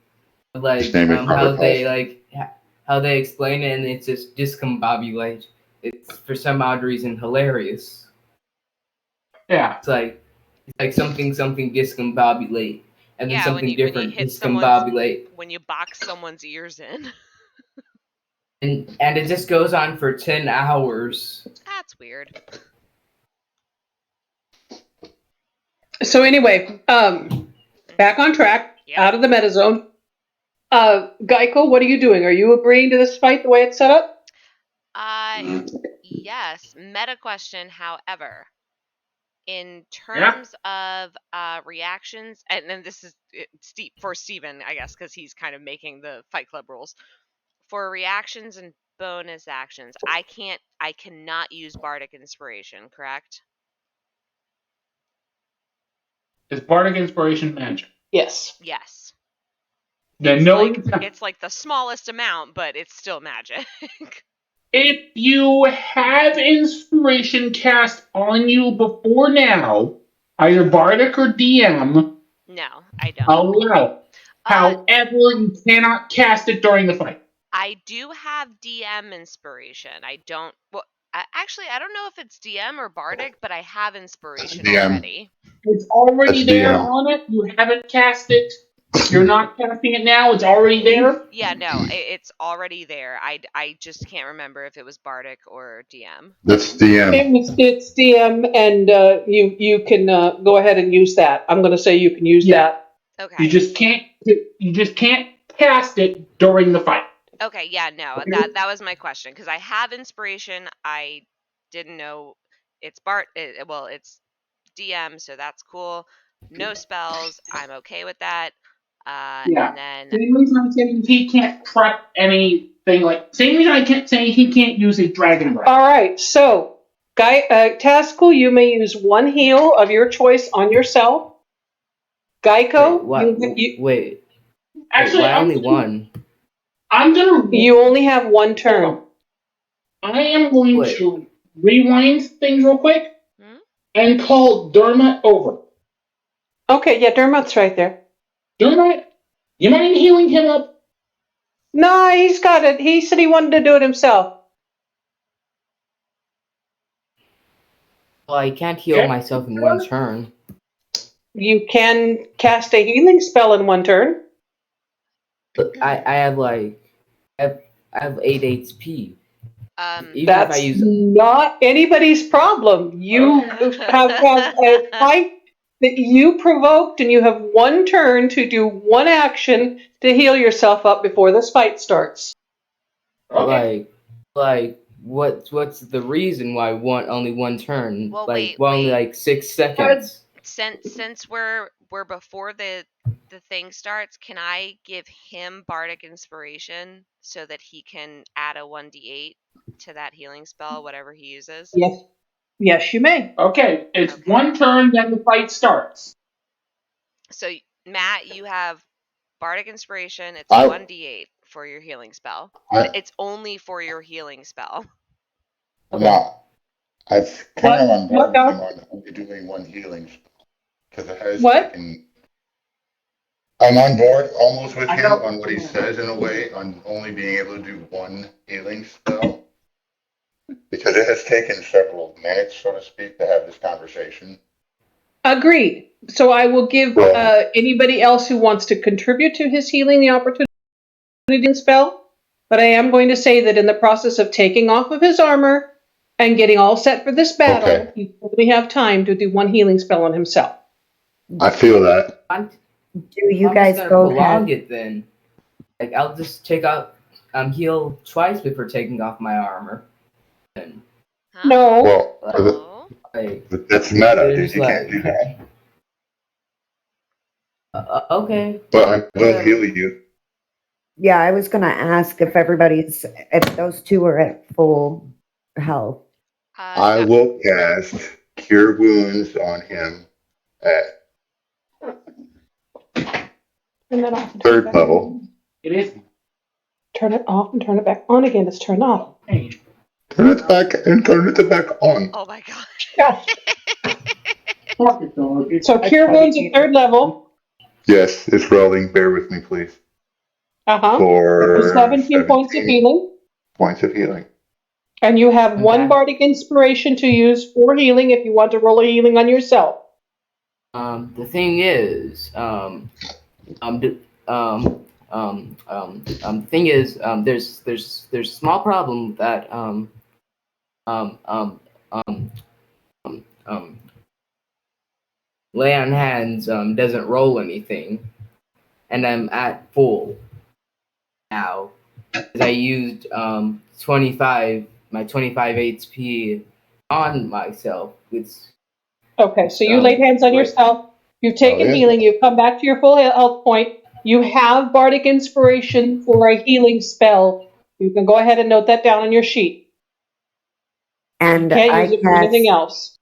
like Standard how they protocols. how they explain it, and it's just discombobulate. It's for some odd reason hilarious. Yeah. It's like something discombobulate, and then Yeah, something when you different hit someone's, discombobulate, when you box someone's ears in. and it just goes on for 10 hours. That's weird. So anyway, back on track, Yep. out of the meta zone. Geico, what are you doing? Are you agreeing to this fight the way it's set up? Yes. Meta question, however, in Yeah. terms of reactions, and then this is steep for Steven, I guess, because he's kind of making the Fight Club rules. For reactions and bonus actions, I cannot use Bardic Inspiration, correct? Is Bardic Inspiration magic? Yes. Yes. Then It's no, like, you can't. it's like the smallest amount, but it's still magic. If you have inspiration cast on you before now, either Bardic or DM, No, I don't. allow it. However, you cannot cast it during the fight. I do have DM inspiration. I don't. Well, actually, I don't know if it's DM or Bardic, but I have inspiration DM. already. It's already That's there DM. on it. You haven't cast it. You're not casting it now. It's already there. Yeah, no, it's already there. I just can't remember if it was Bardic or DM. That's DM. It's DM, and you can go ahead and use that. I'm going to say you can use Yeah. that. Okay. You just can't cast it during the fight. Okay, yeah, no, Okay. that was my question because I have inspiration. I didn't know it's it's DM, so that's cool. No spells, I'm okay with that. Yeah. And then Same reason I'm saying he can't prep anything like. Same reason I can't say he can't use his dragon breath. All right. So, Taskul, you may use one heal of your choice on yourself. Geico, Wait, Actually, why only one? I'm gonna. you only have one turn. I am going Wait. to rewind things real quick Hmm? and call Dermot over. Okay, yeah, Dermot's right there. Dermot, you mind healing him up? No, he's got it. He said he wanted to do it himself. Well, I can't heal Okay. myself in one turn. You can cast a healing spell in one turn. But I have I have 8 HP. Even That's if I use not anybody's problem. You have a fight that you provoked, and you have one turn to do one action to heal yourself up before this fight starts. Okay. what's the reason why only one turn? Well, only wait. 6 seconds. Since we're before the thing starts, can I give him Bardic Inspiration so that he can add a 1d8 to that healing spell, whatever he uses? Yes. Yes, you may. Okay, it's Okay. one turn, then the fight starts. So, Matt, you have Bardic Inspiration. It's I- 1d8 for your healing spell. I- It's only for your healing spell. No. I've kind of on board What? with him on only doing one healing because it has What? taken. I'm on board almost with I him know. on what he says in a way on only being able to do one healing spell because it has taken several minutes, so to speak, to have this conversation. Agreed. So I will give anybody else who wants to contribute to his healing the opportunity to spell. But I am going to say that in the process of taking off of his armor and getting all set for this battle, Okay. he only have time to do one healing spell on himself. I feel that. Do you I'm guys just gonna go prolong ahead? it then? I'll just take out heal twice before taking off my armor. And Huh? No. Well, Oh. that's meta, dude. There's You can't do that. Okay. But I will heal you. Yeah, I was going to ask if those two are at full health. I No. will cast Cure Wounds on him at And then I'll 3rd level. It is. turn it off and turn it back on again. It's turned off. Turn it back and turn it back on. Oh my gosh. Yeah. So cure wounds at 3rd level. Yes, it's rolling. Bear with me, please. For 17 points of healing. Points of healing. And you have 1 bardic inspiration to use for healing if you want to roll a healing on yourself. The thing is, there's a small problem that lay on hands doesn't roll anything, and I'm at full now. I used 25 HP on myself. Okay, so you laid hands on yourself. You've taken healing. You've come back to your full health point. You have bardic inspiration for a healing spell. You can go ahead and note that down on your sheet. And you can't use it for anything else.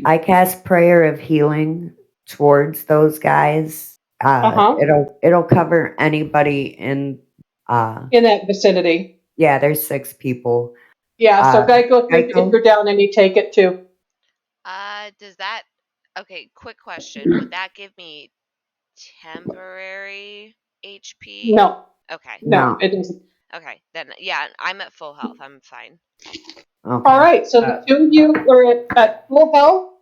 I cast Prayer of Healing towards those guys. It'll cover anybody in that vicinity. Yeah, there's 6 people. Yeah, so Geico, if you're down any, take it too. Does that... Okay, quick question. Would that give me temporary HP? No. Okay. No, it doesn't. Okay, then, yeah, I'm at full health. I'm fine. Okay. All right, so the 2 of you are at full health,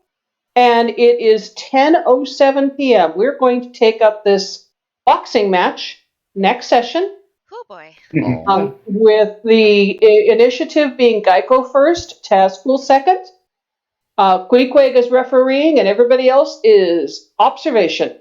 and it is 10:07 p.m. We're going to take up this boxing match next session. Oh boy. With the initiative being Geico first, Tazcool second, Queequeg is refereeing, and everybody else is observation.